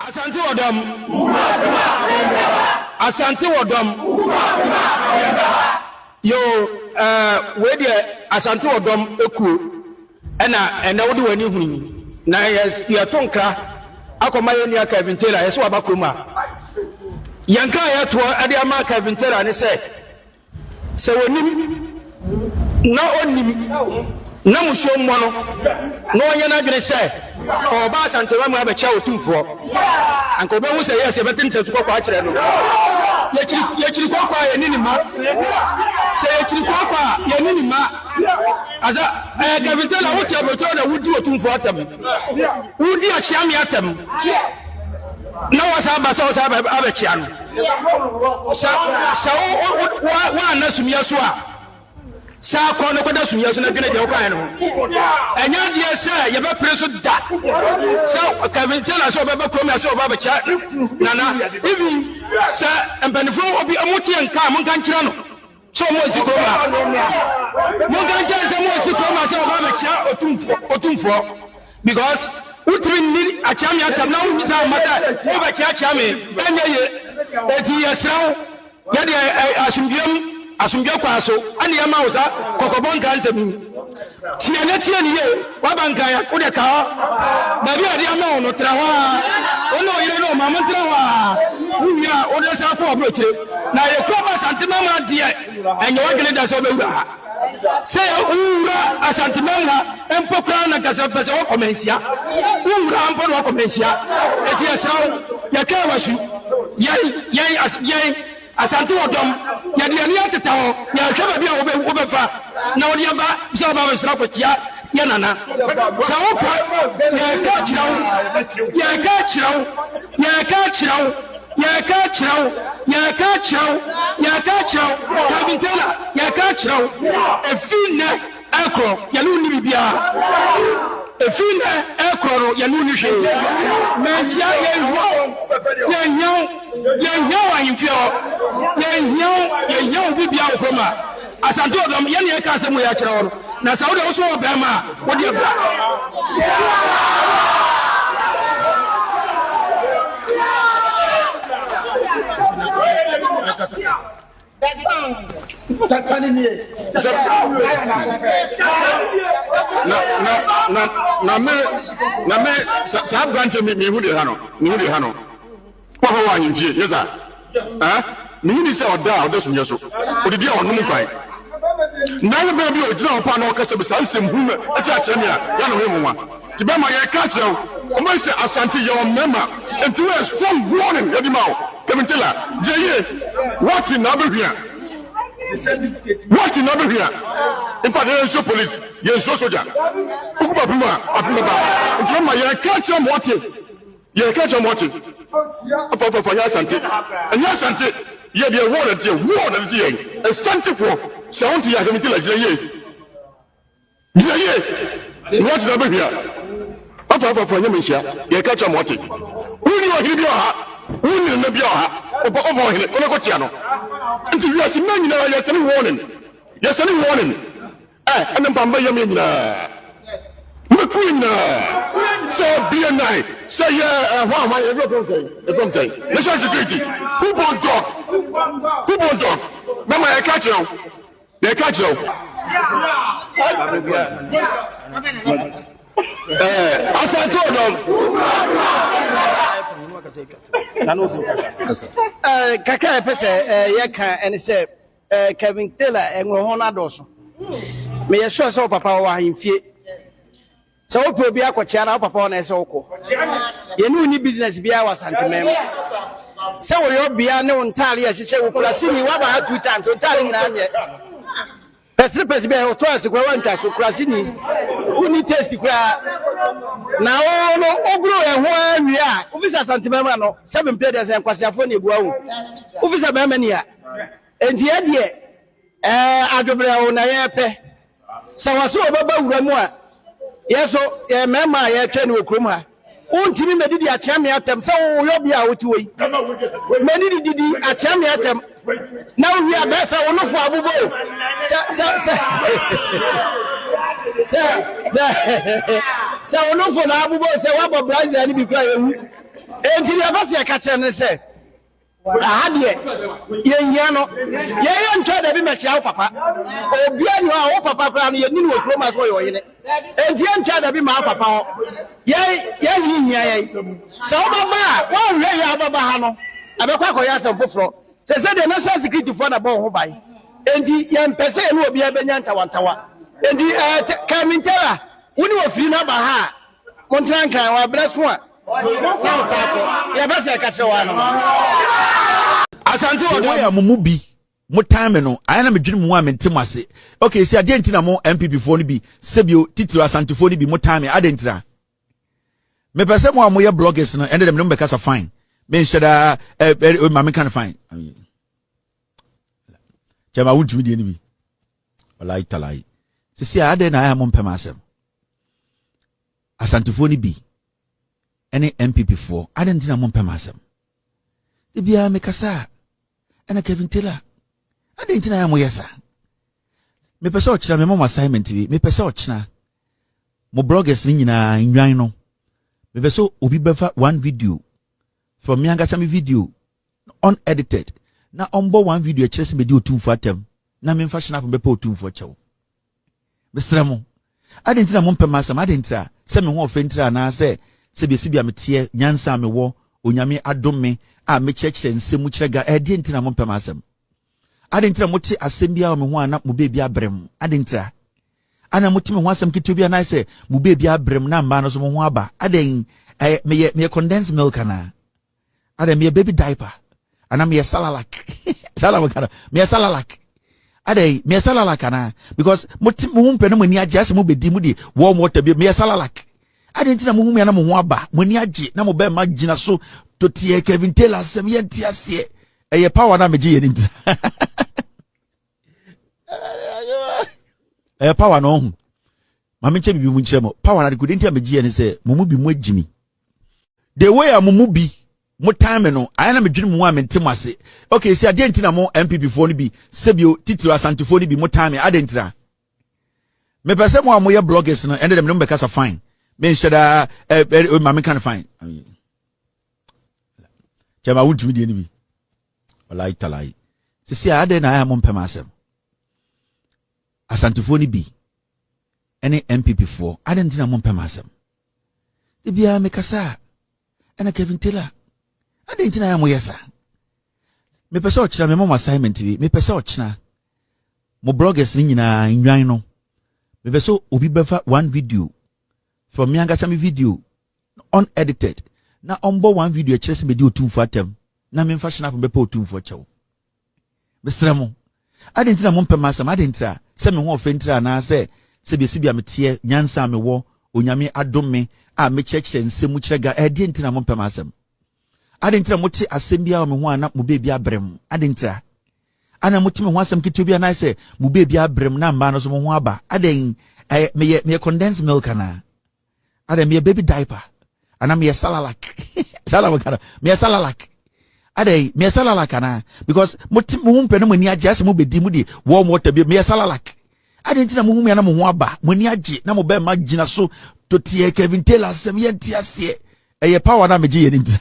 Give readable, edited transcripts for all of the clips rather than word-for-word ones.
Asante Adom. Asante Adom. Yo, where the Asante Adom eku. Ena wodi wani huni. Na ya tonkra akoma yeni aka Vintera yeso abakoma. Yanka ya to ade ama ka Vintera ne se wonim na onim na muso mo no na onye na adwene se oba Asante ma abecha otumfo anko be hu se yes betente tukọ kwa akire no ye chiri kwa ye nini ma se ye chiri kwa ye nini ma aza ka Vintera wuti aboto na wudi otumfo atam wudi achiam atam na wasa abechia no sa wa na sumia so a sa ko no kwada sumia so na dwene je okwan no enya die se ye be preso da sa ka Vintera so be krom ya se oba bechia nana even sa empanifo obi amoti enka mon kan kira no so mo sikroma mon kan kira se mo sikroma se oba bechia otumfo because utri ni achami atam na unza mata oba chiachami enye eti yesraw ya de asumbiam kwa so ani ya mausa kokobon kan semi tie ni ye wa banka ya ode ka ba bi ade ama ono trawa ono yire no mama trawa unya ode sa ko obroche na ye ko ba santima ma die enye wa gele da so be wura se ura Asante mama empokra na kasa pese wo komensia ura ampo wo komensia eti esaw ya ka wasu yai Asante Adom ya de ani atetawo ya hweba bia wo be fa na wo de ba bisa ba besra ko tia ya nana sa wo pa ya ka chirawo ka Vintera ya ka chirawo efine akro ya lu ni bibia efine akro ya lu ni hwe mesia ye nyaw ahimfio ye nyaw bibia okoma Asante Adom ye ne ka asemu ya chirawo na sa wo de wo so obema wo de bra na me sa branch me hu de hano kwa wa nyimfie yesa me ni se oda sunye so odidi onum kwan na me be o jira opa na o kase be sa nsem hu me a cha kire me ya no hemu wa ti be ma ye ka kire o mo se Asante ye o mema enti we strong warning ye di ma o Vintera jeye what in abehia in fact there is police there is soldier ukuba puma apuma enti ma ye ka kire mo what ye ka kire mo what for ya Asante ye de war na tie Asante for sound ya Vintera jeye what na abehia for ya mensia ye ka kire mo what uni wa hiri ha uni na bia ha obo hene ono ko tia no nti wi asi na nyina ya sani warning ene mbamba ya me nyina me kuina so bia nai say wa everyone say national security who born dog mama ya catch you Asante Adom kaka pese ye kan ene se ka Vintera enwo ho na doso me ye sure so papa wa ahimfie so wo pe obi akochia na papa na ese woko ye ni uni business bia wa Asante mem se wo yo bia ne ontale ya hyehe wo klasi ni wa ba 2 times ontale nyina anye pesi be o to asikwa wa ntaso klasi ni uni test kwa na ono ogro eho awia officer Asante mem no 7 players en kwasiafo na ebuawo officer be mani a enti ye de adwobre o na ye pe sawaso obaba wura mu a yeso ye mema ye twa ne okrom ha untimi medidi achiame atem se wo yo bia woti wei medidi achiame atem na wi abesa onofo abubo se onofo na abubo se wa bo Brazil ni bi kra yewu engineer basi ya kache ne se ahadie yenya no ye ntwa da bi mekia wo papa obi anu a wo papa kra no ye ni wo kro ma so yo yene enti ntwa da bi ma papa ho ye hihia ye so baba wo hwe ya baba ha no abekwa akoya asem foforo se the national security for na bo ho bai enti ye mpese no obi abenya ntawantawa enti kamintela woni wo firi na ba ha montran kan wa breso a na usako ya basi ya kache wa no asante wo ya mumu bi mo time no aya na medwene mu a mentem ase okay si ade ntina mo MPP fo no bi sebio titiro asante fo no bi mo time ade ntira me pese mo amoye bloggers no ende dem no be kasa fine me sheda ma me kan fine chama wuntumi die ni bi wallahi talai si ade na aya mo mpem asem asante fo no bi ene MPP fo ade ntina mo mpem asem bia me kasa ana Kevin Taylor ade ntina ya mo yesa me pese o kira me mo assignment bi me pese o kira mo bloggers ni nyina nwan no me pese obi befa one video from me anga chami video unedited na ombo one video kire se me di otumfo atem na me mfa snap be pa otumfo chew besra mo ade ntina mo mpem asem ade ntina se me ho ofentira na se bi me tie nyansa me wo onyame adom me a me chekire nsemu kirega edi ntina mo mpem asem ade ntina mo ti asem bia me ho ana mo bebi abrem ade ntina ana mo ti me ho asem kitu bia na se mo bebi abrem na mba no so mo ho aba ade me condensed milk ana ade me baby diaper ana me salalak salalak me salalak ade me salalak ana because mo ti mo mpem no mo ni age asem mo bedi mu di warm water bi me salalak ade ntina mo hu me na mo ho aba mo ni age na mo be ma gina so to tie Kevin Taylor sem ye tiasie eye power na meji ye nti power no hu ma me che bibi mu nche mo power na de kudi nti meji ye ne se mumu bi mu agimi the way amumu bi mo time no aya na medwene mu a mentem ase okay si ade ntina mo MPP fo no bi sebio titiro asante fo no bi mo time ade ntira me pese mo amoye bloggers no ende dem no be kasa fine me sheda ma me kan fine chama wuntumi die ni bi wallahi talai sisi ade na aya mo mpem asem asantefo ni bi ene MPP fo ade ntina mo mpem asem bia me kasa ana Kevin Taylor ade ntina ya mo yesa me pese o kira me mo assignment bi me pese o kira mo bloggers ni nyina nwan no me pese obi befa one video from me anga chami video unedited na ombo one video kire se me di otumfo atem na me mfa snap be pa otumfo chew besra mo ade ntina mo mpem asem ade ntina se me ho ofentira na se bia me tie nyansa me wo onyame adom me a me chekire nsemu kirega ade ntina mo mpem asem ade ntina mo ti asem bia me ho ana mo bebi abrem ade ntina ana mo ti me ho asem kitu bia na se mo bebi abrem na mba no so mo ho aba ade me condensed milk ana ade me baby diaper ana me salalak salalak me salalak ade me salalak ana because mo humpe no mo ni age ase mo bedi mu di warm water bi me salalak ade ntina mo humi na mo ho aba mo ni age na mo be ma gina so to tie Kevin Taylor sem ye tiasie eye power na meji ye nti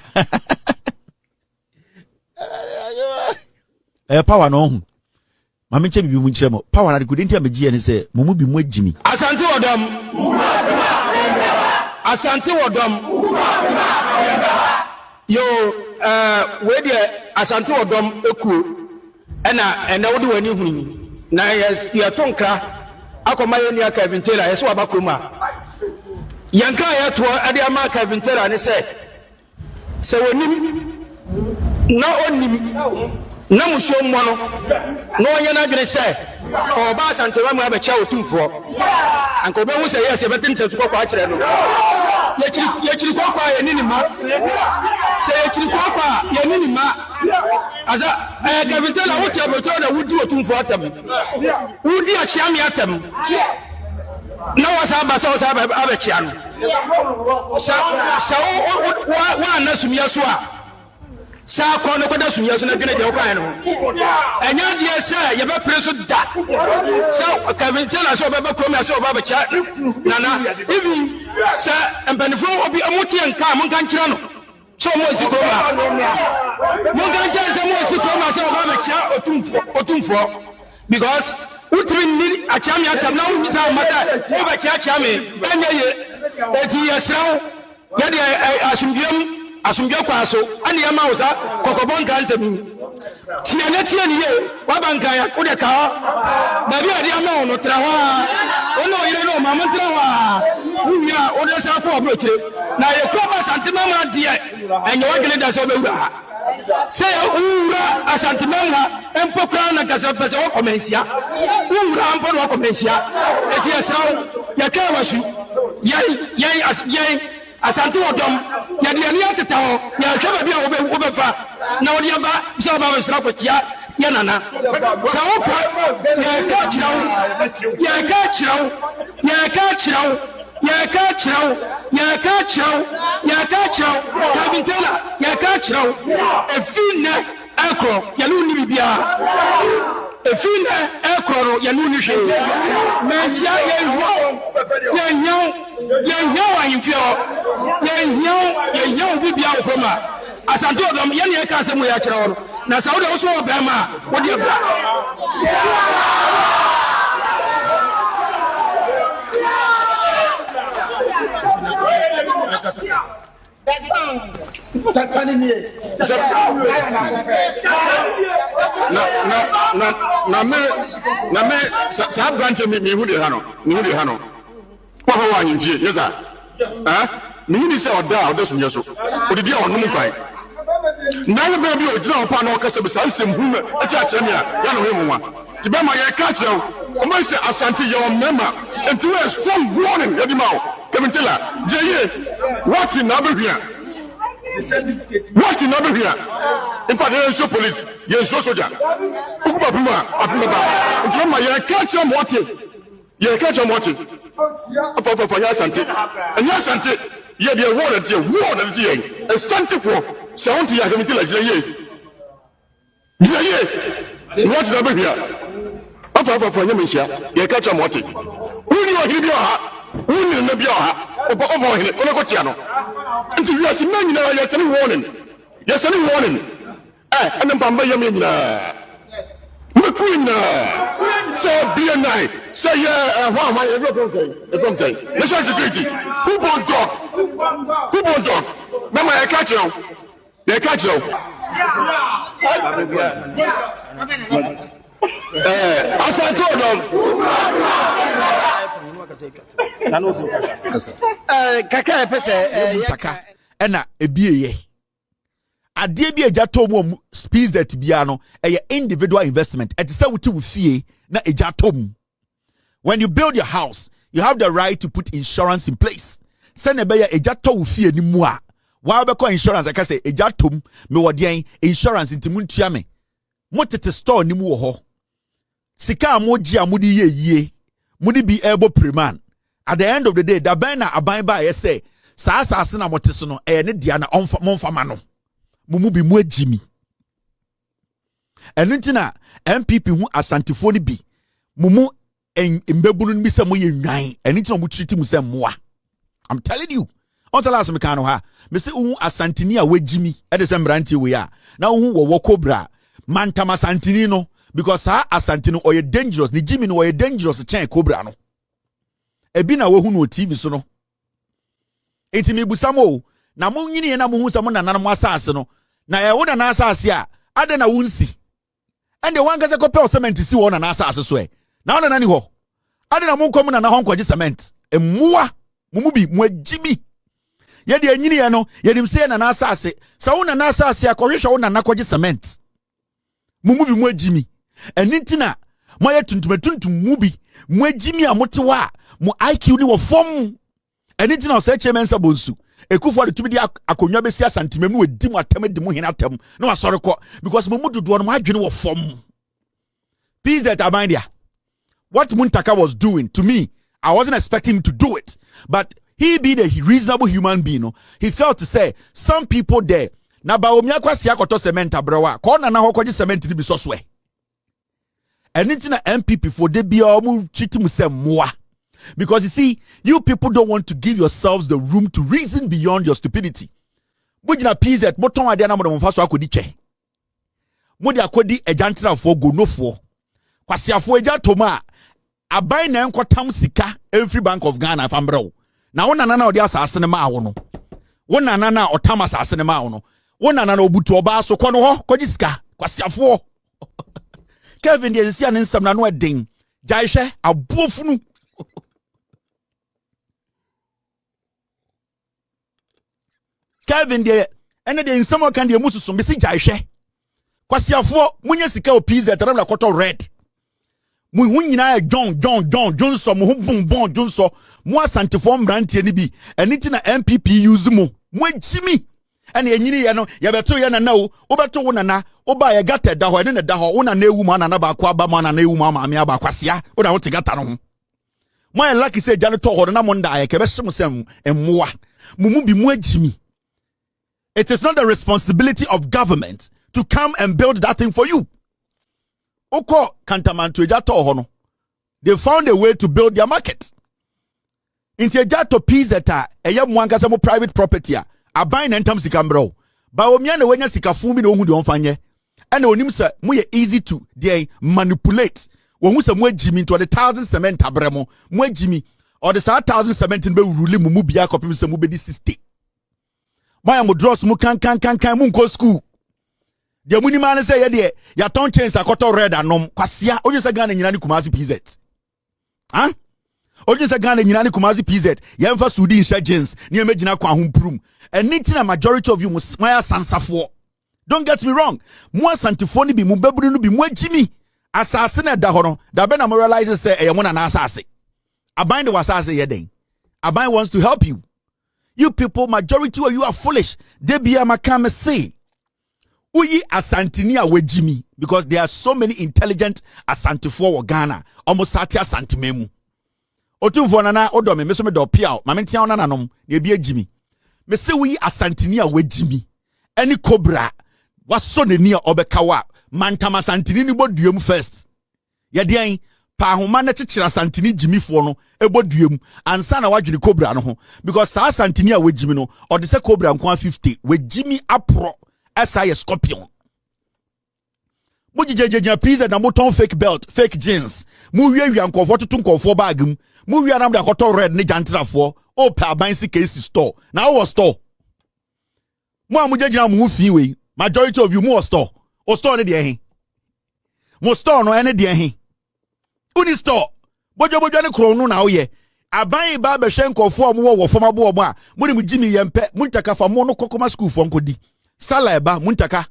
power no hu ma me che bibi mu nche mo power na de kudi ntia meji ye ne se mo mu bi mu agimi asante wodom asante wodom yo we de asante wodom eku ena wodi wani huni na ya tonkra akoma ye ni aka Kevin Taylor yeso abakroma yanka ya to ade ama Kevin Taylor ne se wonim na onim na muso mo no na onye na dwene se oba asante wa mu abecha otumfo anko be hu se yes betin tsetu kwa kire no ye chiri kwa ye nini ma se ye chiri kwa ye nini ma aza Kevin Taylor wo tia beto na wudi otumfo atam wudi achiam ya atam na wasa ba sa abechia no sa wa na sumia so a sa ko no koda sumia so na dwene de wo kan no enya de se ye be preso da sa Kevin Taylor so be kroma se oba bechia nana even sa empanifo obi amuti enka mon kan kira no so mo si kroma mo kan chance mo si kroma so ba be chia otumfo because utri ni achami atam na unza mata mo be chia me anya ye eti yesraw ya de asumdiem kwa so ani ya ma wo sa kokobon kan nsem tie ni ye wa banka ya wo de ka ba bi ade ama ono tra ho a ono yire no ma mantra ho a wuya o de sa ko obro kire na ye ko ba santima ma de enye wa gele da so be wura se wura asantima ha empokra na kasa pese wo komensia wura ampo wo komensia eti esraw ya ka wasu yai asantu odom ya de ani ateta ho ya hwe ba bia wo be fa na wo de ba so ba wesra kwakia ya nana sa wo pa ya ka chiraw kabintela ya ka chiraw efine akro ya lu ni bibia efine akro ya lu ni hwe mesia ye nyaw ayimfio ye nyaw bibia okoma asanto dom ye ne ka semu ya chiraw na sauda wo so obema wo de bra na me sa branch me hu de ha no kwa ho wa nyimfie yesa me hu ni se oda so nyeso odidi a onum kwan na le be bi o jira opa na o kase be sa nsem hu me a cha cha me a ya no he mo wa ti be ma ye ka kire o mo se asante ye o mema enti we strong warning ye di ma o kemintela jeye what in abehia what in abehia in fact they show police ye show soldier ukuba puma apuma enti ma ye ka kire mo what ye ka kire mo what for ya asante and ya asante ye de war na tie asante for sound ya kemintela jeye what in abehia afa ye mensia ye ka kire mo what uni wa hibi ha uni na bia ha obo hene ono ko tia no nti wi asi man nyina ya sani warning ene mbamba ye men nyina me queen so be a night say how you from say national security who born dog mama ya catch you asanto dom kaka pese taka ena ebieye ade bi eja tom speeds that bia no individual investment et say wuti wufie na eja tom. When you build your house you have the right to put insurance in place say na be ya eja to wufie ni mu a wa be ko insurance aka say eja tom me wodien insurance ntimuntua me motete store ni mu wo ho sika amoji amudi ye mudi bi ebo preman. At the end of the day, da bena aban ba ye say sa asase na moteso no ne dia na monfama no mumu bi mu agimi eno ntina MPP hu asantifo ni bi mumu mbebunu ni se mo ye nwan eno ntina mo treat mu se moa. I'm telling you on tell us me kan no ha me se hu asantini a wagimi e de se mbrantie we a na hu wo kobra mantama asantini no because ha asantini oye dangerous ni jimi no oye dangerous chen kobra no ebi na wohu no TV so no enti me busamo na mo nyini na mo hu samo na nanam asase no na ye wo na asase a ade na wunsi ende wangaze ko pel cement si wo na asase so na wo na ni ho ade na mo nkom na ho nkwaje cement emua mumubi mwajibi ye de nyini ye no ye dim se na asase sa wo na asase akohwehwe wo na kwaje cement mumubi mwajimi enintina moye tuntum mubi mwajimi amotewa mo IQ ni wo fom enitina o se chemensa bonsu ekufo de tubidi akonwa besi asantemem no wadi mu atem de mu hina atem no asore ko because mo mudodo no adwene wo fom peace that abandia what Muntaka was doing to me I wasn't expecting him to do it but he being a reasonable human being no he felt to say some people there na ba omi akwasi akoto cement abrewa ko na hokoje cement ni bi so so enitina MPP for de bia omu chitimu se moa. Because you see, you people don't want to give yourselves the room to reason beyond your stupidity. Bujina PZ, Moton Adana Monfaso akodi che. Modi akodi ejantra for go no for. Kwasiafo eja toma aban na enkotam sika every bank of Ghana fambrɛ. Na wona nana odi asase ne ma wo no. Wona nana otam asase ne ma wo no. Wona nana obutu oba so kɔ no hɔ kɔgi sika kwasiafo. Kevin de sia ne nsɛm na no eden. Jaihwe abofunu. Kevin de ene de nsɛm kan de mususu bisi jaihwe. Kwasiafo munye sika o PZ taram la kɔtɔ red. Mu nyina John so mu bon John so mu asantefo mbrantie ni bi eniti na MPP use mu agimi ene enyini ye no ye beto ye nana o beto wo nana o ba ye gata da ho ene ne da ho wo nana ewu mu nana ba kwa ba mu nana ewu mu amaame aba kwasia wo na wo tigata no ho mo ye lucky say jane to ho na mo nda ye ke be hye sem emmoa mu bi mu agimi. It is not the responsibility of government to come and build that thing for you. Oko kantamanto ejato hono. They found a way to build their market. Inti ejato pizeta eye mwankasa mo private property a buy nentam sika mbro. Ba omia na wenya sika fun bi na ohun de onfanye. Ena onim se mo ye easy to dey manipulate. Wo hu se mo agimi into the 1,000 cement abremo. Mo agimi or the 1,000 cement be rule mu bia kopim se mo be di 60. Moya mo dross mo kan mo nko school. The munimane say ye ya ton chains akoto red anom kwasia oje se Ghana nyina ni Kumasi PZ. Huh? Oje se Ghana nyina ni Kumasi PZ. Ye mfa Sudi insha jeans ni emagina kwa homprum. Anything a majority of you musmaya sansafo. Don't get me wrong. Mo asantifo ni bi mo baburu no bi mo agimi. Asase na da hono. Da be na mo realize say e mo na asase. Aban de wasase ye den. Aban wants to help you. You people, majority of you are foolish. They be a makame say. Uyi asantini a wejimi because there are so many intelligent asantifo wa Ghana. Almost sati asantimemu. Otumfo nana odome me so me do piao. Ma mentia ona nanom na ebi ejimi. Me se uyi asantini a wejimi. Any cobra waso ne ni a obekawa. Mantama asantini ni boduem first. Yedian pa homa na chichira asantini jimi fo no eboduem ansa na wadwene cobra no ho because sa asantini a wejimi no or de se cobra nko 50 wejimi apro asa ye scorpion. Mu jijejeja pizza na moton fake belt, fake jeans. Mu wiawia nkofo tutu nkofo bag mu. Mu wia na mde akoto red ne jantrafo. O pa abansi case store. Na wo store. Mu amujejina mu fi we. Majority of you mu store. O store ne de ehin. Mu store no ene de ehin. Uni store. Bojo ne kro no na wo ye. Aban ba be hwe nkofo mu wo foma bo omo a. Mu ni mu jimi yempe. Mu ntaka fa mu no kokoma school fo nkodi. Sala eba muntaka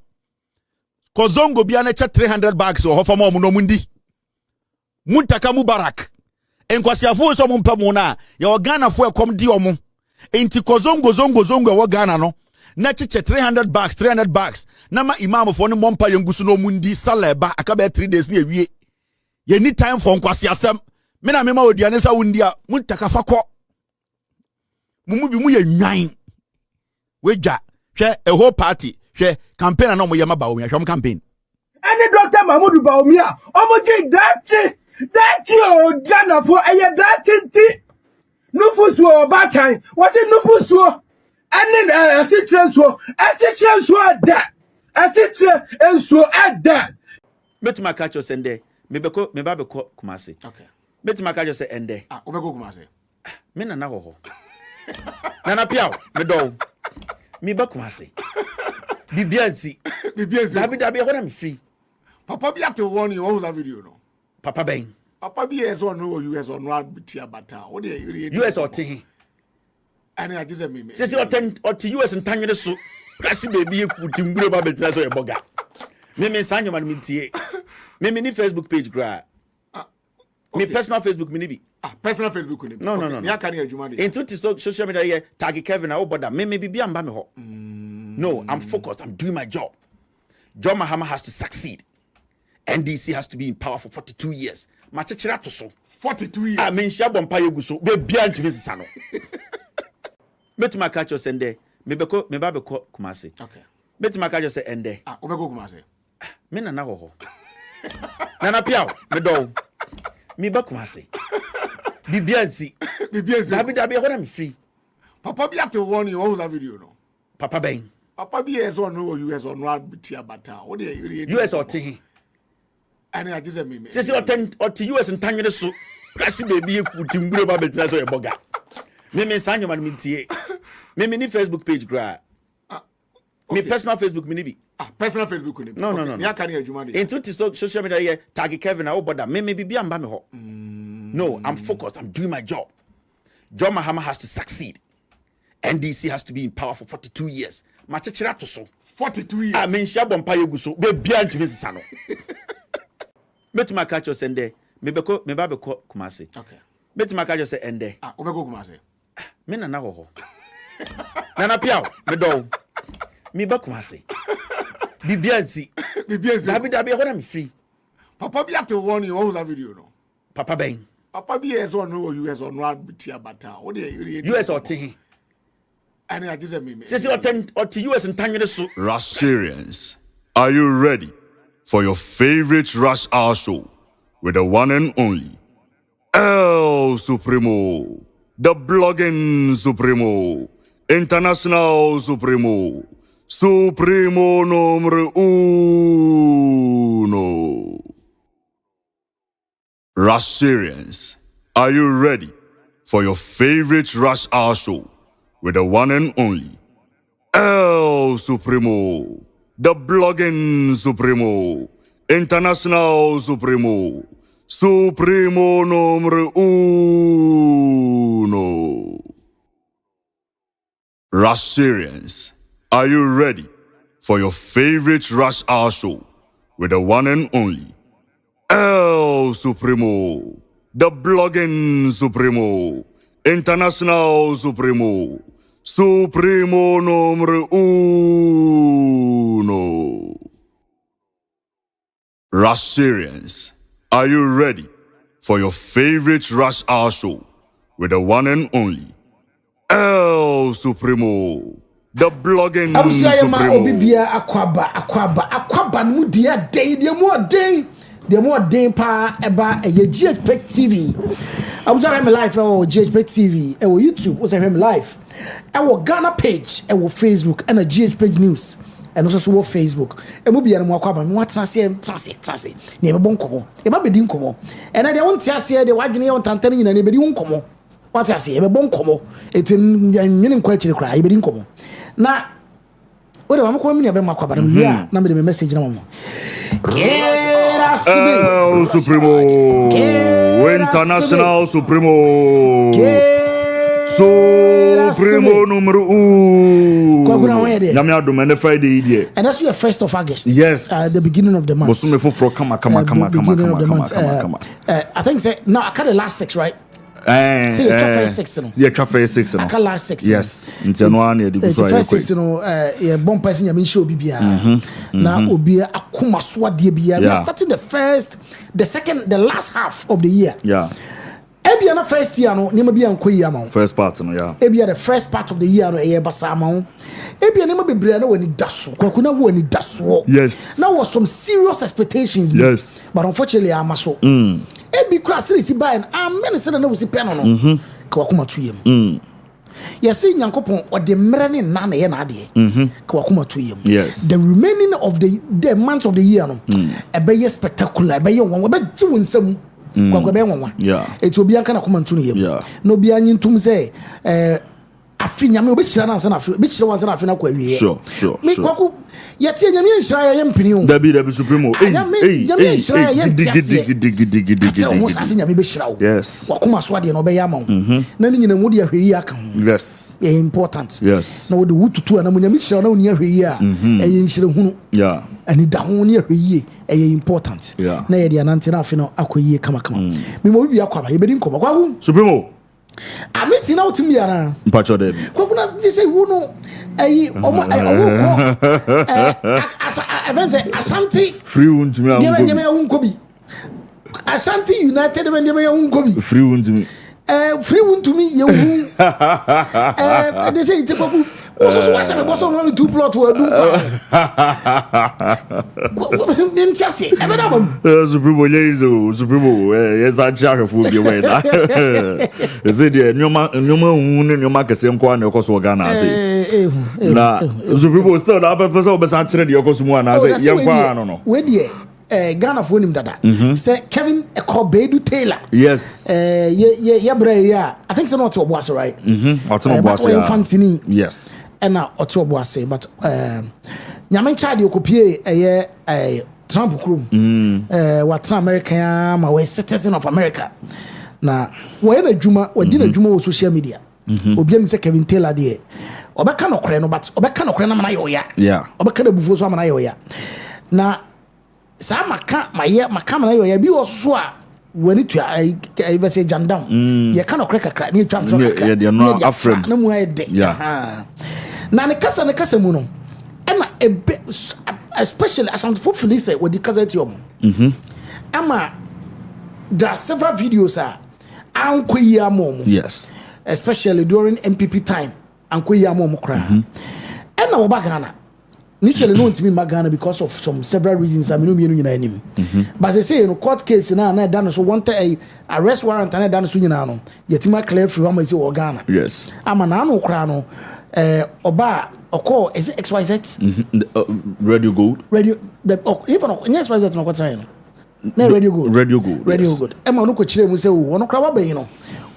kozongo bia na cha 300 bags o hofa mo no mundi muntaka mubarak enkwasiafo so mumpa mu na ya Ghana fo ekom di omo enti kozongo zongo wo Ghana no na chiche 300 bags na ma imam fo no mompa yengusu no mundi sala eba akaba 3 days na ewie ye ni time for nkwasiasem me na me ma oduane sa wundi a muntaka fakọ mumu bi mu ye nwan weja a whole party, campaign and Yama Baumia, from campaign. And Dr. Mahmoud Baumia, Omoji that Ghana for a that Nufusu bad time. Was it Nufusu? And then a situation that a situation at that. Bet my catch us and there. Maybe Kumasi. Okay. Bet my catch us and there. Obeko Kumasi. Men and now. Nana Piao, the dog. Me Bakumasi. Bibiansi. Dabi, when I'm free. Papa be to warn you, what was video no? Papa Bain. Papa be US or no US or no tia bata. What do you US or T. And I just me. Says you attend or to US and Tanya so. I see baby you put in blue bubble as a boga. Meme Sanyo man mintie. Me mini Facebook page gra. Me personal Facebook mini. Personal Facebook. No. Into social media here, tag Kevin, I bother. Me be amba me ho. No, I'm focused. I'm doing my job. John Mahama has to succeed. NDC has to be in power for 42 years. Machechira to so. 42 years. I mean, Shabon Payeguso. Be beyond to Mrs. Sano. Bet my catch us ende. Me babe Kumasi. Okay. Bet my catch us ende. Obeko Kumasi. Me na ho. Nana Piao, me do. Me ba Kumasi. Bibiansi. Dabi, when I'm free. Papa be to warn you, what was that video no? Papa Bain. Papa be US or no US or no tia bata. What do you US or T? And I just me. Says you attend or to US and Tanya so. I see baby you could timber about it as a boga. Me sign your man me me Facebook page gra. Me personal Facebook me personal Facebook no. Ya can you juma into social media here tag Kevin I bother me be am ba me ho. No, I'm focused. I'm doing my job. John Mahama has to succeed. NDC has to be in power for 42 years. Machechira to so 42 years. I mean shabon pa yegu so be bia ntumi sisa no. Metuma catch us ende. Me ba be ko Kumasi. Okay. Metuma catch us ende. Obeko Kumasi. Me nana ho. Nana piao me do. Me ba Kumasi. Bibiansi. Dabi ho na me free. Papa be to warn you what was video no. Papa Ben. Papa be US or no US or no tia bata. What do you US or T? And I just me. Says you attend or to US and Tanya so. Rasharians, are you ready for your favorite Rush Hour show with the one and only El Supremo, the blogging Supremo, international Supremo, Supremo numero uno. Rasharians, are you ready for your favorite Rush Hour show with the one and only El Supremo, the blogging Supremo, international Supremo, Supremo numero uno. Rasharians, are you ready for your favorite Rush Hour show with the one and only El Supremo, the blogging Supremo, international Supremo, Supremo numero uno. Rasharians, are you ready for your favorite Rush Hour show with the one and only El Supremo, the blogging Supremo? Akwaba no dia day the more day pa eba GhPage TV. I'm sorry me live GhPage TV YouTube was me live Ghana page Facebook and GhPage news and also Facebook e mo bia no akwaba me trase ne be bon komo e ba bedi nkomo and I want to say the wadwene ye ontantane nyina ne bedi nkomo what I say e be bon komo etin nwene nkwa chire kra e bedi nkomo na o de ma ko mi ne be makwaba na bia na me de message na mo El Supremo, international Supremo, Supremo numero uno. Friday, and that's your 1st of August. Yes, the beginning of the month. Come. I think now I cut the last 6, right? See, first 6, no. Yeah, first 6, no. I cut last 6. Yes, it's first 6, yeah, bomb person ya show bibia. Na obia akuma swa die bia. We are starting the last half of the year. Yeah. Ebia na first year no, nima bia nkoyi ama. First part no, yeah. Ebia the first part of the year no basa ama. Ebia nima bebre na wani daso. Kwaku na wani daso. Yes. Now was some serious expectations. Yes. But unfortunately I'm so. Ebi kura series buy and amen say na we see pen no. Kwakuma to yem. Yes, Yankopon or the merene nana ye na ade. Kwakuma to yem. Yes. The remaining of the months of the year no. Ebe spectacular. Ebe ye won. Ebe ji wonsam. Yeah. It will be an kind of common to him. Yeah. No be an to say, Afrina, no bitch, and Africa, bitch, once and Afrina. Sure. Yet, Yamian Shire, Yam Pinion. Debbie Supremo. Yes. Wakuma Swadi and Obeyamo. None in a moody of yes. Important. Yes. No, the wood to two and a Munisha no near here. Yeah. And it down near here, important. Yeah. Nay, the Anantinafino, Akoye, come. Me will be a quaba, he didn't come. Supremo. I'm meeting out to me, Anna. Pacho de. Kokuna dise wuno Ashanti free one to me. Ashanti United when they may free one to me. Free one to me, you. They say it's a so why say boss only 2 plot we do ntiase e be da bom Supremo yezo Supremo yes a chafe fu bi we na is it the nyoma hu ne nyoma kese nko na ekoso Ghana ase na Supremo still na pepese obesa kire de ekoso mu ana ase yempa no we de Ghana for him dada say Kevin Ekobedu Taylor yes ye bra ya I think so not Obuase right Obuase yes and now Obuase but nyame chade okopie Trump krum what America ma we citizen of America na we na djuma wadi na djuma wo social media obiam say Kevin Taylor de obeka no kore no but obeka no kore na mana yoya obeka na bufuo so mana yoya na sa maka na yoya bi wo so a wani to I be say jandam ye ka no kore kakra ni twam kakra ye no afrem na mu ayde na ne kasa mu no na especially as I'm for Felice with the Kazetium. Ama there are several videos yes, especially during MPP time and na Obagana initially known to me Magana because of some several reasons I mean but they say court case na done so want a arrest warrant and done so no yetima clear free one say Ghana yes ama na no kra no oba oko is it XYZ radio gold even XYZ no kwata na radio gold e ma no ko kire mu say wo no kra ba bayin no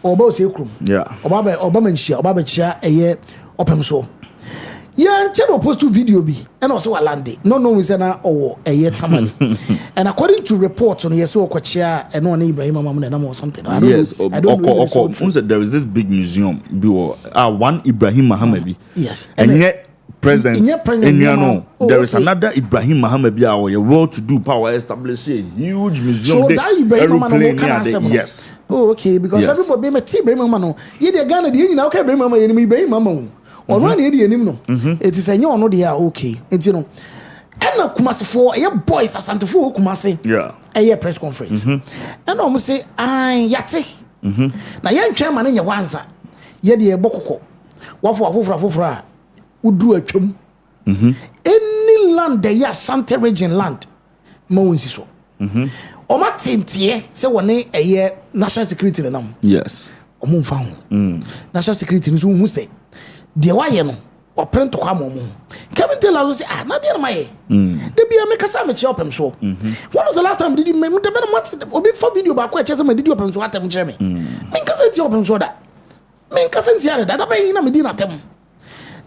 oba o say krum oba manhia oba ba chia eye opem so yeah, and post to video be and also Alande. No, we say na eye tamale. And according to reports on yes, Okyere and no Ibrahim Mamman or something. I don't know. There is this big museum. One Ibrahim Muhammad. Yes, and yet president. There is another Ibrahim Muhammad. Our well-to-do power established a huge museum. So that Ibrahim Muhammad, yes. Oh, okay, because everybody be a Ibrahim Muhammad. You the Ghana, you know, Ibrahim Muhammad. Or one idiot, it is a new no dia okay. And you know, and now Kumasi for a boys as Santa Fu Kumasi, a press conference. And almost say, I yate. Now, young chairman in your wansa, ye dear Bokoko, what for would do a chum. Any land, the ya Santa region land, Mounsi so. O Martin, say one a year national security. Yes, O moon found national security is who say. The why no or print to come on. Kevin Taylor say, not dear my they be a make a sandwich up him so. When was the last time did you make the what's before video back where Chesama did you open so at them Jeremy? Make us say open so that. Make us say that I be in a medina them.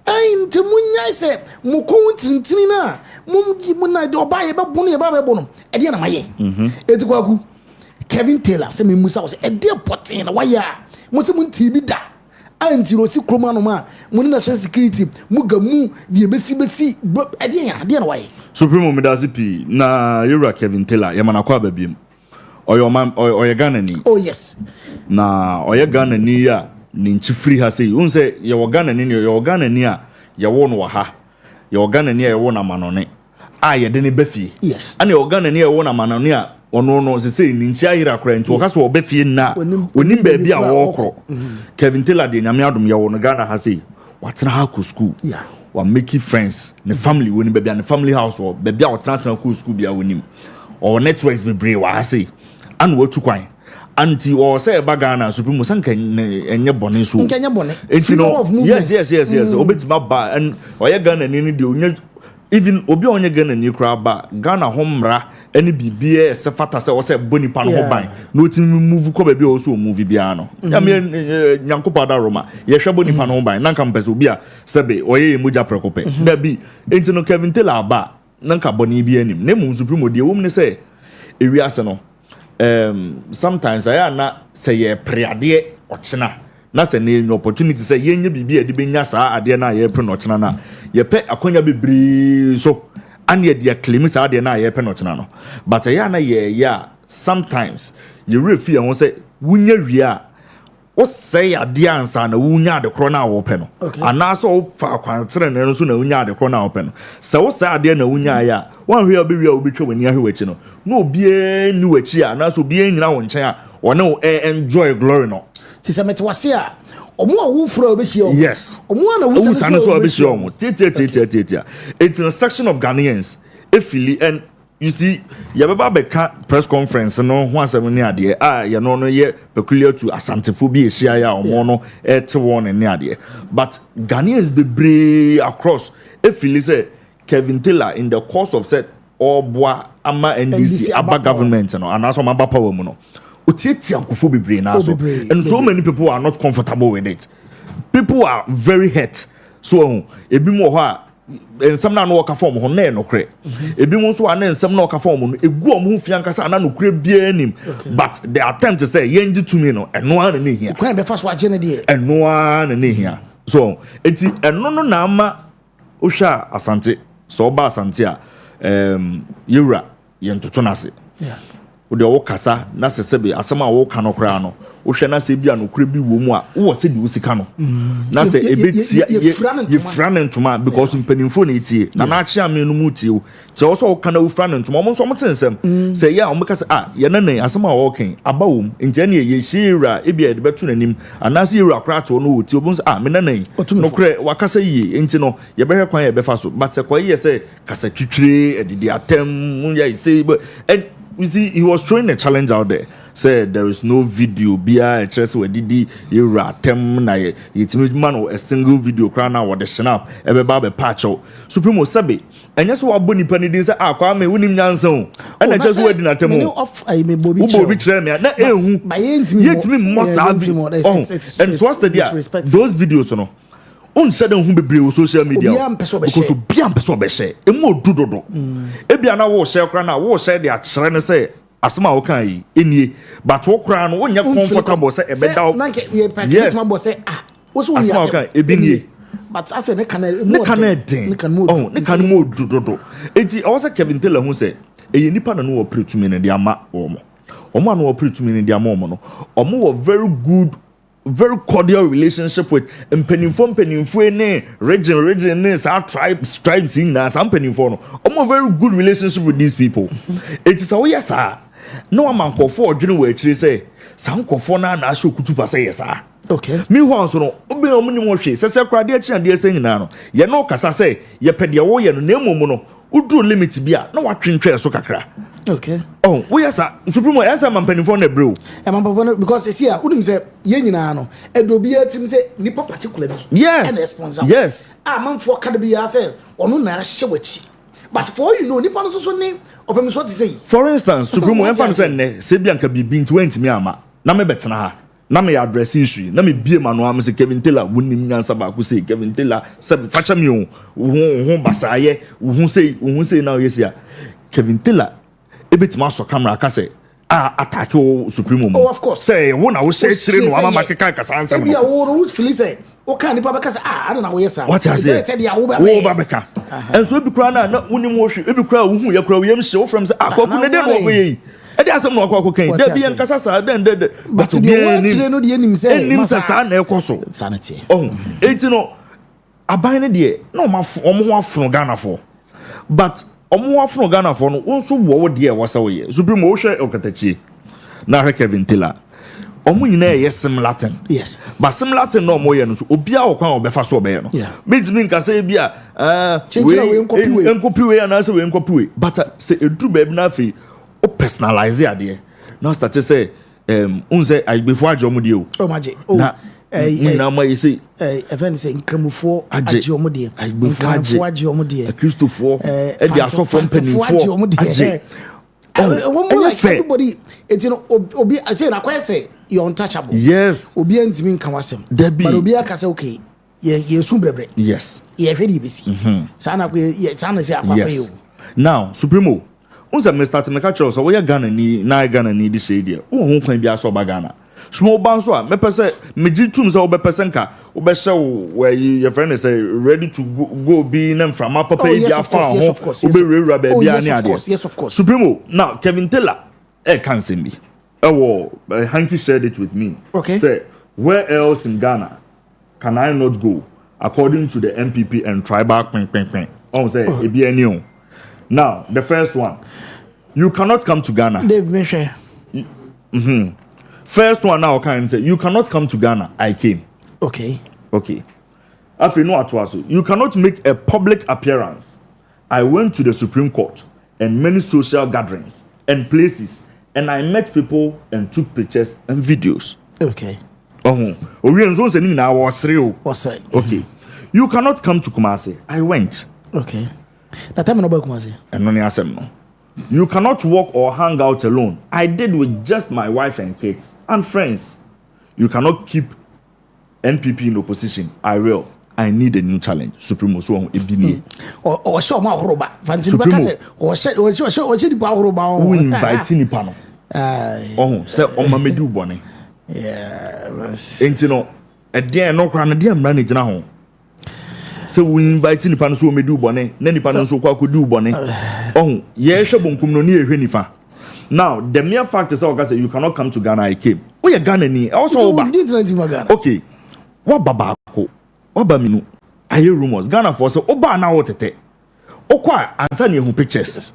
I'm to Munya say, Mukun Tintina, Mumuna do buy about Bunny about Bonum, a dear my Edwagu. Kevin Taylor, send me Musa was a dear potting, why ya? Musamun TV da. Anti Rossi Cromanoma, national security, Mugamu, the Bessi, dear way. Supremo Medazipi, na you're Kevin Taylor, Yamanakwa baby. Or your man or your Ghana. Oh, yes. Na or your Ghana near Ninchi free has say, unse your Ghana near your Ghana near your one waha, your Ghana near your one manone. I didn't befi. Yes. And your Ghana near one manonia. No, they say Ninja ira kra nti okaso obefie na onim ba bia wo kro Kevin Taylor de nyame adom ya wo no Ghana ha say watena ha ko school wa make friends ne family woni ba bia ne family house or ba bia watena ko school bia wonim or networks be bre wa say an watu kwan anti or say ba Ghana supreme sanka enye bone so enye bone yes obetima ba and oye Ghana ni de onye even obi onye Ghana ni kra ba Ghana homra any bibie se fata se o se boni pa no ho ban no ti move ko ba bi o so move bia no ya me nyankopa da Roma ye hwe boni pa no ho ban nanka mpese obi a sebe oye moja prekope da bi enti no Kevin Taylor ba nanka boni bi anim na mu supreme de wom ne se ewi ase no sometimes aya na se ye preade ochena na se ne opportunity se ye nya bibie de benya saa ade na ye pre no ochena na ye pe akonya bebre so ane dia claim sa de na ye pe no chena no but ya na ye ya sometimes you refi won say wunya wi a o say ade ansa na wunya de kro na wo pe no ana so o fa kwantere ne so na wunya de kro na wo pe no se wo say ade na wunya ya wan hwe obi wi a obi twa wani ahwe wachi no na obi ni wachi a na so obi nyina wo nchen a one enjoy glory no ti se mete wase a omo a wo fura obesi o yes omo na wo sane so obesi o tia it's a section of Ghanaians efili and you see yababa beka press conference no ho asem ne ade ye no ye peculiar to asantefo bi ehia ya omo no et won ne ade but Ghanaians be brave across efili say Kevin Taylor in the course of said boa ama NDC aba government no and also aba power mu no otietia akofo be brave na so and so many people are not comfortable with it. People are very hurt. So ebi mo ho a ensam na no ka form ho na no kre ebi mo so ana ensam na ka form no egu om ho fian kasa na no kre bia nim but the attempt to say yenji to me no eno ana ne hia kwan be fa so agye ne de eno ana ne hia so enti eno no na ama o hwa asante so ba asante a yewura yentoto na se wo de wo kasa na sesebe asema wo ka no kra no wo hwe na se bia no kra bi wo mu a wo se di wo sika no na se ebetia ye franentuma because mpanimfo na etie na na achia me no mu tie wo te wo so wo kana wo franentuma mo so mo tensem se ya wo mekasa ye na nan asema wo ken aba wo ntia ne ye hira ebia de beto nanim anase yewura kra to no wo tie wo so me na nan no kra wakasa yie enti no ye behwe kwan ye befa so but se kwa ye se kasa twitwire edidi atem mun ya say you see, he was throwing a challenge out there. Said there is no video. Bia a chess where didi you ratem na it's man or a single video crown or the snap. Everybody patch out. Supremo Sabi. And yes, what bunny penny this Kwame winning Yanson. And I just waiting at them off. I may be by yet me must have and what's the deal? Those videos no. On said on whom be social media because be am person be share e mo dudodo e bia na wo share kra na wo share dia kire ne say asema wo kan yi enie but wo kra no wo nya comfortable say e be da yes mo say wo so asema wo kan e bi nie but ase ne kan mo dudodo enti I was Kevin Taylor who say e nipa na no wo pretumi ne dia ma omo na wo pretumi ne dia ma omo no omo wo very cordial relationship with penifo ne region ne sa tribes in na some penifo no almost very good relationship with these people. It is how yes sir no man ko for dwene we akire say some kofo na na show kutupa say yes sir okay me ho so no obe o mni mo hwe se krade a chia de say nyina no ye no kasa say ye pede wo ye no na emom no udru limit bia na watwentwe so kakra. Okay. Oh, we are Supremo. Yes, I'm penifo na bro. Because see, unim say ye nyina no. Edobi atim say nipa particular bi. Yes. And sponsor. Yes. Man for ka bi ya say onu na hye wachi. But for you know nipa no so ne opem so te say. For instance, Supremo emfa say ne se bia nka bibi ntwe ntimi ama. Na me betena ha. Na me address issue. Na me bie manu am say Kevin Taylor wonim nyansa ba ko say Kevin Taylor say facha me ho basaye. Wo say now yes ya. Kevin Taylor ebetima so camera ka say attack o Supremo. Oh, of course. Say won na wo share chire no ama makeka kasa ansem. Bia wo feel say o kan nipa beka say I don't know where say. What I say? Wo ba beka. And so ebi kura na wonim wo hwe ebi kura wo hu ye kura wo yam hye wo from say akwaku ne de no wo yi. E dey asem no akwaku kan. Da bia nkasa sa den de. But the one chire no de enim say. Enim sa sa na ekoso. Sanity. Oh, eti no aban ne de na o ho afro Ghana for. But omo afro Ghana for no nso wo de e wasa wo ye Supremo wo hwe okatachi na hwe Kevin Taylor omo nyina ye similar thing. Yes, but similar thing no mo ye no so obia wo kwan obefa so obe ye no meet me nka say bia we enkopi we na say we enkopi we but say edru ba bi na fe o personalize ade now start to say unse I before ajomo de o maje na na ma yesi event say nkramufo agye omode nkramufo agye omode Christopher e dia so from penifo agye like everybody it's you know obi I say na kwese say you're untouchable. Yes, obi antimi nka wasem but obi aka say okay ye su brebre. Yes, ye hwedi bisi sana ko ye sana say akwa yo now Supremo unsa me start me catch us we Ghana ni na Ghana ni di say dia wo ho kwan bia so ba Ghana small banso a me pese me gitum say we be pese nka we be hye where your friend is ready to go be nem from papa bia fa ho we be rewura ba bia ni ade. Yes, of course. Supremo now Kevin Taylor can send me Hanky shared it with me. Okay. Say where else in Ghana can I not go according to the MPP and tribal ping. Oh say e be any. Now the first one, you cannot come to Ghana. Dave Meshe. First one now can say you cannot come to Ghana. I came. Okay. After no atwaso, you cannot make a public appearance. I went to the Supreme Court and many social gatherings and places, and I met people and took pictures and videos. Okay. Okay. You cannot come to Kumasi. I went. Okay. That time about Kumasi. And no. You cannot walk or hang out alone. I did with just my wife and kids and friends. You cannot keep NPP in opposition. I will. I need a new challenge. Supremo so ebini. Or show ma horoba. Fanti baka say or show di pa horoba. Who invite ni pa no? Say o ma medu bone. Yeah. Enti no e dey no kra na dey amra na gina ho. Say we invite ni pa no so o medu bone. Na ni pa no so kwa kodu bone. Ye hwe bonkum no na ehwe nifa. Now, the mere fact is that you cannot come to Ghana. I came. Oh, you're Ghana ni. Also, okay. What babako? What baminu? I hear rumors. Ghana for so oba na wotete. Okwa answer ni pictures.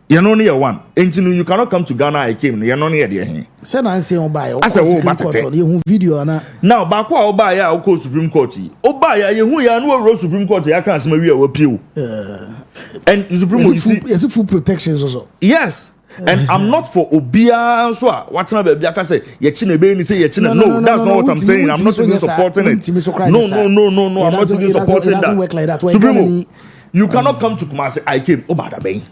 You know near one. Until you cannot come to Ghana. I came. You know near there. Say na answer oba. I say oba tete. You video na. Now, bakwa oba ya oko Supreme Court. Oba ya you ya no Supreme Court. Ya can say we are appeal. And Supreme Court is full protections also. Yes. And I'm not for Obia so what's not baby I say yechine be ni say yechine no that's not what I'm saying. I'm not even supporting it. No I'm not even supporting that. Doesn't work like that. Supremo, you cannot come to Kumasi. I came Obada ben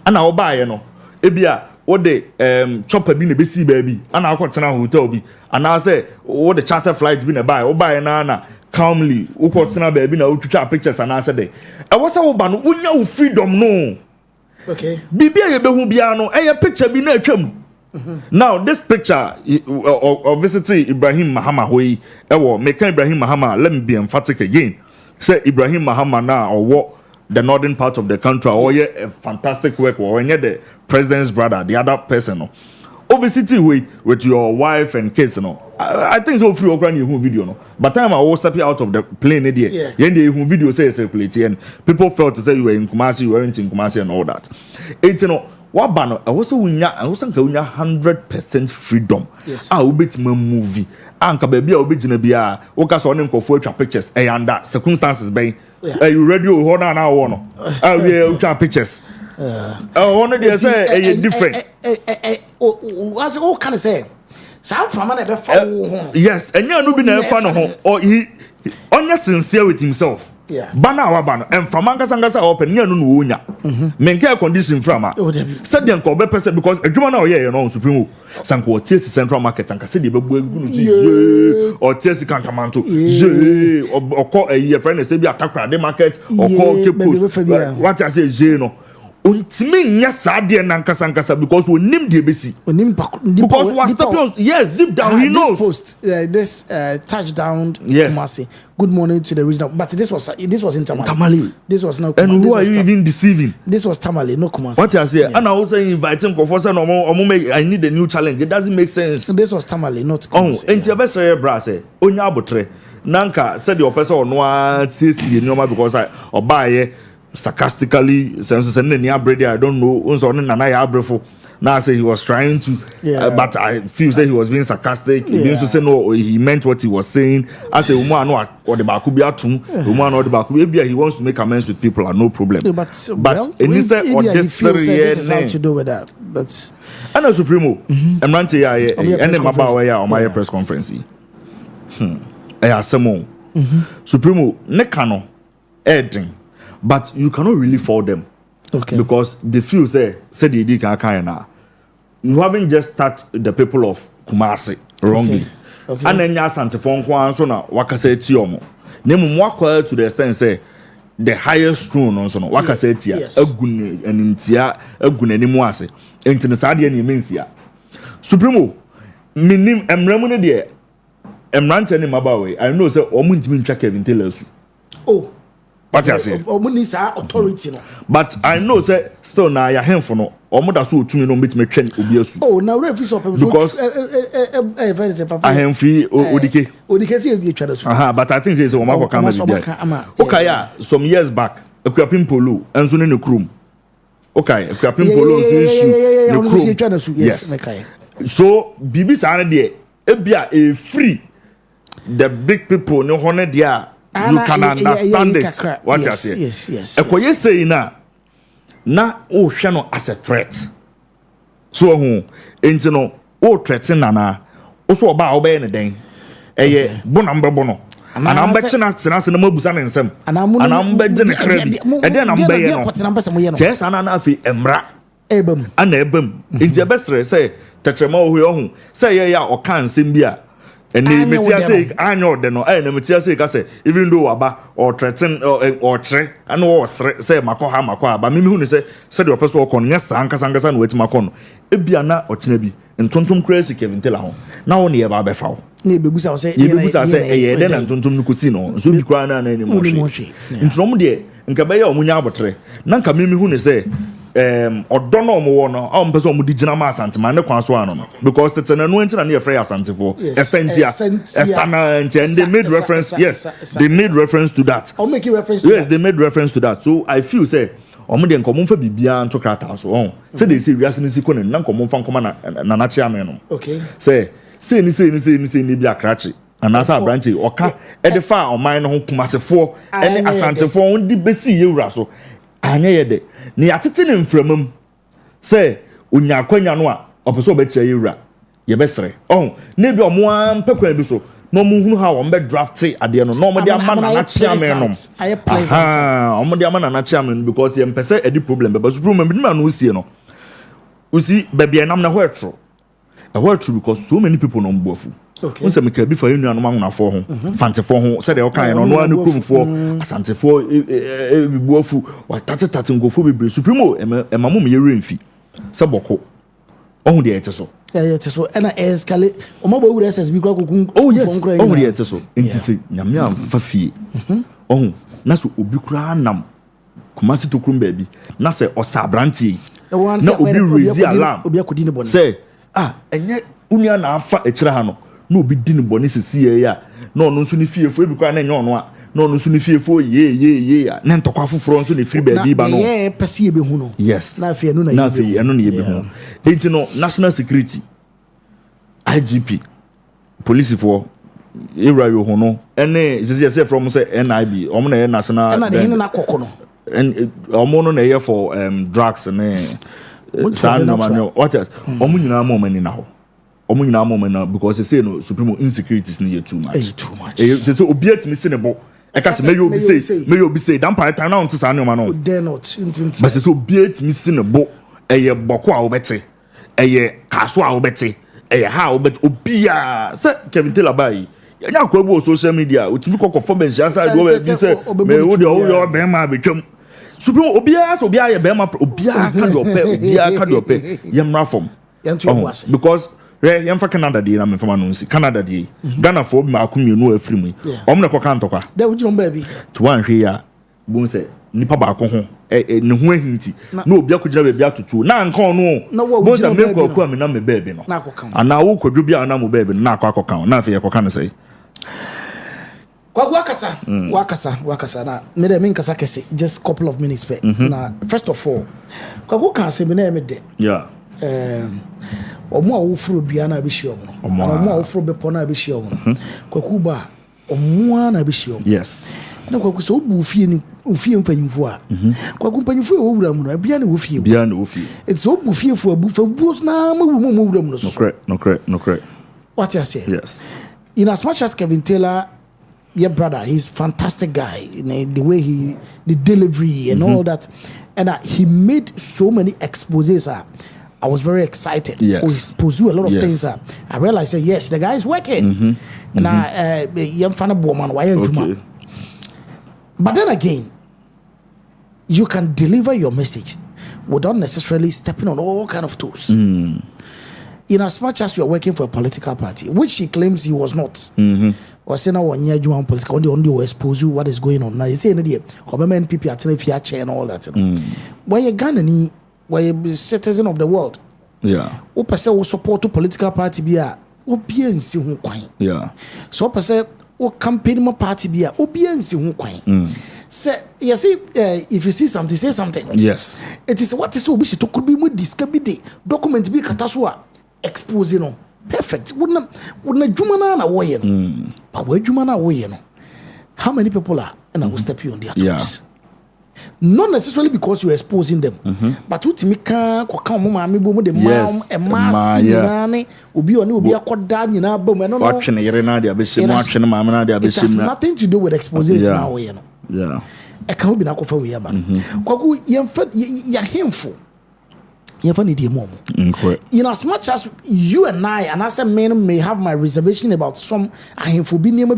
and I oba ye no ebia what the chopper be na be see baby and I go tena hotel bi and I say what the charter flights be na buy oba ye na calmly wo go tena baby na wo twitwa pictures and I say there e was say oba no wonya freedom no. Okay. Bibia ye behu bia no e picture bi na atwam. Now this picture of visiting Ibrahim Mahama hoyi e wo make Ibrahim Mahama, let me be emphatic again. Say Ibrahim Mahama na or what the northern part of the country or yes. A fantastic work or the president's brother, the other person no. Obviously with your wife and kids no. I think so free okran you video no. But time I was stepping out of the plane there. Yeah. The video say circulate and people felt to say you were in Kumasi, you weren't in Kumasi and all that. It's no what banner I was 100% freedom. Yes. I will be movie. Anka baby I will be jina bia. Oka so on for pictures and that circumstances by you ready hold on now one. We pictures. One of them say different. What's all kind of say? Sound from an ever yes, and you no be na fan ho or he only sincere with himself. Yeah. Bana and from Sangasa open near no wonya. Menke condition from said them ko be person because adwuma na oye no Supreme Sanko TS Central Market and say dey be or TS Kankamanto or call a year friend say be atakra the market or call Cape Coast. What I say no. Untimi nya sadie nankasa because we nim the besi because was stepping yes deep down he knows this touchdown yes. Kumasi. Good morning to the regional, but this was in Tamale. This was not and who are you even deceiving? This was Tamale, no Kumasi. What I say and I was saying inviting Kofosa no I need a new challenge. It doesn't make sense. This was Tamale, not Kumasi. And your best bra say onya abotre nanka said your person on one CC normal because I or buy sarcastically since I don't know now I say he was trying to but I feel say he was being sarcastic. He didn't say no he meant what he was saying. I say woman no or the bakubiatum woman or the bakubi he wants to make amends with people no problem. But instead or this is how to do with that. But and a Supremo Emrante ya and the Mabawa ya on my press conference. Supremo nekano editing. But you cannot really fault them. Okay. Because they feel say they did kind you haven't just touched the people of Kumasi wrongly. Okay. And then ya santifon kwa so na wakase tiomo. Nemu mwakwa to the extent say the highest throne on so no wakase tia agun enimtia agun animu ase. Enti ne saade ne mensia. Supremo minim emramu ne de emrante ne mabawe. I know say omuntimi ntwa Kevin Taylor su. Oh. What I say? Authority no. But I know say still na ya hen for no. Omo da so otumi no metime twen obi asu. Oh, now refuse up because very papa. I am free odike. Odike say e twa so. But I think say o ma kwa camera. Okay, some years back, Ekwapim Polo enso ne krum. Okay, Ekwapim Polo so issue. Yes, okay. So bibi sa na de e bia e free the big people no honor there you can understand it what you say yes ekoye say na o hwe no as a threat so who enti no o threaten nana o so oba obey ne den eye bonamba bono ana ambeche na tena se na mabusa ne nsem ana ambeje ne krabi e de na mbeye no yes ana na afi emra ebam ana ebam enti ebesre say techema ohu say ye ya o kan nsem bia eni metia say anyo de no na metia say ka say even though aba or threaten or tre ana o say makoha aba mimi hu ne say de opeso okon nya sankasa na weti makono ebia na ochina bi ntontom crazy Kevin Taylor ho na wo ne ye ba be fa wo na ebebusa say ye de na ntontom no kosi no so bi kwa na ni mo hwe ntonom de nka be ye omunya abotre na nka mimi hu ne say odo no mo wo no am pese omudi gina ma asante ma ne kwan so ano no because the no enti na ne frey asante for essentia esana enti and they made reference they made reference to that making reference to they made reference to that so I feel say omudi nkomo fa bibia nto krata so say they say wiase ni siko na nkomo fa nkoma na na chairman no okay say ni bia krachi anasa abranti oka edefa oman no ho kumasefo ene asantefo on di besi yewura so anya yede ni atete ne mframam say onya kwanya no a opeso obekira yewura ye besere na bi omo ampekwan bi so no mu hunu ha won be draft ade no no mo de ama na chairman no omo de ama na chairman because ye mpese edi problem be so problem bi ma no usie no usi bebia nam na ho etro because so many people no mbofu okay once me ka bi fa yenu anoma ngunafo ho fantefo ho said e kan no no anu krumfo asantefo bibuafu wa tatetate ngofo bebre supremo emamu me yeremfi se boko ohun de eteso eteso ena escalate o mo bo wure SSB kwa kokun ohun de eteso enti se nyame amfa fie ohun na so obi kura nam kumasi to krum baabi na se osabrantie na obi raise alarm obi akodi ne bone say enye unia na afa ekira ha no na obi di ne bone sesi ye ya na ono nso ne fiefo ebi kwa na enye ono a na ono nso ne fiefo ye na ntokwa foforo nso ne free baabi ba no ye pese ye be hu no yes na afia no na ye be hu enti no national security IGP police for era yo hu no ene sesi from say NIB omo na national na de hin na kokko no and omo no na ye for drugs and what else omo nyina mo mani na ho omo nyina mo mani because say no supreme insecurities ni too much say obi atimi se ne bo e ka se may obi say dan pa time na on tisa no no dare not but say obi atimi se ne bo eye boko a obete eye kaso a obete eye ha obete obi a say Kevin Taylor bai nya kwa bu social media otimi kokko for ben sha do we say me wo de o be ma betwam supreme obiara ye be ma obiara ka do pe yemra from because yemfa Canada dey na me fama no nsi Canada dey Ghana for ma akomienu afiri mu om na koka ntokwa da wujiro mba bi to wan hwe ya bon se nipa ba ko ho ne ho ahinti na obi akogina be bia tutu na nka ono bon se me ko akwa me na me bebe no ana wo kwadwo bia na mo bebe na akwa na afi ye koka ne sei wakasa na me de kasa kese just couple of minutes pe na first of all kwaku kan se me na me de omo a wo furo bia na be hye omo omo a wo furo be po na be hye omo kwaku ba omo na be hye omo yes na kwaku so bu fie ni ofie mpanyimfo a kwaku mpanyimfo e wo wura mu no bia na wo fie it's so bu fie fo abu fa bu na mo wura mu no so no correct what you say yes in as much as Kevin Taylor, your brother, he's a fantastic guy. The way the delivery and all that, and he made so many exposés. I was very excited. Yes, he exposed a lot of things. I realized that yes, the guy is working. And I'm fan of woman. Why? But then again, you can deliver your message without necessarily stepping on all kind of toes. In as much as you are working for a political party, which he claims he was not, or say now one year you want political, only will expose you what is going on. Now you say any government people are telling you chair and all that. Why you Ghanaian, why you citizen of the world? Yeah. Who person will support to political party be a who be in si who coin. Yeah. So person who campaign my party be a who be in si who coin. Say you see, if you see something, say something. Yes. It is what is so wish to could be more discovered document be katasua. Exposing perfect. Wouldn't Jumana away, but where Jumana away, how many people are and I will step you on their toes? Not necessarily because you're exposing them, but what me can come mama boom the mom and mass will be on be a quad down in our boom and watching it has nothing to do with exposition now. Yeah, I can't be not for we are Kwaku you're hamful. You have need mom. In as much as you and as a man may have my reservation about some I have for being near me.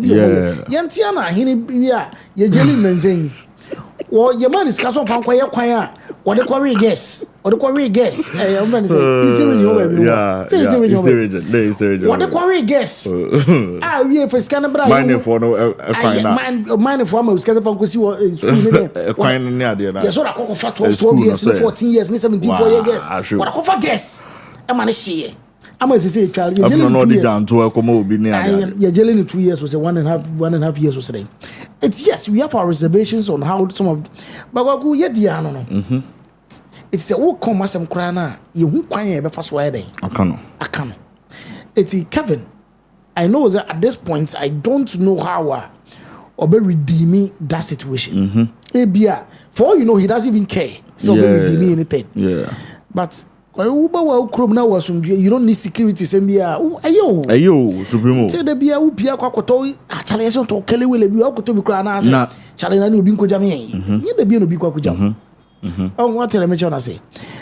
Yantiana, you're jelly and saying. Or your man is castle from choir, or the quarry guess, or the quarry guess. I'm going to say, is the region. What the quarry guess? Ah, we have a scanner, but mine for no mine for my scanner from Kusi. Yes, or a cock for 12 years, 14 years, 17 years. What a cough guess. A man is she. I'm going to say, child, you're down to a commo be near. You're jelling 2 years was a 1.5 years was saying. It's yes, we have our reservations on how some of but what go yet diano. It's a walk come as some crana, you won't quiet ever fast wedding. I can't. It's Kevin. I know that at this point I don't know how or be redeeming that situation. For all you know, he doesn't even care. So be redeeming anything. Yeah. But you don't need security. Ayo, Supremo. Say the beer who Pia Quacoto, Chalation to Kelly will be able to be crying. Challenge you bingo jammy. You the beer will be quacujam. Oh, what tell I mention I say.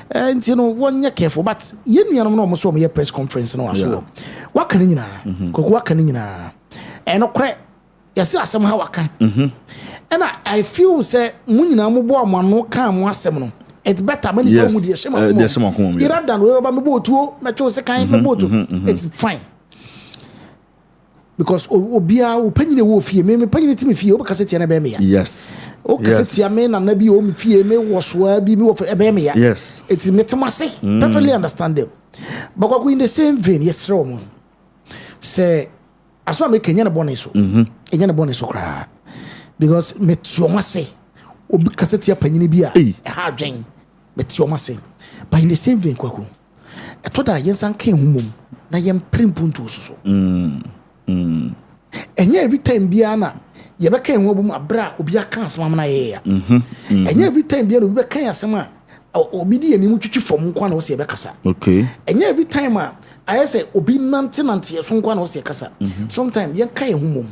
And you know, 1 year careful, but you know, almost saw me a press conference and also. What can you know? What can you know? And no crack. Yes, somehow I can. And I feel say, Munina Mubo, one no come one seminal. It's better many people with the shema. You rather than wherever my boat to metro second boat. It's fine. Because Obia will penny the wolf here, maybe penny to me feel because it's an abemia. Yes. Oh, because it's your man and maybe home fear may was where be more for abemia. Yes. It's metamasi. Perfectly understand them. But what we in the same vein, yes, Roman. Say, as well, make Kenyan boniso. Kenyan boniso cry. Because metamasi. Because it's your penny beer. A hard drain. But in the same vein, Kwaku. I told her, yes, I came home. Now I am primpunto so. And every time Biana, you became home a bra, Obia can't mamma. And every time Biana became a summer, Obidi and Muchi from Quan was a Becassa. Okay. And every time I say, Obi Nantinanti, some Quan was a Cassa. Sometimes you came home.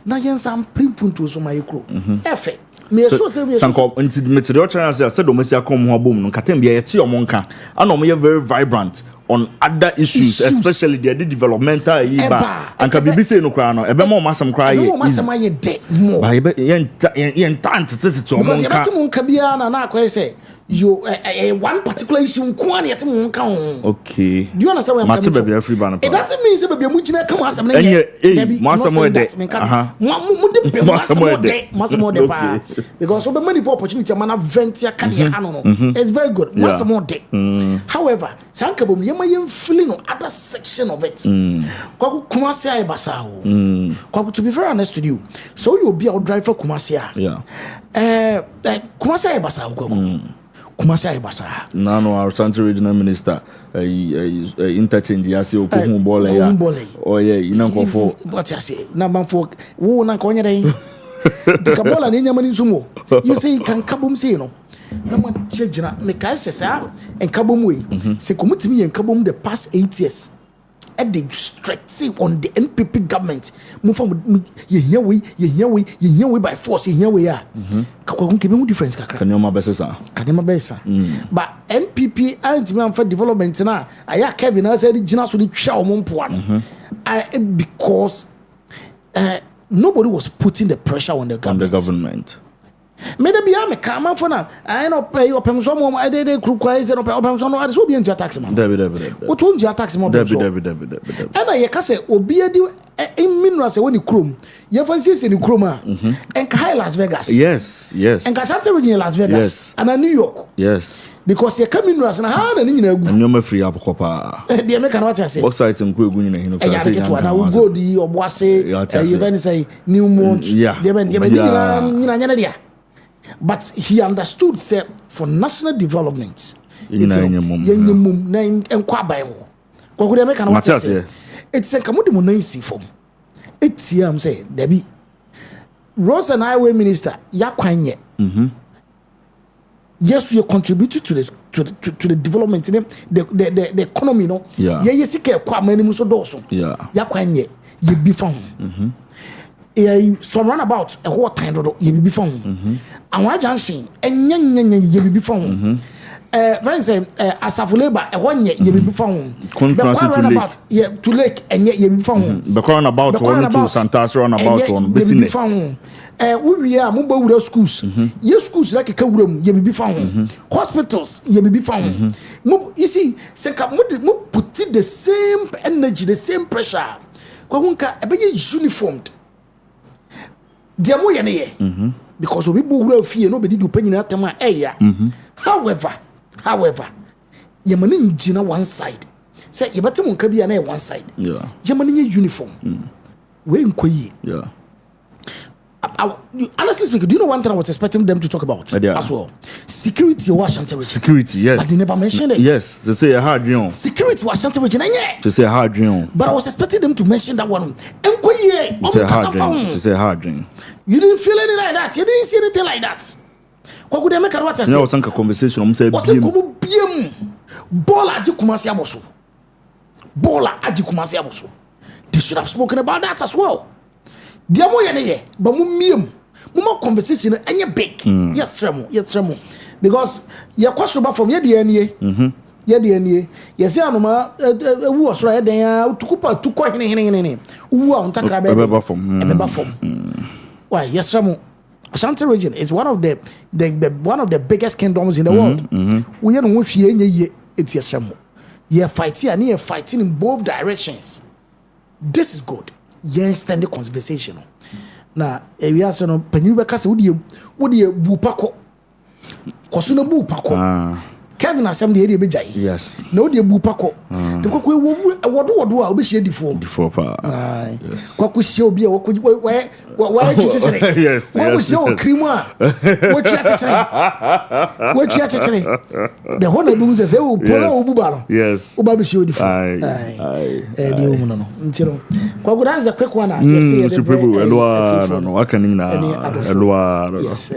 Now, yes, I'm primpunto so my crew. Effect. Sanko into the material channels I said Domesia come home no katem be yeti omonka and we very vibrant on other issues especially the developmental yiba and can be say no cry no ebe mo masam cry ye de mo ba ye ent to omonka because monka bia na akwa say you one particular issue nko na yeti monka. Okay, do you understand where I'm coming from? It doesn't mean say baby mu gina come asam na ye masam de masam de pa because so many opportunity man vent ya kade no it's very good masam de. However sankabom ye my feeling on other section of it. Kwaku Kumasi ay basawo. Kwaku, to be very honest with you, so you be our driver Kumasi. Yeah. Kumasi ay basawo kwaku. Kumasi ay basawo. No, our Central Regional Minister interchange yasi okuhu bole ya. Oh yeah, inanko for what you say. Number 4 wo nanko onye dey. Tikabola ni nyama ni sumo. You say kan kabum say no. Na mo chejina me kai sesa en kabom we se komutimi en kabom the past 8 years at the strict say on the NPP government mo fam ye here we by force ye here we are kakwa nke be mu difference kakra kanema besa but NPP antimi am for development na aya Kevin na say gina so the twa o mo mpoa no because nobody was putting the pressure on the government. Maybe be am come for now. I no pay your pension. I did crew quiet or pension. I so be into tax man. What won't you tax more? And I can say Obiadi in minerals when you chrome. You fancy in the chroma and Kai Las Vegas. Yes. And Kashata in Las Vegas and New York. Yes. Because you come in and hard and you're free up copa. The American what I say. What site and quick winning in I will go the or Boise. You then say New Mont. Yeah. But he understood say for national development it's name and kwabayo. What could I make an what say? it's a kamudi mo nan si form etiam say debi Roads and Highway Minister yakwanye yes you contribute to the development the economy no ye sika kwa mani so doso yakwanye ye bi fa some runabout a whole time do ye bi fa anwa junction enye ye bi fa friends say Asafo Labor e wonye ye bi fa the runabout ye to lake enye ye bi fa the runabout one to Santas runabout one be seen we are mobile wura schools ye schools like ka wuram ye bi fa hospitals ye bi fa you see say ka mo put the same energy the same pressure kwa hunka e be uniformed dia mo ye ne ye because obi bo wura fie no be di opanyina atema eya however ye mani ngina one side say ye betem nka bia na one side ye mani nye uniform we nkoyi honestly speaking, do you know one thing I was expecting them to talk about as well? Security was Washington. Security, yes. But they never mentioned it. Yes, they say a hard dream. Security was Washington. They say a hard dream. But I was expecting them to mention that one. They say a hard dream. They say a hard dream. You didn't feel anything like that. You didn't see anything like that. What could they make a what I said? No, it's a conversation. I'm saying, Bola aji kumasi aboso. Bola aji kumasi aboso. They should have spoken about that as well. Dia mo ye ne ye ba mu miem mu mo conversation enye big yes remo because ye kwasoba from ye de anie ye de anie ye se anoma ewu osoro ye den a tukupa tukọ hene wu a ontakra be beba from why yes remo Ashanti region is one of the biggest kingdoms in the world we ye no fie enye ye eti yes remo ye fighting in both directions. This is good. Yes, stand the conversation. Na we are saying panyi be kase wodi bu pako. Koso na bu pako. Kevin asem de be jai. Yes. Na wodi bu pako. De kwakwe wodo a obehie difo pa. Yes. Kwakwe hie obi a wa chichire. Yes. Kwakwe hie o krimu a wo chichire. The one na bi say o polo obu ba no. Yes. Oba be hie difo. De o no. Ntiro. Kwakwe that is a quick one. Yes, say the Elwa no aka nina Elwa. Yes.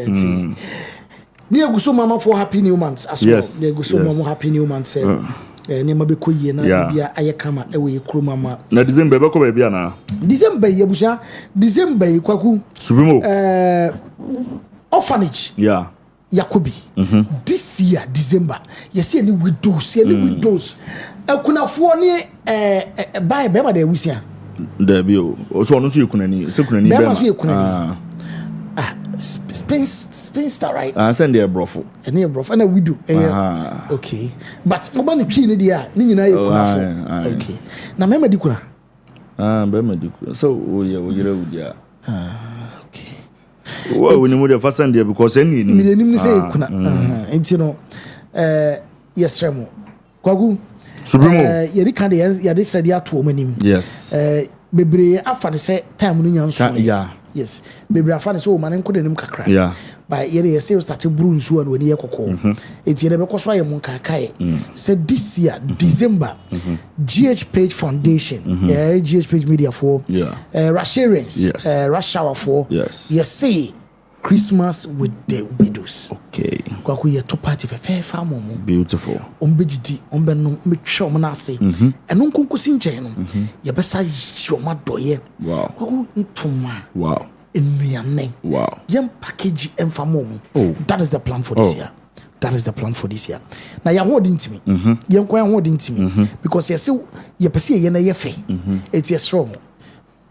Ni eguso mama for happy new months as well. Ni eguso mama happy new months. Ni ma be koyie na bia aye kama e we kro mama. Na December be ko ba bia na. December ye busa. December kwaku. Supremo. Orphanage. Yeah. Yakobi. This year December. You see any widows. Kunafo ni buy be ma de wusia. There be o so no so yekunani. Se kunani be ma. So yekunani. Spinster, right? Send there brofo. Any brofo, and we do. Okay, but nobody pee in the air. Nina, okay. Now, remember the kura. Remember the kura. So, yeah. Okay. Well, we need to first send there because any. Me say kuna. And you know, yes, Remo. Kwagu. Supremo. Yeri kandi yadi sredia tu omenim. Yes. Bebre afane se time no nyanso. Yeah. Yes, baby, I found so man and couldn't kakra. Yeah, by ye sales started brunsu and when ye coco. It's never because I am Monkakai. Said this year, December, GhPage Foundation, GhPage Media for Rashad, yes, Rush Hour for yes, say Christmas with the widows. Okay, Kwaku ye top party for fair farm. Beautiful. Umbejidi, make sure manase. And unkunku sincheno. Yabesa shoma doye. Wow. Kwaku ntuma. Wow. Wow. Yam package enfamo. Oh, that is the plan for this year. That is the plan for this year. Now you're holding to me. You're quite holding to me because you see, you perceive you're not fe. It's a strong.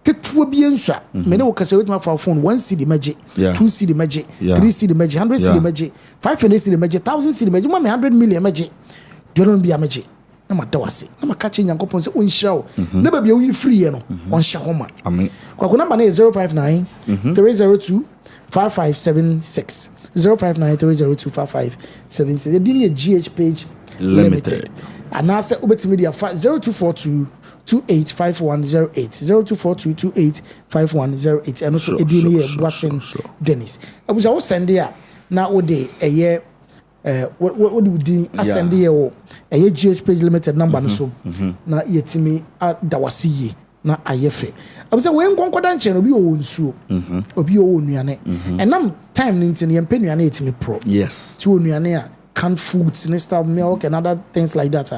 Ketua bien swa. Mene wo kase with my phone 1 CD magic, 2 CD magic, 3 CD magic, 100 CD magic, 500 CD magic, 1000 CD magic, 100 million magic. Do not be a magic. Na madawase. Na makache nyankopon se onhira wo. Na ba bia wo free no. Onhya homa. Amen. Kwa number na 059 302 5576. 059302556. The deal GhPage Limited. And now say ubetimi dia 0242 285108 0242285108 and also edini Watson Dennis. I was send there now ode a year what do you ascend here or a GhPage limited number so na yetimi dawasi na ayefe I say when concordanche obi o nsuo obi o nuane enam time ninti ne yempe nuane etimi pro yes ti o nuane a canned foods and stuff milk and other things like that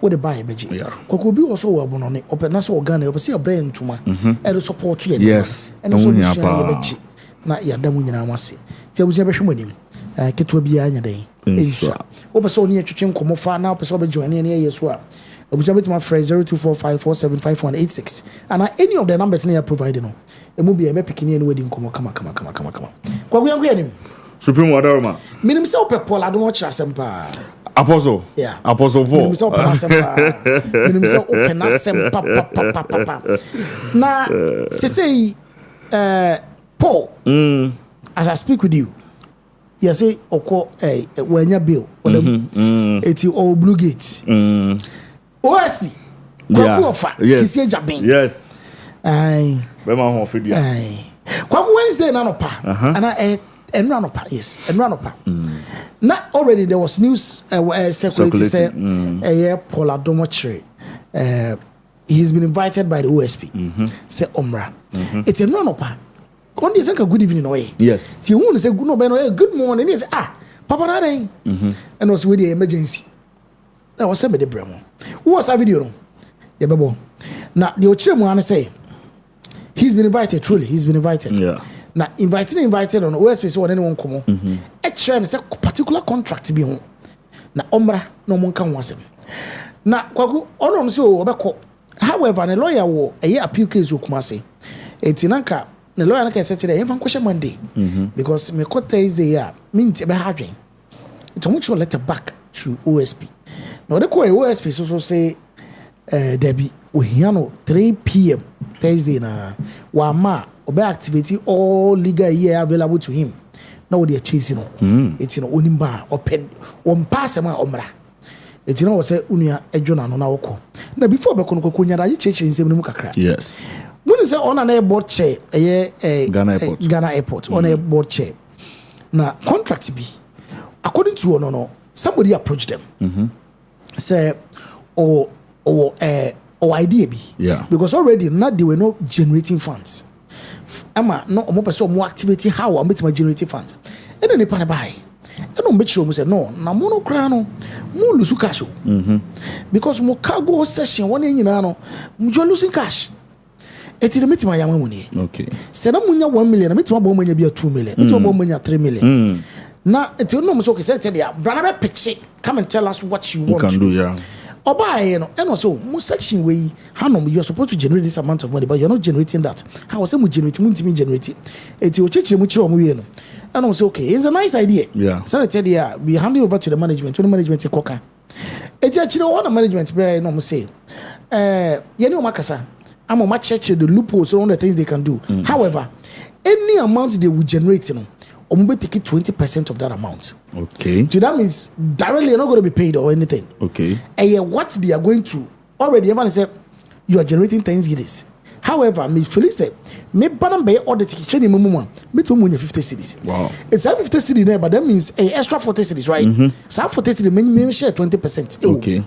what the buy beji koko obi also wo abono ne open na so organ obi say brain tuma e support you yes and so beji na yadamu nyina amase ti abusia behwe monim keto bia nya den insha obi so ne atwetwe nkomo fa na obi so be join ne yeso a abusia betima free 0245475186 and any of the numbers ne are provided no e mu bia e be pikini ne wedi nkomo kama kwagu yangu yanim Supreme Wadarma. Minim se Paul Adom kira sempa. Apostle. Yeah. Apostle Paul. Minim se open sempa. Minim se open sempa pa. Na say Paul. As I speak with you. You say oko wanya bill eti all blue gate. OSP. Kwaku ofa. Kisi Jabin. Yes. Ai. Be ma ho fedia. Ai. Kwaku Wednesday na no pa. Ana Enranopa, yes, Enranopa. Not already there was news circulating say Paul Adom he's been invited by the OSP. Say Omra. It's Enranopa. One day say good evening away. Yes. See one say good no good morning. He say Papa na dey. And was with the emergency. That was me the bremo. Who was that video no? Yeah, bebo. Now the Okyere mu say he's been invited. Truly, he's been invited. Yeah. Now invited on OSP so anyone come on. A chair and say particular contract be home. Na omra no mon kan wasem. Na kwagu onom se o obeko. However, the lawyer wo a appeal case okumase. Etinanka the lawyer na ka say today even question Monday. Because me court Thursday ya mint be hadwen. It much letter back to OSP. Now the OSP so say Debbie ohiano 3 p.m. Thursday na wa ma obe activate all legal year available to him. Now they are chasing it's onimba open pass ma omra. It's was say unia ejona no na woko. Na before be kono konya ra cheche nsem mu kakra. Yes. When you say on an airport chair Ghana airport on a board chair. Na contract be according to no somebody approached them. Say or idea be because already not they were not generating funds. Ama no omo person more activity how am betima generating funds. And then they pan buy. And no make sure say no na mo no kra no mo lose cash because mo cargo session one nyina no mo losing cash. Eti de metima ya money. Okay. Say na mo nya 1 million na metima bo manya bia 2 million. Metima bo manya 3 million. Na eti no mo so okay say tell ya brother pitch come and tell us what you want to do. Yeah. Oba and also mo section way hanom you're supposed to generate this amount of money but you're not generating that. How was mo generate mo ntimi generate it you cheche mo chiro mo we no and I say okay it's a nice idea. Yeah. So I tell you we hand it over to the management when the management say koka it actually what the management be no mo say ye ni o makasa am o ma check the loopholes on the things they can do. However any amount they will generate Ombe take 20% of that amount. Okay. So that means directly you're not going to be paid or anything. Okay. And what they are going to already everyone said you are generating things this. However, me Felice said me banam be all the ticket ni mumu me to munya 50 cedis. Wow. It's a 50 cedi there but that means a extra 40 cedis, right? So 40 cedis me share 20%. Okay.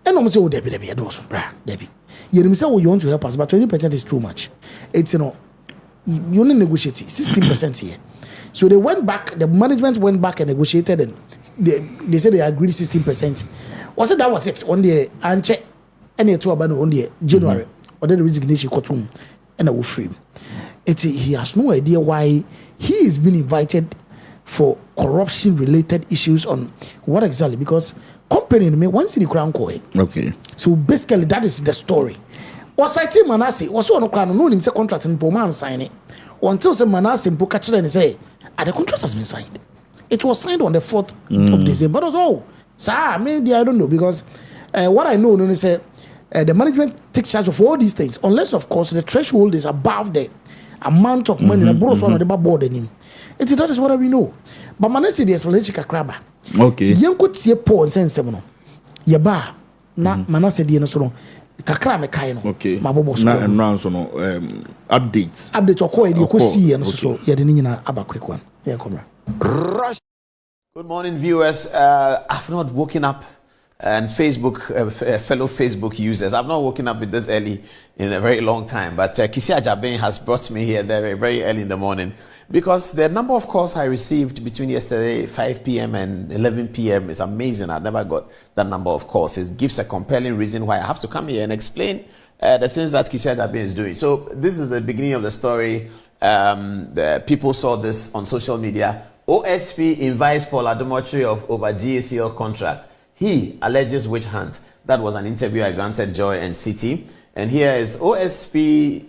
And I'm say oh Debbie do so bra Debbie. You say oh you want to help us but 20% is too much. It's you only negotiate 16% here. So they went back, the management went back and negotiated and they said they agreed 16%. Was it that was it? On the anche any two about on the January or then the resignation courtroom and I will free him. He has no idea why he is being invited for corruption related issues on what exactly because company me once in the crown coin. Okay. So basically that is the story. Was I think Manasseh was on crown no him say contract and man sign it until some Manasseh book catch and say the contract has been signed. It was signed on the 4th of December. But also, sir, maybe I don't know because what I know is the management takes charge of all these things unless, of course, the threshold is above the amount of money that borrows on the board in him. That is what we know. But Manasseh the explanation kakraba. Okay. You could see a Paul and send seven. Yaba na Manasseh the no. Kakra me kai no. Okay. Mabobo so. Na enran so no updates. Update okọ e dey ko see no so ye de nyina aba quick one. Yeah, come. Good morning, viewers. I've not woken up, and fellow Facebook users, I've not woken up with this early in a very long time. But Kisi Ajaben has brought me here very, very early in the morning because the number of calls I received between yesterday 5 p.m. and 11 p.m. is amazing. I've never got that number of calls. It gives a compelling reason why I have to come here and explain the things that Kisi Ajaben is doing. So this is the beginning of the story. The people saw this on social media. OSP invites Paul Adomotri of over GACL contract. He alleges witch hunt. That was an interview I granted Joy and City. And here is OSP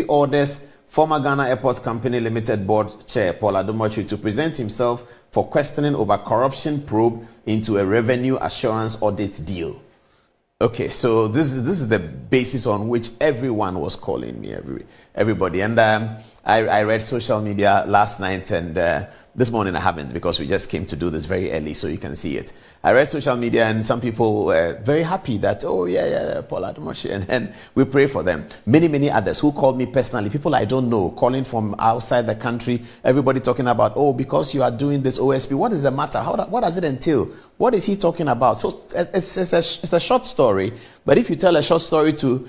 orders former Ghana Airport Company Limited Board Chair Paul Adomotri to present himself for questioning over corruption probe into a revenue assurance audit deal. Okay, so this is the basis on which everyone was calling me, everybody. And I read social media last night, and this morning I haven't because we just came to do this very early so you can see it. I read social media, and some people were very happy that, oh yeah, Paul Adomotri, and we pray for them. Many others who called me personally, people I don't know, calling from outside the country, everybody talking about, oh, because you are doing this OSP, what is the matter? What does it entail? What is he talking about? So it's a short story, but if you tell a short story to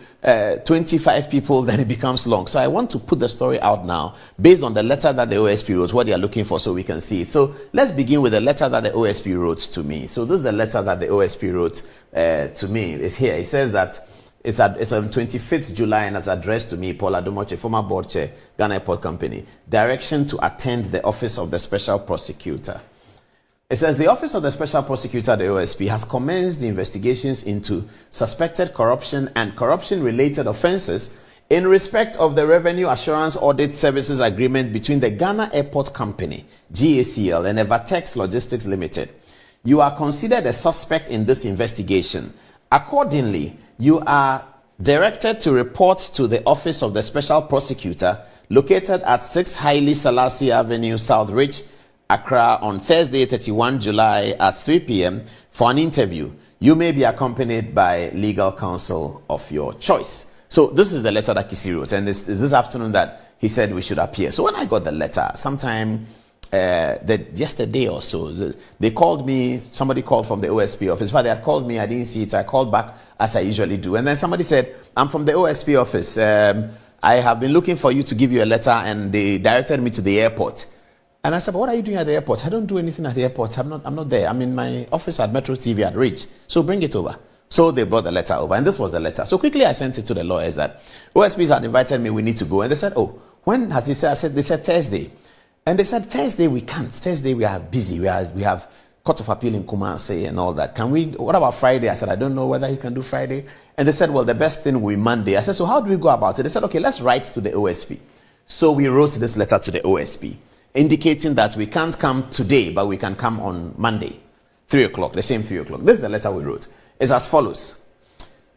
25 people, then it becomes long. So I want to put the story out now based on the letter that the OSP wrote, what they are looking for, so we can see it. So let's begin with the letter that the OSP wrote to me. So this is the letter that the OSP wrote to me. It's here. It says that it's on 25th July and it's addressed to me, Paul Adomotri, former board chair, Ghana Airport Company. Direction to attend the office of the special prosecutor. It says the Office of the Special Prosecutor, the OSP, has commenced the investigations into suspected corruption and corruption-related offences in respect of the Revenue Assurance Audit Services Agreement between the Ghana Airport Company, GACL, and Evertex Logistics Limited. You are considered a suspect in this investigation. Accordingly, you are directed to report to the Office of the Special Prosecutor located at 6 Haile Selassie Avenue, South Ridge, Accra on Thursday, 31 July at 3 p.m. for an interview. You may be accompanied by legal counsel of your choice. So this is the letter that Kisi wrote, and this afternoon that he said we should appear. So when I got the letter, sometime yesterday or so, they called me. Somebody called from the OSP office. But they had called me, I didn't see it, so I called back as I usually do. And then somebody said, I'm from the OSP office. I have been looking for you to give you a letter, and they directed me to the airport. And I said, but what are you doing at the airport? I don't do anything at the airport. I'm not there. I'm in my office at Metro TV at Ridge. So bring it over. So they brought the letter over, and this was the letter. So quickly I sent it to the lawyers that OSPs had invited me, we need to go. And they said, oh, when has he said? They said Thursday. And they said, Thursday we can't. Thursday we are busy. We have Court of Appeal in Kumasi and all that. What about Friday? I said, I don't know whether he can do Friday. And they said, well, the best thing will be Monday. I said, so how do we go about it? They said, okay, let's write to the OSP. So we wrote this letter to the OSP, indicating that we can't come today, but we can come on Monday, 3 o'clock, the same 3 o'clock. This is the letter we wrote. It's as follows.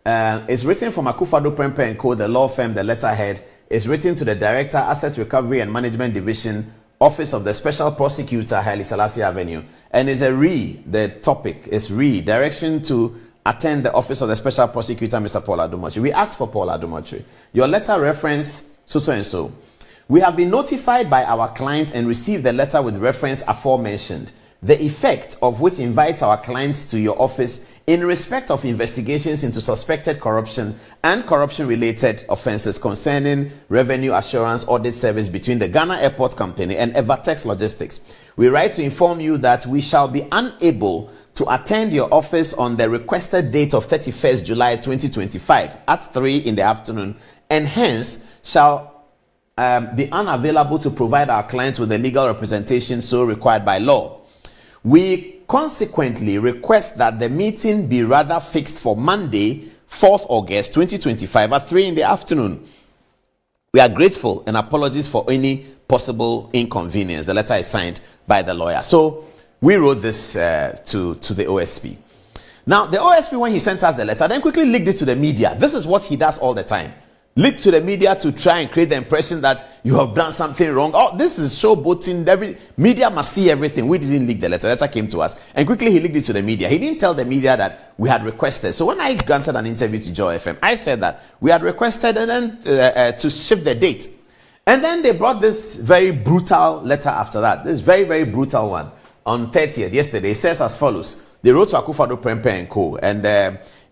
It's written from Akufado Prempe & Co., the law firm, the letterhead. It's written to the Director, Asset Recovery and Management Division, Office of the Special Prosecutor, Haile Selassie Avenue. And it's the topic is direction to attend the Office of the Special Prosecutor, Mr. Paul Adomotri. We asked for Paul Adomotri. Your letter reference so and so. We have been notified by our client and received the letter with reference aforementioned, the effect of which invites our clients to your office in respect of investigations into suspected corruption and corruption-related offences concerning revenue assurance audit service between the Ghana Airport Company and Evertex Logistics. We write to inform you that we shall be unable to attend your office on the requested date of 31st July 2025 at 3 in the afternoon, and hence shall be unavailable to provide our clients with the legal representation so required by law. We consequently request that the meeting be rather fixed for Monday, 4th August 2025 at 3 in the afternoon. We are grateful and apologies for any possible inconvenience. The letter is signed by the lawyer. So we wrote this to the OSP. Now, the OSP, when he sent us the letter, then quickly leaked it to the media. This is what he does all the time. Leak to the media to try and create the impression that you have done something wrong. Oh, this is showboating. Every media must see everything. We didn't leak the letter. The letter came to us. And quickly he leaked it to the media. He didn't tell the media that we had requested. So when I granted an interview to Joy FM, I said that we had requested and then to shift the date. And then they brought this very brutal letter after that. This very, very brutal one on 30th, yesterday. It says as follows. They wrote to Akufo-Addo Prempeh and Co. And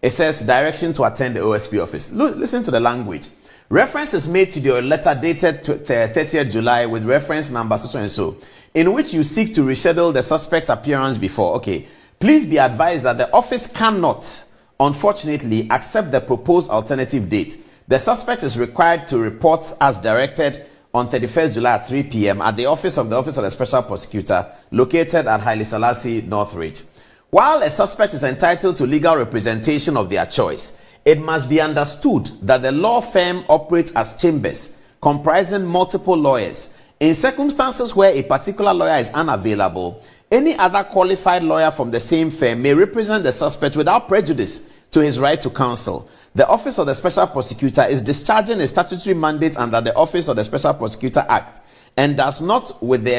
it says direction to attend the OSP office. Listen to the language. Reference is made to your letter dated 30th July with reference number so and so, in which you seek to reschedule the suspect's appearance before. Okay. Please be advised that the office cannot, unfortunately, accept the proposed alternative date. The suspect is required to report as directed on 31st July at 3 p.m. at the office of the Special Prosecutor located at Haile Selassie Northridge. While a suspect is entitled to legal representation of their choice, it must be understood that the law firm operates as chambers comprising multiple lawyers. In circumstances where a particular lawyer is unavailable, any other qualified lawyer from the same firm may represent the suspect without prejudice to his right to counsel. The Office of the Special Prosecutor is discharging a statutory mandate under the Office of the Special Prosecutor Act and does so with the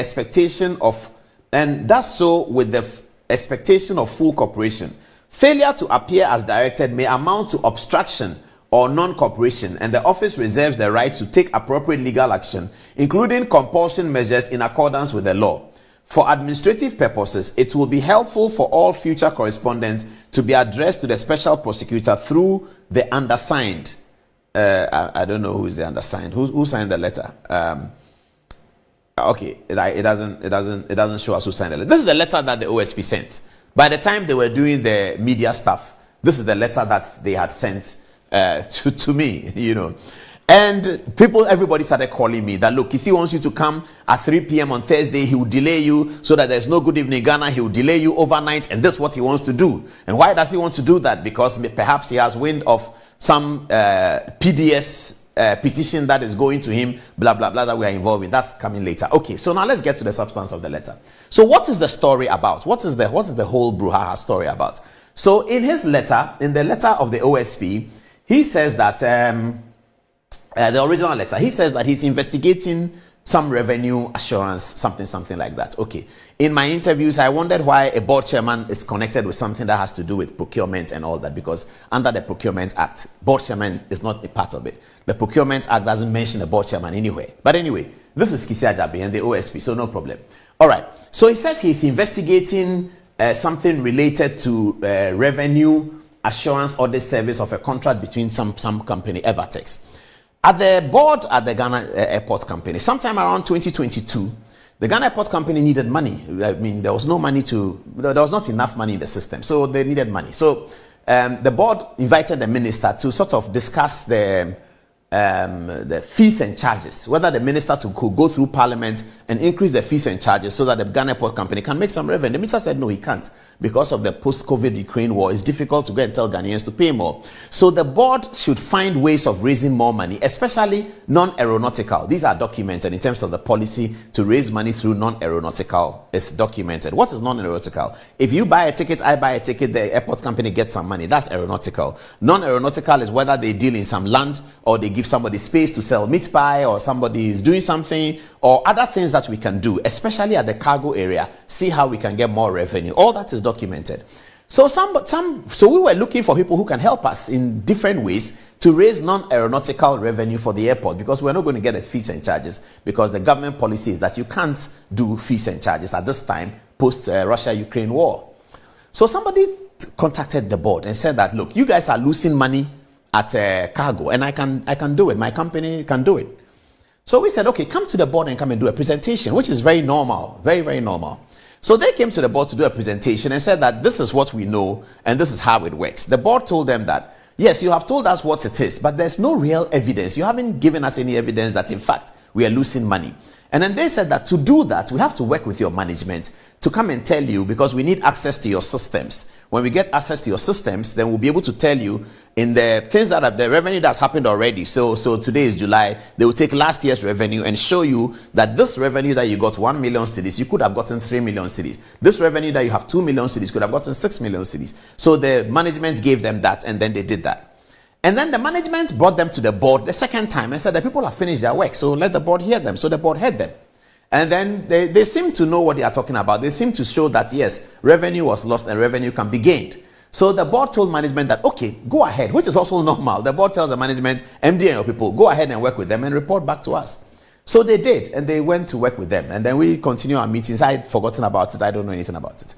expectation of full cooperation. Failure to appear as directed may amount to obstruction or non-cooperation, and the office reserves the right to take appropriate legal action, including compulsion measures in accordance with the law. For administrative purposes, it will be helpful for all future correspondence to be addressed to the Special Prosecutor through the undersigned. I don't know who is the undersigned. Who signed the letter? Okay, it doesn't show us who signed the letter. This is the letter that the OSP sent. By the time they were doing the media stuff, this is the letter that they had sent to me, you know. And everybody started calling me that, look, Kisi wants you to come at 3 p.m. on Thursday. He will delay you so that there's no Good Evening Ghana. He will delay you overnight. And this is what he wants to do. And why does he want to do that? Because perhaps he has wind of some PDS petition that is going to him, blah, blah, blah, that we are involved in. That's coming later. Okay, so now let's get to the substance of the letter. So what is the story about? What is the whole brouhaha story about? So in his letter, in the letter of the OSP, he says that... the original letter, he says that he's investigating some revenue assurance, something like that. Okay. In my interviews, I wondered why a board chairman is connected with something that has to do with procurement and all that, because under the Procurement Act, board chairman is not a part of it. The Procurement Act doesn't mention a board chairman anywhere. But anyway, this is Kisi Ajabe and the OSP, so no problem. All right. So he says he's investigating something related to revenue assurance audit service of a contract between some company, Evertex. At the board at the Ghana Airport Company, sometime around 2022, the Ghana Airport Company needed money. I mean, there was not enough money in the system, so they needed money. So the board invited the minister to sort of discuss the fees and charges, whether the minister could go through parliament and increase the fees and charges so that the Ghana Airport Company can make some revenue. The minister said no, he can't. Because of the post-COVID Ukraine war, it's difficult to go and tell Ghanaians to pay more. So the board should find ways of raising more money, especially non-aeronautical. These are documented in terms of the policy to raise money through non-aeronautical. It's documented. What is non-aeronautical? If you buy a ticket, I buy a ticket, the airport company gets some money. That's aeronautical. Non-aeronautical is whether they deal in some land or they give somebody space to sell meat pie, or somebody is doing something, or other things that we can do, especially at the cargo area, see how we can get more revenue. All that is documented. So so we were looking for people who can help us in different ways to raise non-aeronautical revenue for the airport, because we're not going to get the fees and charges, because the government policy is that you can't do fees and charges at this time post Russia-Ukraine war. So somebody contacted the board and said that, look, you guys are losing money at cargo, and I can do it. My company can do it. So we said, okay, come to the board and come and do a presentation, which is very normal, very, very normal. So they came to the board to do a presentation and said that this is what we know and this is how it works. The board told them that, yes, you have told us what it is, but there's no real evidence. You haven't given us any evidence that, in fact, we are losing money. And then they said that to do that, we have to work with your management to come and tell you, because we need access to your systems. When we get access to your systems, then we'll be able to tell you in the things that are the revenue that's happened already. So today is July. They will take last year's revenue and show you that this revenue that you got 1 million cedis, you could have gotten 3 million cedis. This revenue that you have 2 million cedis could have gotten 6 million cedis. So the management gave them that, and then they did that. And then the management brought them to the board the second time and said the people have finished their work, so let the board hear them. So the board heard them. And then they seem to know what they are talking about. They seem to show that, yes, revenue was lost and revenue can be gained. So the board told management that, okay, go ahead, which is also normal. The board tells the management, MD and your people, go ahead and work with them and report back to us. So they did, and they went to work with them. And then we continue our meetings. I had forgotten about it. I don't know anything about it.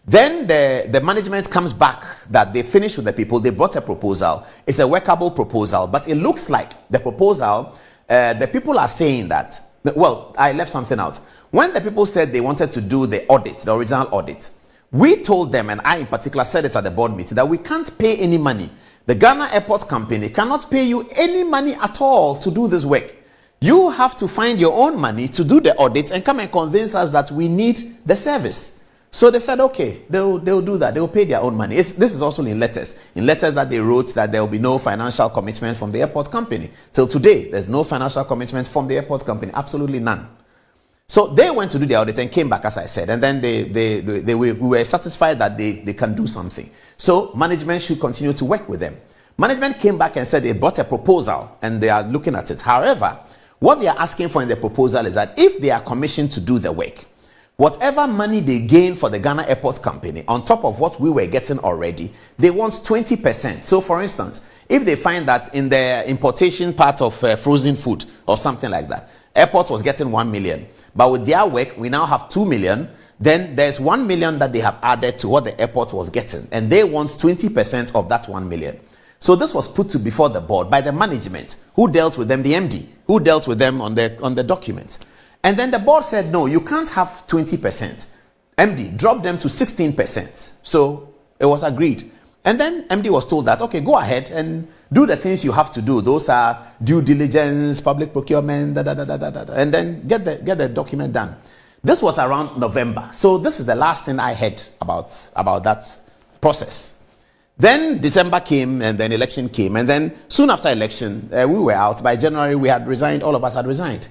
Then the management comes back that they finished with the people. They brought a proposal. It's a workable proposal, but it looks like the proposal, the people are saying that, well, I left something out. When the people said they wanted to do the audit, the original audit, we told them, and I in particular said it at the board meeting, that we can't pay any money. The Ghana Airport Company cannot pay you any money at all to do this work. You have to find your own money to do the audit and come and convince us that we need the service. So they said, okay, they'll do that. They'll pay their own money. This is also in letters. In letters that they wrote that there will be no financial commitment from the airport company. Till today, there's no financial commitment from the airport company. Absolutely none. So they went to do the audit and came back, as I said. And then we were satisfied that they can do something. So management should continue to work with them. Management came back and said they brought a proposal and they are looking at it. However, what they are asking for in the proposal is that if they are commissioned to do the work, whatever money they gain for the Ghana Airport Company, on top of what we were getting already, they want 20%. So for instance, if they find that in the importation part of frozen food or something like that, airport was getting 1 million, but with their work, we now have 2 million, then there's 1 million that they have added to what the airport was getting, and they want 20% of that 1 million. So this was put to before the board by the management, who dealt with them, the MD, who dealt with them on the document. And then the board said, no, you can't have 20%. MD dropped them to 16%. So it was agreed. And then MD was told that, okay, go ahead and do the things you have to do. Those are due diligence, public procurement, and then get the document done. This was around November. So this is the last thing I heard about that process. Then December came, and then election came. And then soon after election, we were out. By January, we had resigned. All of us had resigned.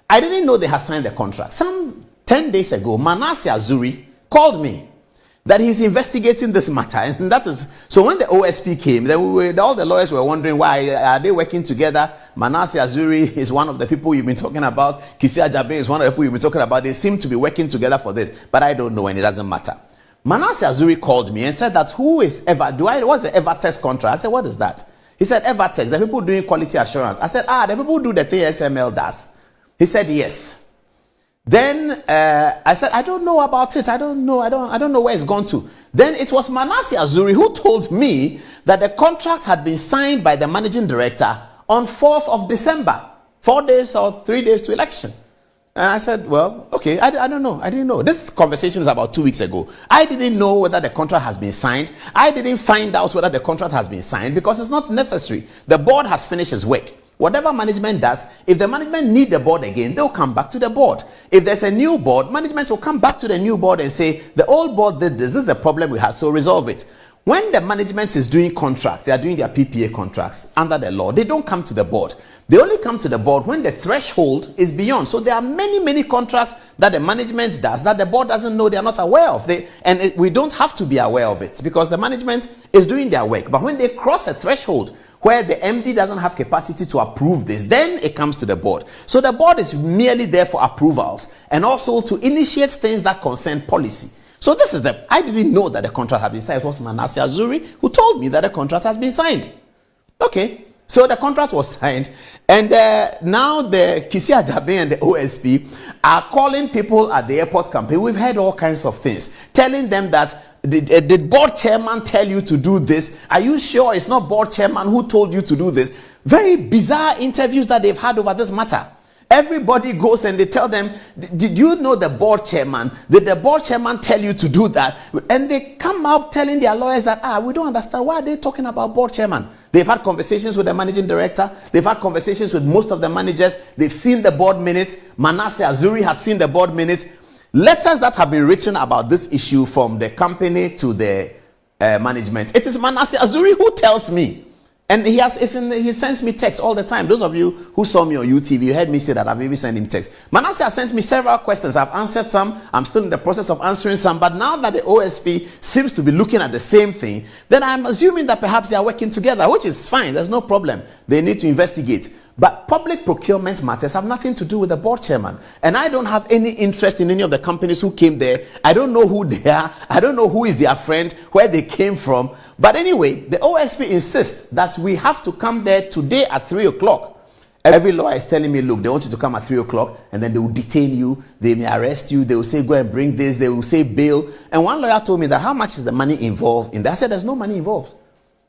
I didn't know they had signed the contract. Some 10 days ago, Manasseh Azuri called me that he's investigating this matter. And that is, so when the OSP came, then all the lawyers were wondering, why are they working together? Manasseh Azuri is one of the people you've been talking about. Kisia Jabe is one of the people you've been talking about. They seem to be working together for this, but I don't know, and it doesn't matter. Manasseh Azuri called me and said that what's the Evertex contract? I said, what is that? He said, Evertex, the people doing quality assurance. I said, the people who do the thing SML does. He said, yes. Then I said, I don't know about it. I don't know where it's gone to. Then it was Manasseh Azuri who told me that the contract had been signed by the managing director on 4th of December, 4 days or 3 days to election. And I said, well, okay, I don't know. I didn't know. This conversation is about 2 weeks ago. I didn't know whether the contract has been signed. I didn't find out whether the contract has been signed because it's not necessary. The board has finished its work. Whatever management does, if the management need the board again, they'll come back to the board. If there's a new board, management will come back to the new board and say, the old board did this. This is the problem we have, so resolve it. When the management is doing contracts, they are doing their PPA contracts under the law. They don't come to the board. They only come to the board when the threshold is beyond. So there are many contracts that the management does that the board doesn't know, they are not aware of. We don't have to be aware of it because the management is doing their work. But when they cross a threshold where the MD doesn't have capacity to approve this, then it comes to the board. So the board is merely there for approvals and also to initiate things that concern policy. So this is I didn't know that the contract had been signed. It was Manasseh Azuri who told me that the contract has been signed. Okay. So the contract was signed, and now the Kisia Jabe and the OSP are calling people at the airport company. We've heard all kinds of things, telling them that did board chairman tell you to do this? Are you sure it's not board chairman who told you to do this? Very bizarre interviews that they've had over this matter. Everybody goes and they tell them, did you know the board chairman? Did the board chairman tell you to do that? And they come out telling their lawyers that, we don't understand. Why are they talking about board chairman? They've had conversations with the managing director. They've had conversations with most of the managers. They've seen the board minutes. Manasseh Azuri has seen the board minutes. Letters that have been written about this issue from the company to the management. It is Manasseh Azuri who tells me. And he sends me texts all the time. Those of you who saw me on UTV, you heard me say that I've maybe sent him texts. Manasseh has sent me several questions. I've answered some. I'm still in the process of answering some. But now that the OSP seems to be looking at the same thing, then I'm assuming that perhaps they are working together, which is fine. There's no problem. They need to investigate. But public procurement matters have nothing to do with the board chairman. And I don't have any interest in any of the companies who came there. I don't know who they are. I don't know who is their friend, where they came from. But anyway, the OSP insists that we have to come there today at 3 o'clock Every lawyer is telling me, look, they want you to come at 3 o'clock and then they will detain you. They may arrest you. They will say, go and bring this. They will say bail. And one lawyer told me that how much is the money involved in that? I said, there's no money involved.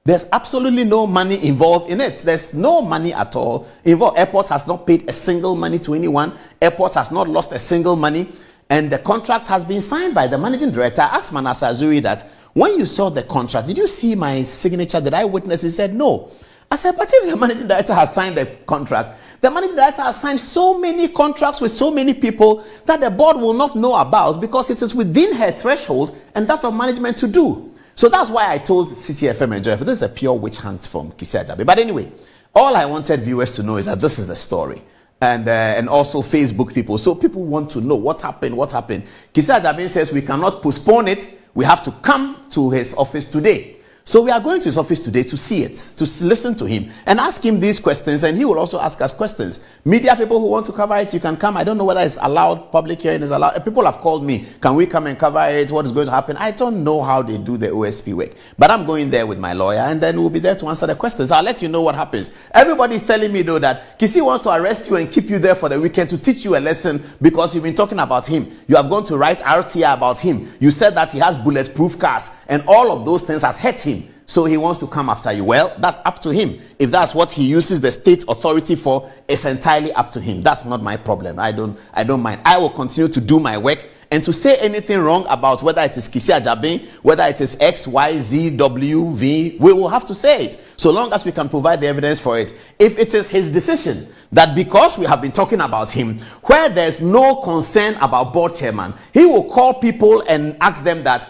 There's absolutely no money involved in it. There's no money at all involved. Airport has not paid a single money to anyone. Airport has not lost a single money. And the contract has been signed by the managing director. I asked Manasseh Azuri that when you saw the contract, did you see my signature? Did I witness? He said, no. I said, but if the managing director has signed the contract, the managing director has signed so many contracts with so many people that the board will not know about because it is within her threshold and that of management to do. So that's why I told City FM and Joy, this is a pure witch hunt from Kisi Ajabe. But anyway, all I wanted viewers to know is that this is the story. And also Facebook people. So people want to know what happened. Kisi Ajabe says we cannot postpone it. We have to come to his office today. So we are going to his office today to see it, to listen to him and ask him these questions, and he will also ask us questions. Media people who want to cover it, you can come. I don't know whether it's allowed, public hearing is allowed. People have called me, can we come and cover it? What is going to happen? I don't know how they do the OSP work, but I'm going there with my lawyer and then we'll be there to answer the questions. I'll let you know what happens. Everybody's telling me though that Kisi wants to arrest you and keep you there for the weekend to teach you a lesson because you've been talking about him. You have gone to write RTA about him. You said that he has bulletproof cars and all of those things has hurt him. So he wants to come after you. Well, that's up to him. If that's what he uses the state authority for, it's entirely up to him. That's not my problem. I don't mind. I will continue to do my work, and to say anything wrong about whether it is Kisi Ajabe, whether it is X, Y, Z, W, V, we will have to say it, so long as we can provide the evidence for it. If it is his decision that because we have been talking about him, where there's no concern about board chairman, he will call people and ask them that,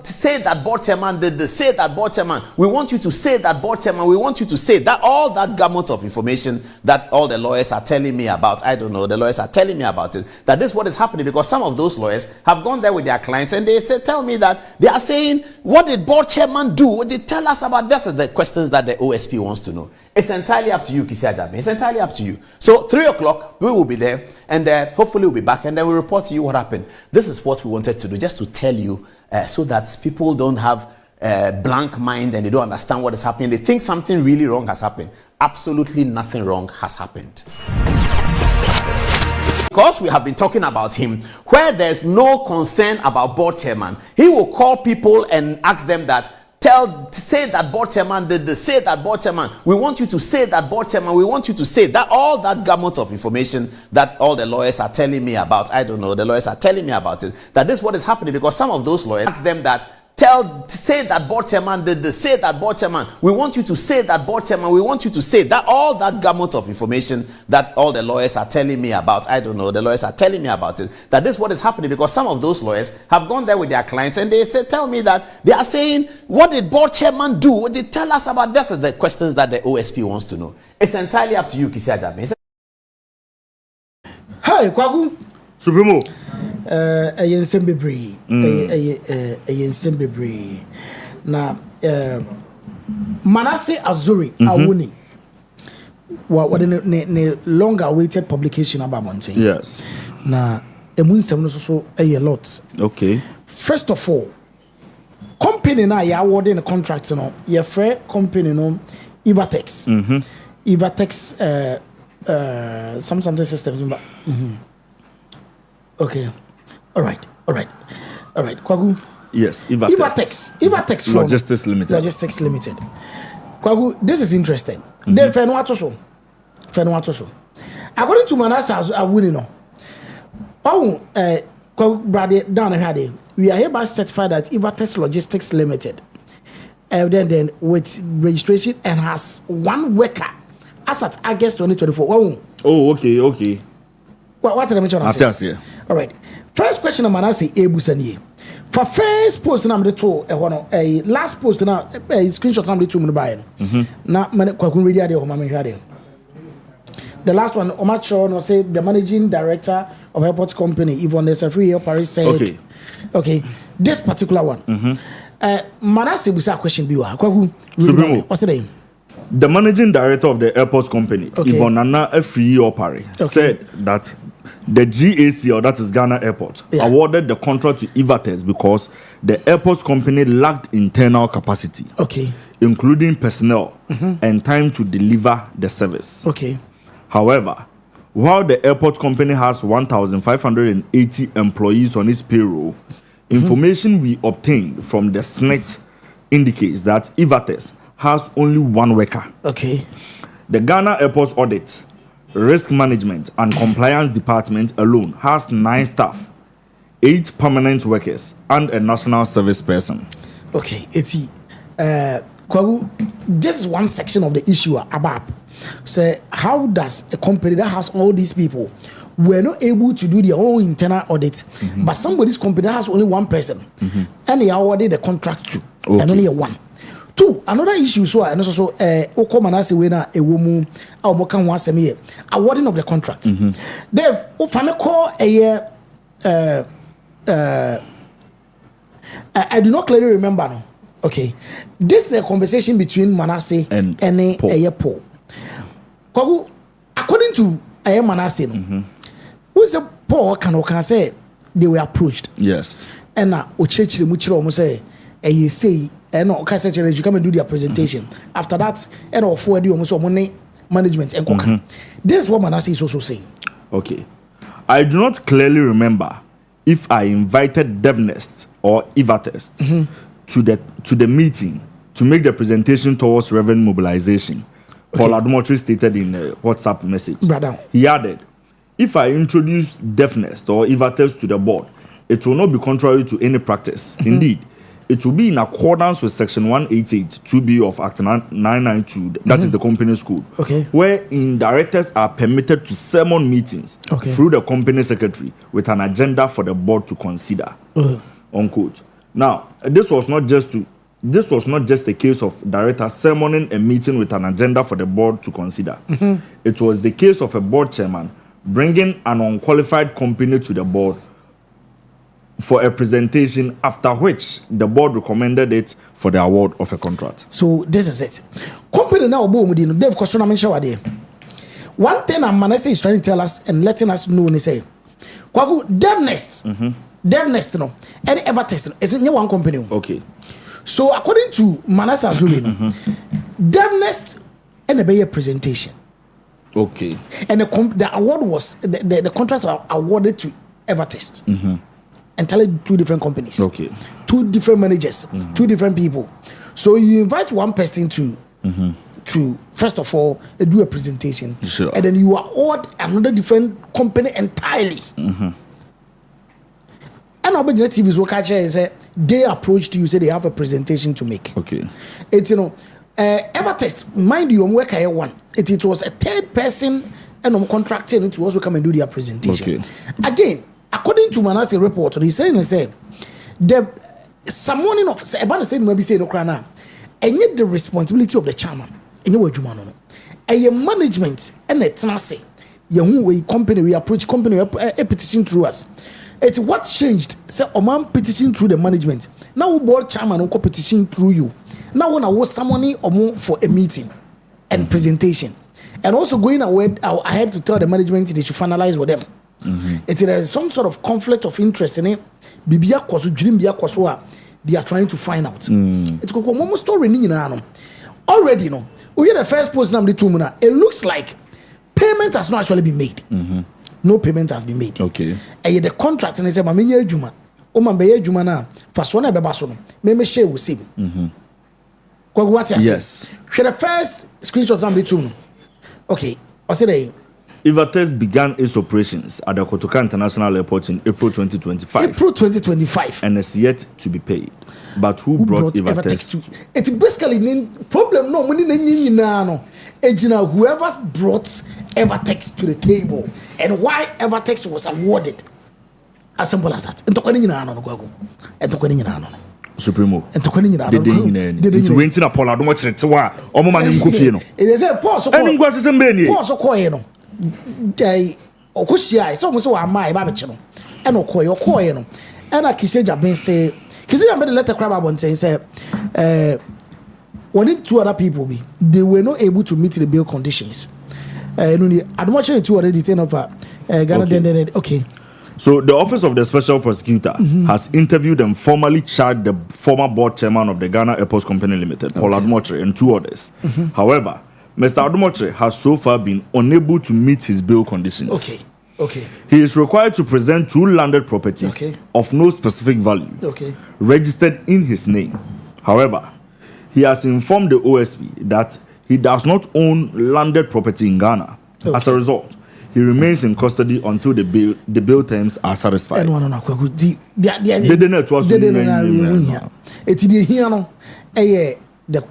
say that board chairman did this, say that board chairman, we want you to say that board chairman, we want you to say that, all that gamut of information that all the lawyers are telling me about, I don't know, the lawyers are telling me about it, that this is what is happening, because some of those lawyers have gone there with their clients and they say, tell me that they are saying, what did board chairman do? What did tell us about this? Is the questions that the OSP wants to know. It's entirely up to you, Kisi Ajabe. It's entirely up to you. So 3 o'clock, we will be there, and hopefully we'll be back, and then we'll report to you what happened. This is what we wanted to do, just to tell you, so that people don't have a blank mind and they don't understand what is happening. They think something really wrong has happened. Absolutely nothing wrong has happened. Because we have been talking about him, where there's no concern about board chairman, he will call people and ask them that, say that board chairman did this, say that board chairman, we want you to say that board chairman, we want you to say that, all that gamut of information that all the lawyers are telling me about, I don't know, the lawyers are telling me about it, that this is what is happening, because some of those lawyers ask them that, say that board chairman did this, say that board chairman, we want you to say that board chairman, we want you to say that, all that gamut of information that all the lawyers are telling me about, I don't know, the lawyers are telling me about it, that this is what is happening, because some of those lawyers have gone there with their clients and they say, tell me that, they are saying, what did board chairman do? What did tell us about this? Is the questions that the OSP wants to know. It's entirely up to you, Kisi Ajabe. Hi, Kwaku. Supremo. Ensem bebree na Manasseh Azuri Awuni what the long awaited publication about Mountain. Yes. Na emunsem no so a lot. Okay. First of all, company na ya awarding a contract no, your fair company no Ivatex. Ivatex something systems. Okay. All right. Kwagu. Yes, Ivatex from Logistics Limited. Kwagu, this is interesting. Then Fenwato so. According to Manasseh Awuni no. Kwagu brother down here, we are hereby certified that Ivatex Logistics Limited. Then with registration and has one worker as at August 2024. Oh, okay. What did I mention? All right. First question of Manasseh Ebusani. For first post number 2, a last post now a screenshot number 2 by now the last one Omacho no say the managing director of airport company Yvonne Desafri Paris said okay this particular one Manasseh Busa question biwa what's the name? The managing director of the airports company, Yvonne Opari, said that the GAC, or that is Ghana Airport, awarded the contract to Ivatex because the airports company lacked internal capacity, including personnel and time to deliver the service. However, while the airport company has 1,580 employees on its payroll, information we obtained from the SNET indicates that Ivates has only one worker. Okay. The Ghana Airport Audit, Risk Management and Compliance Department alone has 9 staff, 8 permanent workers, and a national service person. Okay, Kwagu, this is one section of the issue about. Say, how does a company that has all these people were not able to do their own internal audit, but somebody's company has only one person, and they awarded the contract to, and only one. 2, another issue and also Okomanase wena a woman Mokan once a year awarding of the contract. They've call a year I do not clearly remember no. Okay. This is a conversation between Manasseh and Paul. According to Manasseh, who is a Paul can say they were approached. Yes. And now Okyere Muchiro almost say say and you come and do their presentation. After that, and all for you almost money management and this is what Manasseh is also saying. Okay. I do not clearly remember if I invited DevNest or Ivatest to the meeting to make the presentation towards revenue mobilization. Paul Adom stated in a WhatsApp message. Brother. He added, if I introduce DevNest or Ivatest to the board, it will not be contrary to any practice. Indeed, it will be in accordance with Section 188 2B of Act 992, that is the company's code, wherein directors are permitted to summon meetings through the company secretary with an agenda for the board to consider. Unquote. Now, this was not just a case of director summoning a meeting with an agenda for the board to consider. It was the case of a board chairman bringing an unqualified company to the board for a presentation, after which the board recommended it for the award of a contract. So this is it. Company now they've question one thing Manasseh is trying to tell us and letting us know and say DevNest no any advertisement is in one company. Okay. So according to Manasseh Azuri, DevNest and a presentation. Okay. And the award was the contracts are awarded to Evertest. Entirely 2 different companies. Okay. 2 different managers, 2 different people. So you invite one person to first of all do a presentation, and then you award another different company entirely. And Obedient TV's work is they approach to you, say they have a presentation to make. Okay. It's Evertest, mind you, work here one. It was a 3rd person and contracted to also come and do their presentation. Okay. Again, according to Manasseh report, he's saying the someone of Ebana said maybe say no crana, and yet the responsibility of the chairman. And you were a management and a tenancy. We company we approach company a petition through us. It's what changed. Say man petition through the management. Now we board chairman who petition through you. Now when I was someone or more for a meeting and presentation, and also going ahead to tell the management they should finalize with them. There is some sort of conflict of interest in it. Bibia kwaso dream bia kwaso they are trying to find out. It's go one story ni nyina no. Already no. We hear the first post na it looks like payment has not actually been made. No payment has been made. Okay. And the contract and say ma menye adwuma. O ma be adwuma na fa so na beba so no. Me share wo save. What you say? Yes. The first screenshot na no. Okay. I say Ivatest began its operations at the Kotoka International Airport in April 2025. April 2025. And is yet to be paid. But who brought Ivatest to? It's basically the problem. No, money no. Whoever brought Evertex to the table and why Evertex was awarded. As simple as that. Supremo. It's waiting upon Adom Chirtewa. It is a pause. And was the same. Pause or coin. Okoshia, so almost my babachino. And Okoye, and I Kiseja Ben say, Kiseja made a letter crab about saying, say, when 2 other people they were not able to meet the bill conditions. I'm watching 2 already 10 of Ghana. Okay. So the Office of the Special Prosecutor has interviewed and formally charged the former board chairman of the Ghana Airports Company Limited, Paul Adom, and 2 others. However, Mr. Adom has so far been unable to meet his bail conditions. Okay. He is required to present 2 landed properties of no specific value registered in his name. However, he has informed the OSP that he does not own landed property in Ghana. As a result, he remains in custody until the bail terms are satisfied. The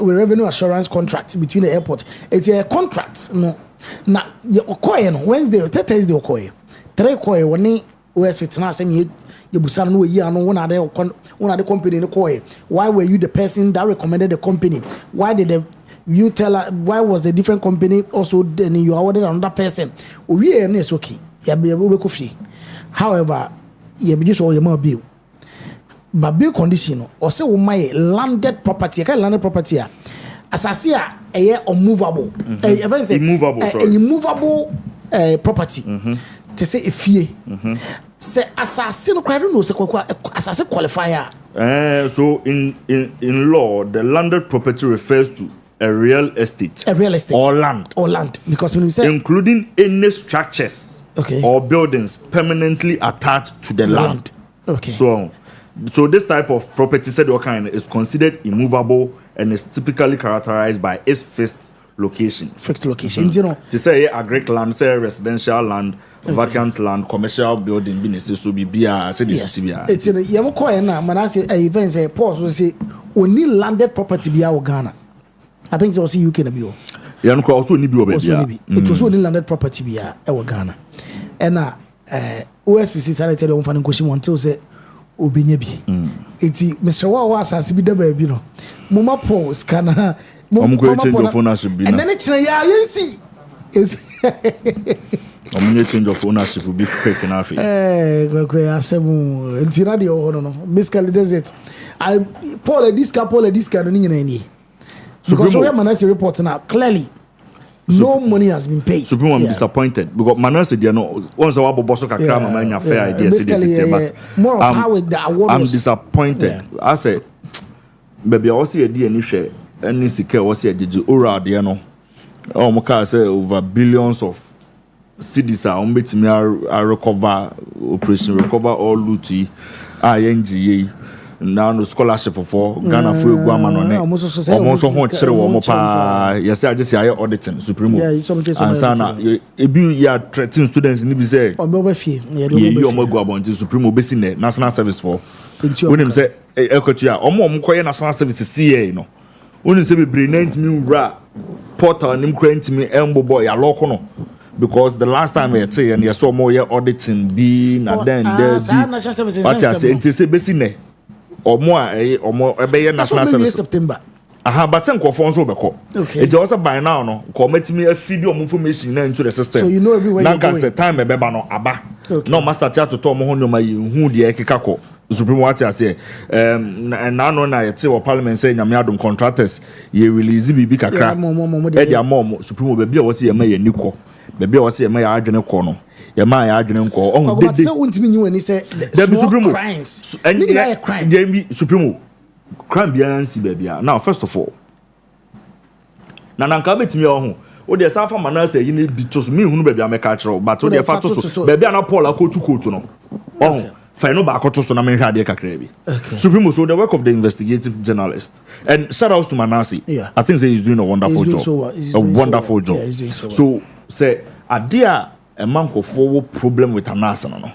revenue assurance contract between the airport. It's a contract. No, na Okyere no Wednesday, Thursday Okyere. 3 Okyere when OSP tana say you busan no year no one other company no Okyere. Why were you the person that recommended the company? Why did you tell her, why was the different company also then you awarded another person? We are is okay. Ya be able however, you be just all your bill. But bill condition or say my landed property, landed property as I see a unmovable, immovable property to say if ye say assassin credit no assassin qualifier. So in law, the landed property refers to a real estate or land because when we say including any structures or buildings permanently attached to the land. So this type of property said what kind is considered immovable and is typically characterized by its fixed location. You know, to say agric land, say residential land, vacant land, commercial building businesses so be say this it's in Yamokoy na manase events pause we say only landed property be our Ghana. I think it's also UK na bio. Also ni bio be. It was only landed property be our Ghana. And OSPC started tell you on question until say obinya bi eti Mr. Wa asase bi da ba bi no mama pause kana mo change of ownership bi na and then it ya yensi is change of ownership bi quick na afi go asemu enti na de ho no basically desert I Paul this no nyina ni because we Manase report now clearly no money has been paid. Supreme, I'm disappointed because Manase they know once our boss kakra mama nya fair idea but more of how the award I'm disappointed. I said baby I was here dey any share any sika was here jeje ora dey no o mo ka say over billions of cedis are betimi recover operation recover all loot INGA now no scholarship for Ghana for Guama no ne almost ho chere wo mo pa yes I just say auditing Supreme and sana e bi ya threaten students ni bi say obefie you mo go about Supreme obesi ne national service for when him say ekotu a omo koye national service CA no when say be brain 90 million ra portal nim kwent me embobo ya loko no because the last time I say and you saw more auditing be na then there be but I say say besi ne omo ebeye national service September but nkofo nso beko it also by now no ko metimi afidi omo information na into the system so you know everywhere you go na time ebeba no aba no master theater to omo ho nyoma ye hu de ekeka ko Supreme what I say na no na yete wo parliament say nyame adom contractors ye release bibi kakra e dia mom Supreme be bia wo say ye ma ye niko be bia wo say ye ma ya adwene ko no ye ma ya adwene ko on but say untimi nyi wani say the crimes any crime dey be Supreme crime bia nsi bia now first of all na nanka betimi ho o de safa Manase yi na bi to so me hunu bia meka kire but o de fa to so bia na Paul akotu no Final back to so na me hade kakra bi. Supreme so the work of the investigative journalist and shout out to Manase. I think say he's doing a wonderful job. A wonderful job. He's doing so well. So say adia a man ko forward problem with Manase no.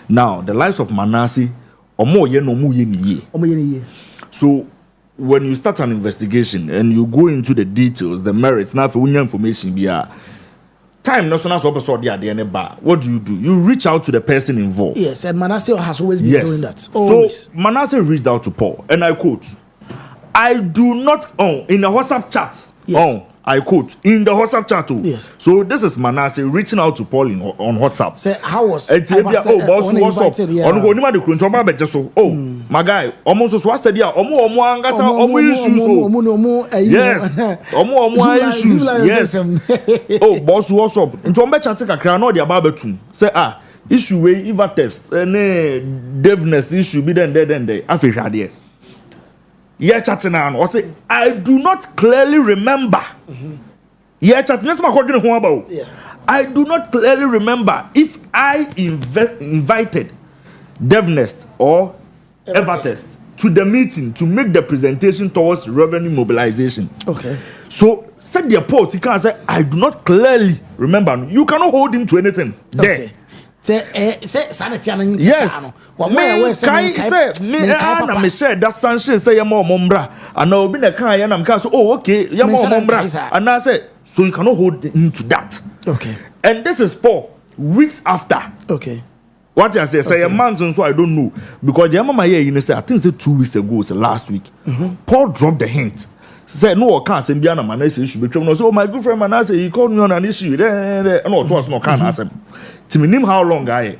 Now the lives of Manase omo ye no mu ye ni ye. So when you start an investigation and you go into the details, the merits, now for information be time national episode what do? You reach out to the person involved. Yes, and Manase has always been doing that. Always. So Manase reached out to Paul, and I quote, I do not in the WhatsApp chat. Yes. I quote in the WhatsApp chat. Yes. So this is Manase reaching out to Paul on WhatsApp. Say how was boss, what's up? My guy, almost was study yes. Issues. Yes. Boss, what's up? Into chat kakra no dia babetum. Say issue we Eva test deafness issue be then there. Afihade. Yeah, chatting on. I say, I do not clearly remember. Yeah, chatting. That's my question. Yeah. I do not clearly remember if I invited DevNest or Evertest to the meeting to make the presentation towards revenue mobilization. Okay. So, set their post. He can't say, I do not clearly remember. You cannot hold him to anything. There. Yes. Me share that sanction say yamo mombra and now be the kind and I'm so okay yamo mombra and I say so you cannot hold him to that. Okay. And this is 4 weeks after. Okay. What I say a month so I don't know because the mama here you say I think say 2 weeks ago so last week. Paul dropped the hint. Say no can't say Biana Manase issue between us. Oh my good friend Manase he called me on an issue there no to us no can't ask him. To me how long I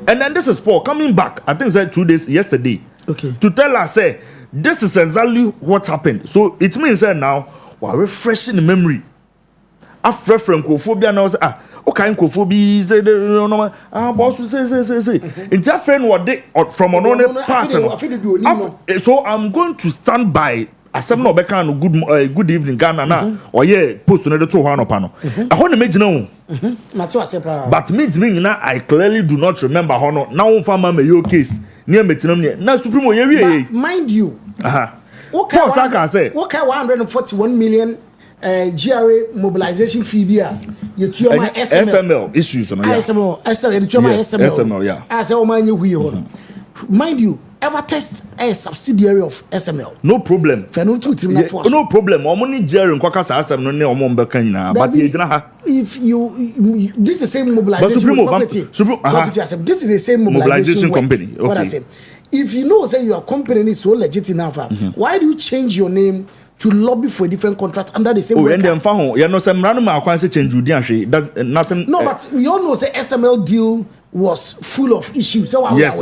and then this is Paul coming back. I think it's like 2 days yesterday. Okay. To tell us, say this is exactly what happened. So it means that now we're refreshing the memory. After from cophobia now say okay cophobia say no boss say. It's a friend what they from another part. So I'm going to stand by. Asem no beka no good evening Ghana na or yeah post no to ho anopa no I want to make no but me na I clearly do not remember ho no na won fama me your case near metinam ne na supreme ye wie mind you okay I say okay 141 million GRA mobilization fee bia you to my SML issues no yeah SML yeah I say o man you hui ho no mind you Evertest a subsidiary of SML. No problem. No problem. Omoni Jerry nkwaka sa asem no ne omo mbeka nyina but ye gina ha. If you this is the same mobilization company. This is the same mobilization company. Okay. What I say. If you know say your company is so legit enough, why do you change your name to lobby for a different contract under the same and then you know some random I say change you that's nothing. No, but we all know say SML deal was full of issues. So yes,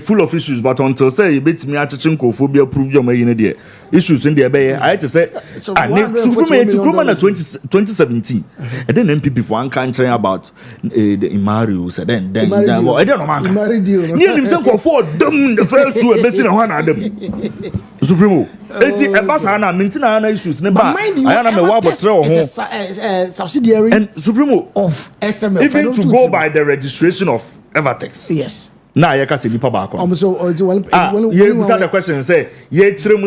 full of issues, but until say you bet me achichikophobia prove your money there. Issues in there I had to say Superman 2017 and then MPP for one country about the Imarius and then I don't know man. Near himself for them the first two and missing one of them. Supremo. Ebasana maintain issues never. I am a wabo subsidiary and Supremo of SML. Even to go by the registration of Evertex. Yes. Now you can see the back on. You the question say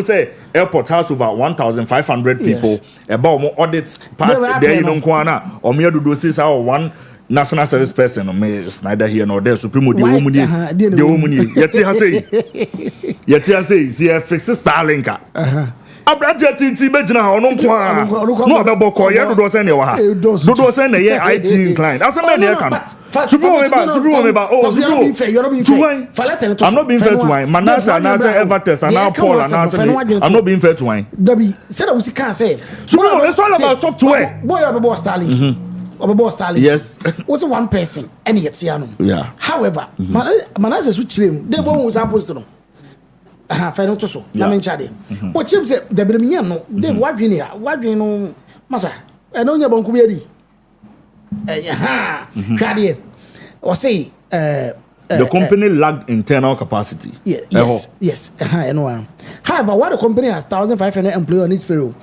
say airport has over 1,500 people about more audits part there in Kwana or mere do say one national service person or me neither here nor there Supremo the woman yet say see fix Starlinker. Abrati TT bejina ha ono kwa no abeboko ye dodo se ne wa ha dodo se ne ye IT inclined asem ne kan Supremo meba oh Supremo I'm not being fair to wine Manasa Nasa Evertest and now Paul and I'm not being fair to wine Dabi said we can say Supremo it's all about software boy abebo Starlink abebo Starlink yes was one person and yet no yeah however Manasa switch him they won was supposed to know final to so na menchade o chim say the bremian no Dave wadwene ya wadwene no masa e no nya banku bi adi hwade o say the company lacked internal capacity yes however what the company has 1,500 employees on its payroll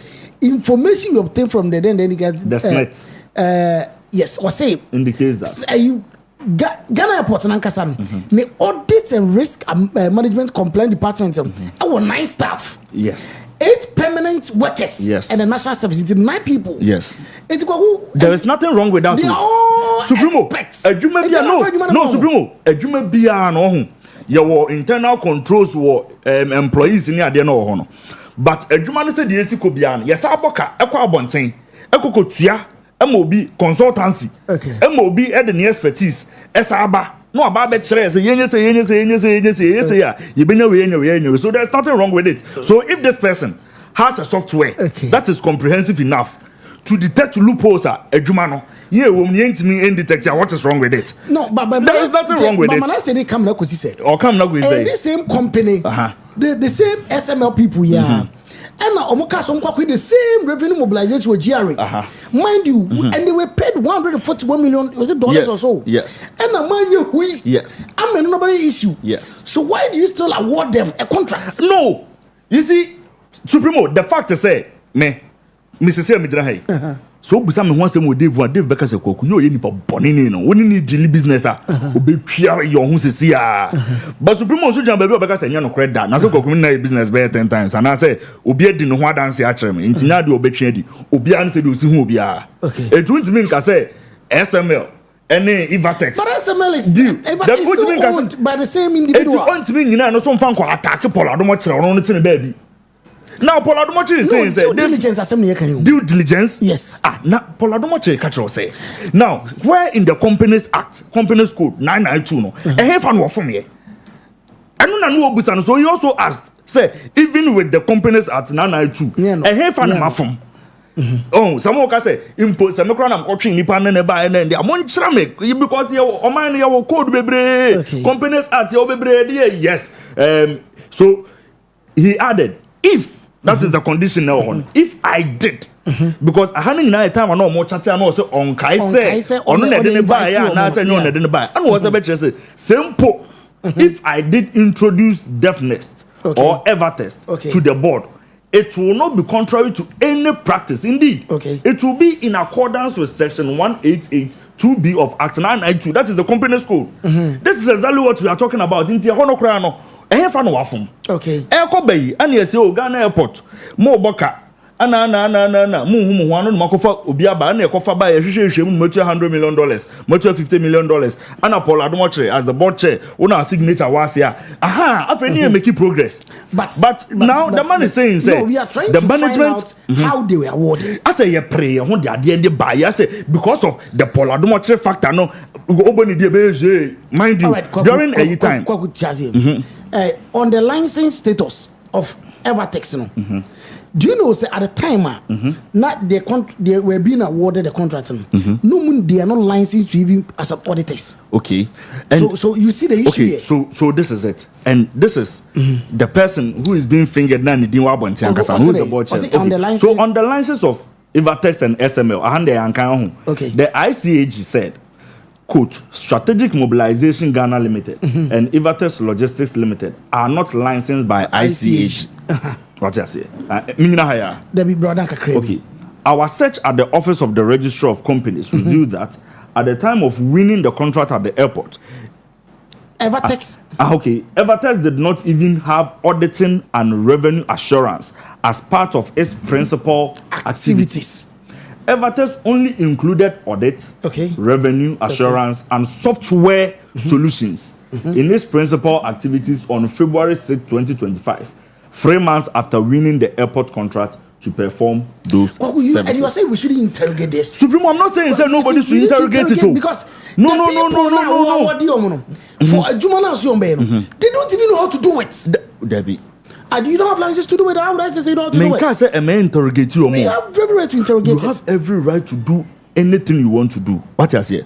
information you obtain from the then you get the yes or say indicates that you Ghana Airport and Ankasa, the audit and risk management compliance department, our 9 staff, yes, 8 permanent workers, yes, and the national service, 9 people, yes. There is nothing wrong with that. They all Supremo, experts. No, Supremo, Ejuma bia no. Your internal controls were employees in there no. But Ejuma no say the AC ko bia. Yes, aboka, ekwa abonten, ekoko tua. MOB consultancy. Okay. MOB had the expertise. Esaba. No about betre say yenye ya. You been away. So there's nothing wrong with it. So if this person has a software that is comprehensive enough to detect loopholes adwuma no woman yentimi detect what is wrong with it. No, but there is nothing wrong with it. But man say they come na kosi say. Or come na go say. The same company. The same SML people here. And the same revenue mobilization with GRA. Mind you, and they were paid $141 million, was it dollars or so? Yes. And mind you, yes. I'm a nobody issue. Yes. So why do you still award them a contract? No. You see, Supremo, the fact is say me Mrs. Midra so busa me ho asem wo Dave Becker say koku yo ye nipa bonini no woni ni daily business obetwia your ho sesi but Supremo so jan ba bi Becker say nya no credit da na so koku na business be 10 times and I say obi adi no ho adanse a kire me ntinya de obetwa adi obi an say de osi ho obi okay etu ntimi nka say SML any Evertex but SML is still owned by the same individual etu ntimi nyina no so mfa nko attack Paul Adom kire ono no tine baby. Now, Paul Adomochi is saying due diligence assembly can you due diligence? Yes. Now Paul Adomochi catch say. Now, where in the Companies Act, Companies Code 992 no, a fan from here. I don't know Busan, so he also asked, say, even with the Companies Act 992, a fan from. Oh, someone can say, impose some crown and coaching Nipan and buy and then they are one ceramic because you are mine, your code be Companies Act, your be yes. So he added, if that is the condition now on. If I did, because I had in time I know more chatting and also on Kaise on the didn't buy and I said no, didn't buy. And was a better say simple. If I did introduce deafness or ever test to the board, it will not be contrary to any practice. Indeed, it will be in accordance with section 188 2B of Act 992. That is the Companies Code. This is exactly what we are talking about. In the okay. Eko bayi ani ese o Ghana airport mo boka ana mu hwanu makofa obi aba na ekofa ba ehwehwehwe mu $100 million $50 million ana Paul Adomochi as the board chair una signature was here afeni make progress but now the man is saying say we are trying the to management find out how they were awarded. I say ye pray ho de ade and buy I say because of the Paul Adomochi factor no oboni de be mind you during a time on the licensing status of Evertex, do you know say at the time not they were being awarded the contract no they are not licensed to even as auditors. Okay. And so you see the issue okay, here. So this is it. And this is the person who is being fingered now in the Wabonti and Kasa, who is the board chair. Okay. So on the license of Evertex and SML, the ICAG said, quote, Strategic Mobilization Ghana Limited and Evertex Logistics Limited are not licensed by ICAG. What I say? Okay. Our search at the office of the Registrar of Companies revealed that at the time of winning the contract at the airport, Evertex. Evertex did not even have auditing and revenue assurance as part of its principal activities. Evertex only included audit, revenue assurance, and software solutions in its principal activities on February 6, 2025, 3 months after winning the airport contract to perform those services. And you are saying we shouldn't interrogate this. Supreme, I'm not saying nobody should interrogate it. Because no. For a Jumana, they don't even know how to do it. Debbie. You don't have license to do it. How would I say you don't have to do it? Can't say interrogate you. We have every right to interrogate it. You have every right to do anything you want to do. What I say.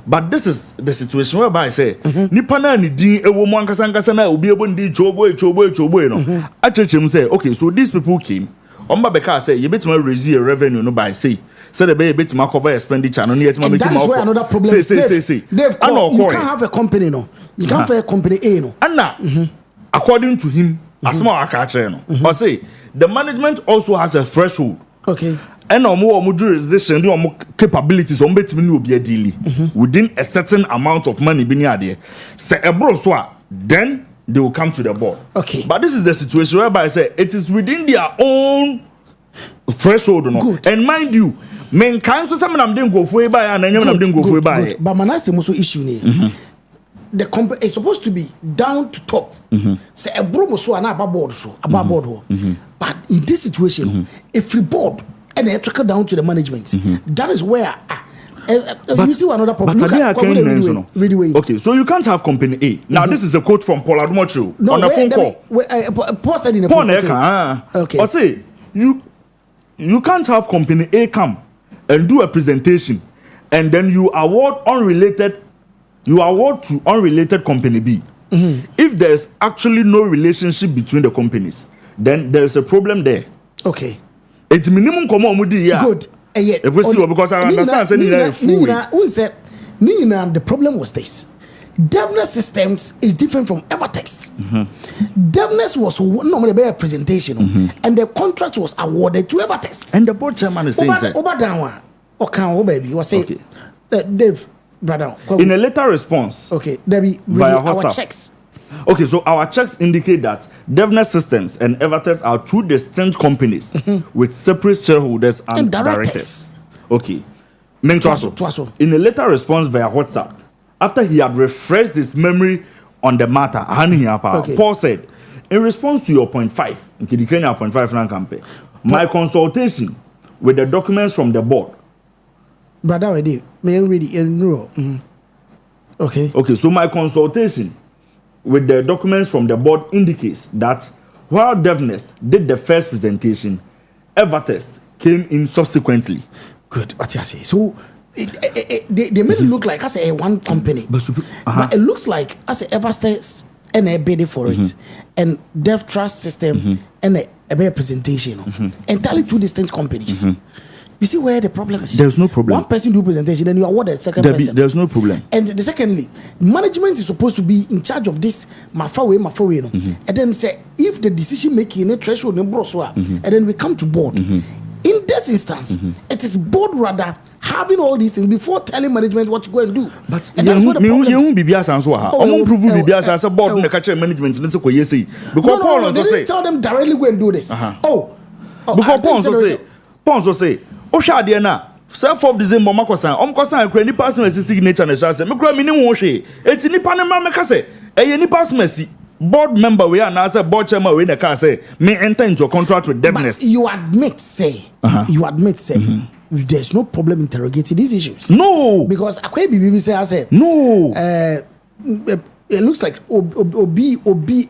But this is the situation whereby I say, Nipana ni di ewo mo ankasa na obi ebo ndi chobo no. Achechem say, okay, so these people came. Omba beka say you betima raise a revenue no by say the be betima cover expenditure no yet ma make that is where another problem is. Say. You can't have a company no. You can't have a company A no. Anna, according to him, asma akache no. But say the management also has a threshold. Okay. And omo jurisdiction, the capabilities on betimi ni obi adili within a certain amount of money bi ni ade. Say ebro so a then they will come to the board. Okay. But this is the situation whereby I say it is within their own threshold. No? Good. And mind you, men can't so some of them go for by and then them go for by. But Manase Muso issue ni. The company is supposed to be down to top. Say a bromo so and above board. But in this situation, if we board and they trickle down to the management, that is where you see another problem. Okay, so you can't have company A. Now this is a quote from Paul Adomochi on a phone call. Paul said in a phone call. Okay. Or say you can't have company A come and do a presentation and then you award to unrelated company B. If there's actually no relationship between the companies, then there's a problem there. Okay. It's minimum common good. Because I understand the problem was this. DevNet systems is different from Evertext. DevNet was normally a presentation, and the contract was awarded to Evertext. And the board chairman is saying Obadanwa, baby, was saying, Dave, brother. In a letter response, Debbie, via our checks. Okay, so our checks indicate that DevNet Systems and Evertext are two distinct companies with separate shareholders and directors. Okay. In a letter response via WhatsApp, after he had refreshed his memory on the matter, Paul said, in response to your point 5, my consultation with the documents from the board. Brother, may I read it? Okay, so my consultation with the documents from the board indicates that while DevNet did the first presentation, Evertext came in subsequently. Good, what you say? So they made it look like as a one company, but it looks like as a Evertext and a bid for it, and Dev Trust System and a better presentation, entirely two distinct companies. You see where the problem is? There's no problem. One person do presentation, then you award the second person. There's no problem. And the secondly, management is supposed to be in charge of this mafawe, no? And then say if the decision making a threshold and then we come to board. In this instance, it is board rather having all these things before telling management what to go and do. But and that's what the problem is. No, they didn't tell them directly go and do this. Because Paul say, Oshade na 7th of December makosan omkosan akra nipa asmasi signature na shase me kra minim wo hwe eti nipa ne ma meka se eye nipa asmasi board member we and as a board chairman we na ka say me enter into a contract with DevNet. But you admit say there's no problem interrogating these issues. No, because Akwe BBB say I said no. It looks like OB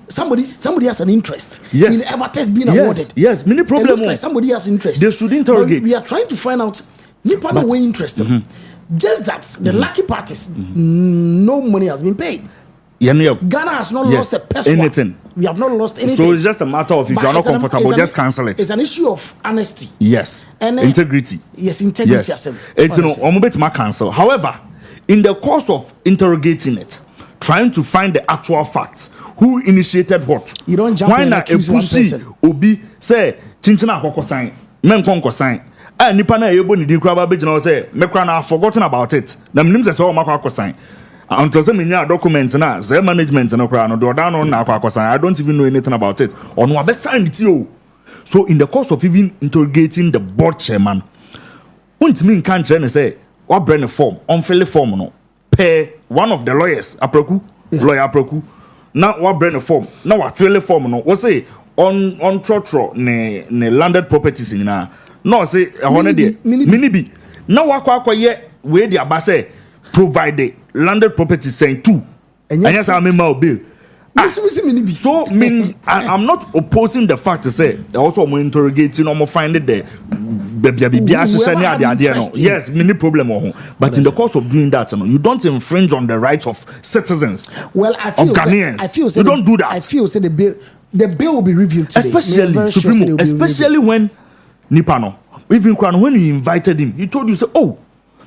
somebody has an interest in Evertext being awarded. Yes, many problems. It looks like somebody has interest. They should interrogate. But we are trying to find out Nipa no way interested. Just that the lucky parties, no money has been paid. Ghana has not lost a peso. Anything. We have not lost anything. So it's just a matter of if you are not comfortable, just cancel it. It's an issue of honesty. Yes. And integrity. Yes, integrity. Yes. It's cancel. However, in the course of interrogating it, trying to find the actual facts, who initiated what? You don't jump in and accuse one person. Obi say chinchina akoko sign, men konko sign. And nipa na ebo ni di kraba be jina say me kra na forgotten about it. Na mnim say so makwa sign. Until say me nya documents na say management na kra no do down on na akwa sign. I don't even know anything about it. Ono abe sign it o. So in the course of even interrogating the board chairman, untimi nkan kire say what brand form, on fill form no. Pay one of the lawyers lawyer aproku now what brand form now what fill form no we say on trotro ne landed properties in na no say mini bi now what ye we the abase provide the landed properties saying two and yes I mean my bill. So I'm not opposing the fact to say also I'm interrogating or finding the yes, many problem. But in the course of doing that, you don't infringe on the rights of citizens. Well, I feel Ghanaians. You don't do that. I feel the bill will be reviewed today. Especially when Nipano, even when you invited him, he told you say, oh,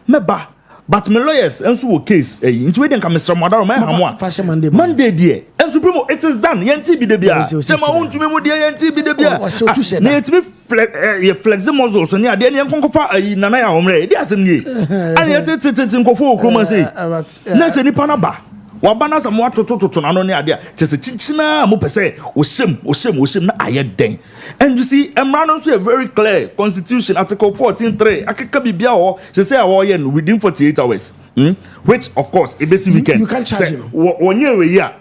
meba. But my lawyers and case into waiting come Mr. Madaro Monday dear and Supremo it is done yenti bi de bia sema won tumi mu de yenti bi de bia na yetimi flexible so so ne ade ne konkofa nana ya homre de asem nie ani yeti nkofo okroma sei na se nipa na ba wabana sam watototo na no ne ade chese chichina mo pese oshem na ayeden. And you see emra no so very clear constitution article 14:3 akeka bibia ho say awoye within 48 hours which of course a basic weekend you can charge him onye we ya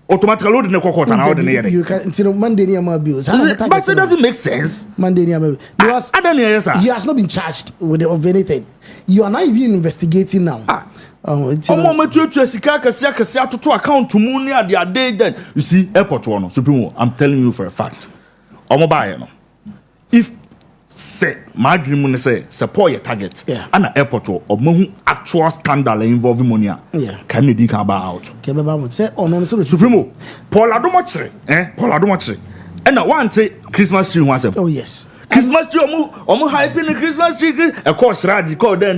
automatically load in the court and how the you can until Monday near my bills. But it doesn't make sense. Monday near my because I don't know, yes, sir. He has not been charged with of anything. You are not even investigating now. Moment to sika kasi to account to money at the day then you see airport one Supremo. I'm telling you for a fact. If say my dream say support your target and an airport or actual scandal involving money can you dig about Supremo Paul Adomachre and I want to Christmas tree once. Oh yes, Christmas tree hyping the Christmas tree of course Rashad call then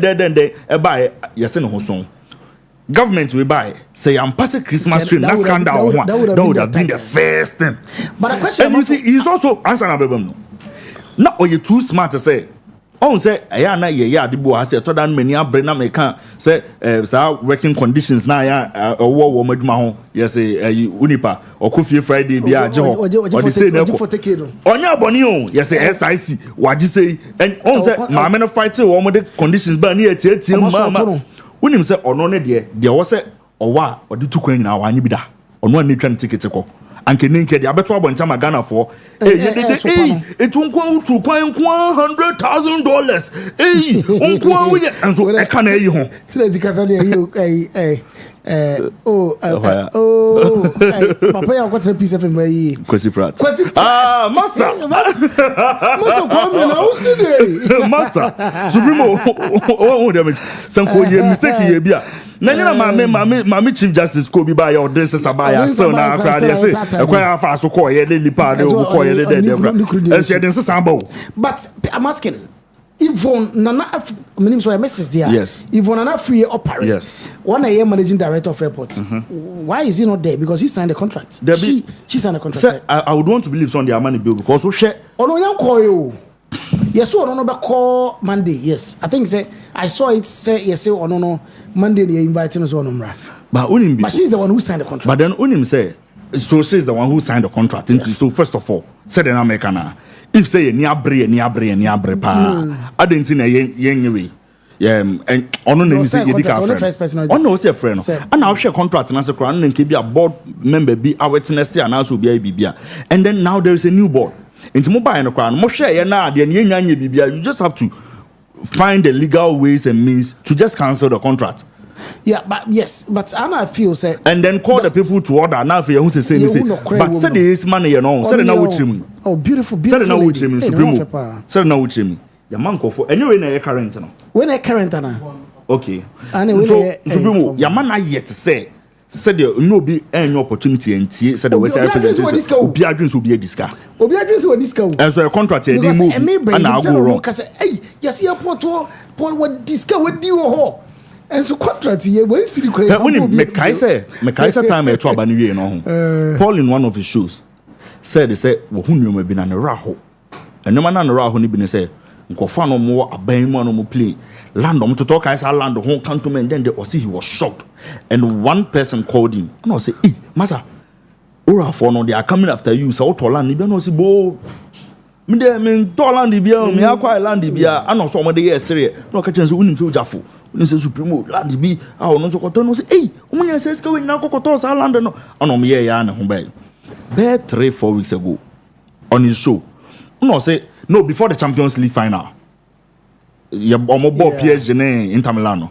buy yes no song government will buy. Say I'm passing Christmas tree. That scandal. That would have been the first thing. But a question. And you see, he's also answering. Now, are you too smart to say? On say, I na ye the boy say to dan many abre na make say working conditions na ya wo maduma ho yes unipa okofie Friday bia je ho o dey say na onya boni o yes SIC waji say and on say ma me no fight wo mo de conditions ba na etieti mama unim say ono ne de wo say owa o de tukwan nyina wa anyi bi da ono an twa ticket ko anke ninke de abeto abonta magana for it won't go to $100,000 and so I can't hear you. Papa, I got a piece of him. Master, Master, Supremo, some mistake here. Nanya mami Chief Justice Kobe by your dance Sabaya so na crowd say akwa afa so call ye lipa de o call ye de but I'm asking Yvonne Nana meaning so I message there. Yes. Yvonne Nana free operate. Yes. One year managing director of airports. Why is he not there? Because he signed the contract. She signed the contract. Sir, I would want to believe on their money bill because we share. Oh no, young call you. Yes, so no call Monday. Yes, I think say I saw it say yes, oh no Monday they inviting us on Umrah. But she's the one who signed the contract. But then Unim say so she's the one who signed the contract. Yes. So first of all, said an American. If say ni abre pa, I didn't see yen way. Yeah, and on no say you friend. On no say friend. And now share contract and as a crown and keep a board member be our witness and also be a bibia. And then now there is a new board. Into mobile and a crown, more share now than you just have to find the legal ways and means to just cancel the contract. Yeah, but yes, but Anna feels say and then call the people to order now for you to say but said this money you know said now with him. Oh beautiful said now with him Supremo said now with him your man go for anyway na current now when a current na okay anyway so Supremo your man yet say said you no be any opportunity and tie said the west representation obi adwins obi ediska and so a contract dey move and I go wrong cuz hey yes airport what disca what do ho and so contract here when see the credit when me kaise time e to abani wie no ho Paul in one of his shows said they say wo hu nneoma bi na ne raho enema na ne raho ni bi ne say nkofo no mo aban mu no mo play land om to talk kaise land ho cantonment then they see he was shocked and one person called him and I say hey master ora for no they are coming after you so to land ni bi no say bo me dey me to land bi me akwa land bi and no so mo dey serious no ka chen so unim so jafo no say Supremo land bi no so koto no say hey omunya say ska we na kokoto sa land no ono me ye ya na ho bai 3-4 weeks ago on his show no say no before the Champions League final ya omo ball PSG na Inter Milan no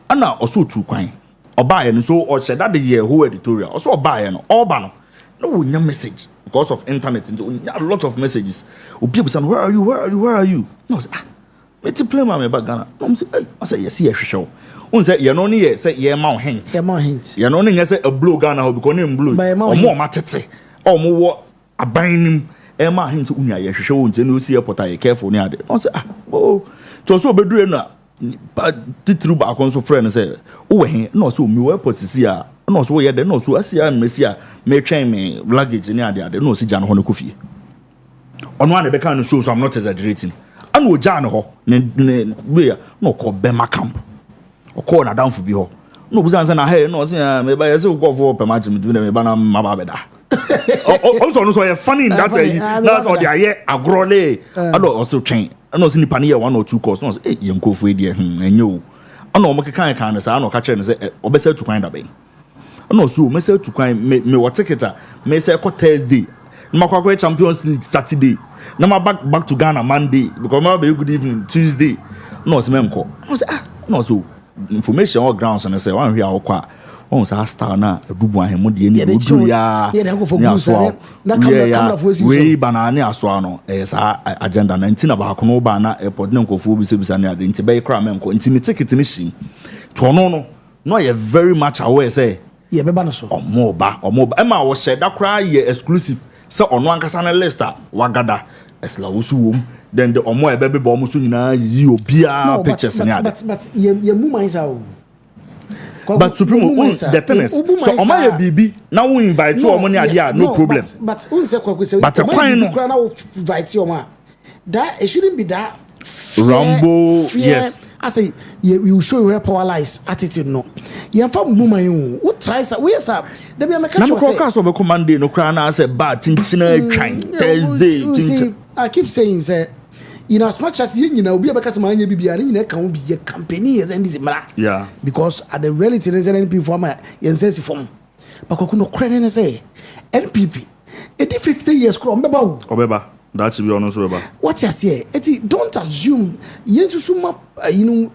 ana also two kwan oba ye no so o che that the year who editorial also oba ye no oba no wonya message because of internet a lot of messages obi be say where are you no say it's play my back Ghana no say I say yes here hwehwe on say you no ne say ye ma hint you no ne say a blow Ghana because name blow omo matete omo wo abanim e ma hint unya ye hwehwe on say no see airport ye careful ne ade no say to so bedure na titru ba kon so friend say wo he no so mi wo airport si a no so ye de no so asia mesia me twen me luggage ne ade no si ja no ho no kofie ono an be kan no show so I'm not exaggerating ano oja no ho ne we no ko bema camp o ko na down for bi ho no buza nsa na hey no say me ba ye say go for pema jim do me ba na maba beda also no so ye funny in that that's all the aye agrole ado also train ano say nipa ne ye 1 or 2 course no say ye nkofo e die enye o ano mo kekan na say ano ka kire ne say obesa tukwan da ben ano so o mesa tukwan me what ticket me say ko Thursday makwa Champions League Saturday na ma back to Ghana Monday because ma be good evening Tuesday no say memko no say no so information on grounds and say one here akwa on say star na adubu ahemu de ni odu ya we banana aso no sa agenda 19 about no ba na airport na nkofo bi se bisa na ade nti be kra memko nti me ticket ni shi to no you very much aware say ye be ba no so omoba e ma wo share da kra ye exclusive so ono ankasa na list wagada esla usuwom then the omo ebebe bo musu nyina yi obia pictures ni ade but ye mu man sa o But Supremo, the thing is, so Omaya BB now we invite you or money idea, no problem. But the point invite you, that it shouldn't be that Rambo. Yes, I say we will show you where power lies. Attitude no. You have woman who tries. We are sir. There be a mechanic. No command no crown. I say bad chinchina train Thursday. I keep saying sir. In as much as you know, be a because my BB can be a company and this yeah. Because at the reality is NPP for my sense form. But I could not say NPP. It 50 years from Obeba. That should be honest. Obeba. What you say? Don't assume you know.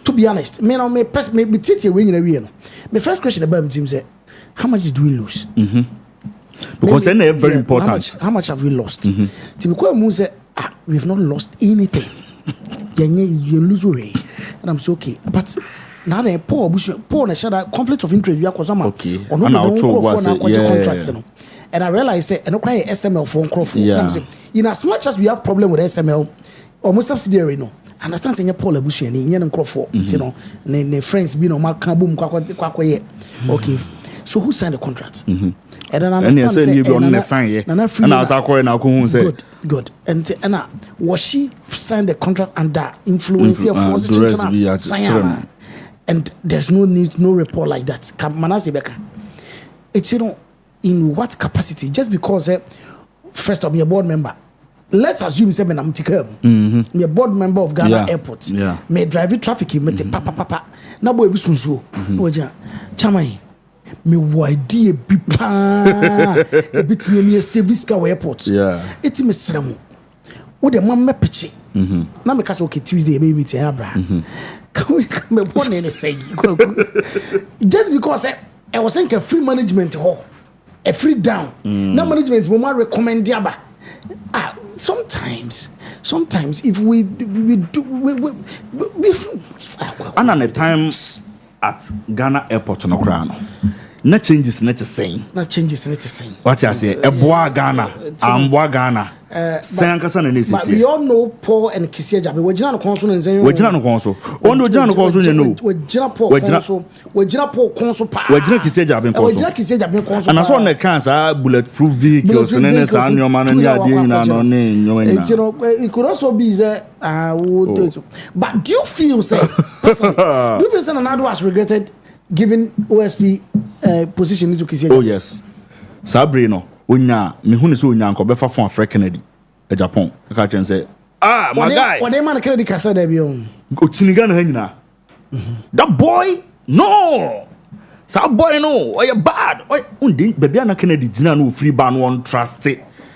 To be honest, me titi when you know. My first question about him say, how much did we lose? Because then they're very important. How much have we lost? Typically, say. We've not lost anything. You lose away, and I'm so okay. But now they poor that conflict of interest. We are okay. Contracts. And I realize that and okay SML phone crop. In as much as we have problem with SML, almost subsidiary no. Understand saying Paul Abushi and Yen Crawford, you know, ne friends be no mark boom kwakwaye. Okay. So who signed the contract? And then I understand good. And was she signed the contract under influence of forces? And there's no need, no report like that. It's in what capacity? Just because first of all, a board member. Let's assume seven I'm me a board member of Ghana Airport. Me drive traffic me te papa. Na boy bi sunsuo. No ja. Chamai. Me idea bi pa. E bit me service car airport. Eti me sremu. Wo de mam me peche. Na me ka say okay Tuesday be meet Abra. Can we come born in say just because I was saying a free management hall. A free down. Now management will not recommend Diaba. Sometimes if we do and at the time at Ghana Airport no crown. No changes not the same. What I say, a bois Ghana, Ghana. But we all know Paul and Kisia Jabe. We're General Consul and Zayn. We're General Consul. On the General Consul, you know. We're General Consul. We're General Consul. We're General Kisia Jabe Consul. And I saw the cancer bulletproof vehicles and then it's on your man and your you know, it could also be there. But do you feel, say, do you feel another was regretted giving OSP position to Kisia? Oh, yes. Sabrino. Unya me hu ne so unya nko befa fon Africa Kennedy e Japan e ka chen say my guy what dey man Kennedy kasa there be on o tiniga na hanyina that boy no sa boy no oye bad oy undin baby na Kennedy gina no free ban one trust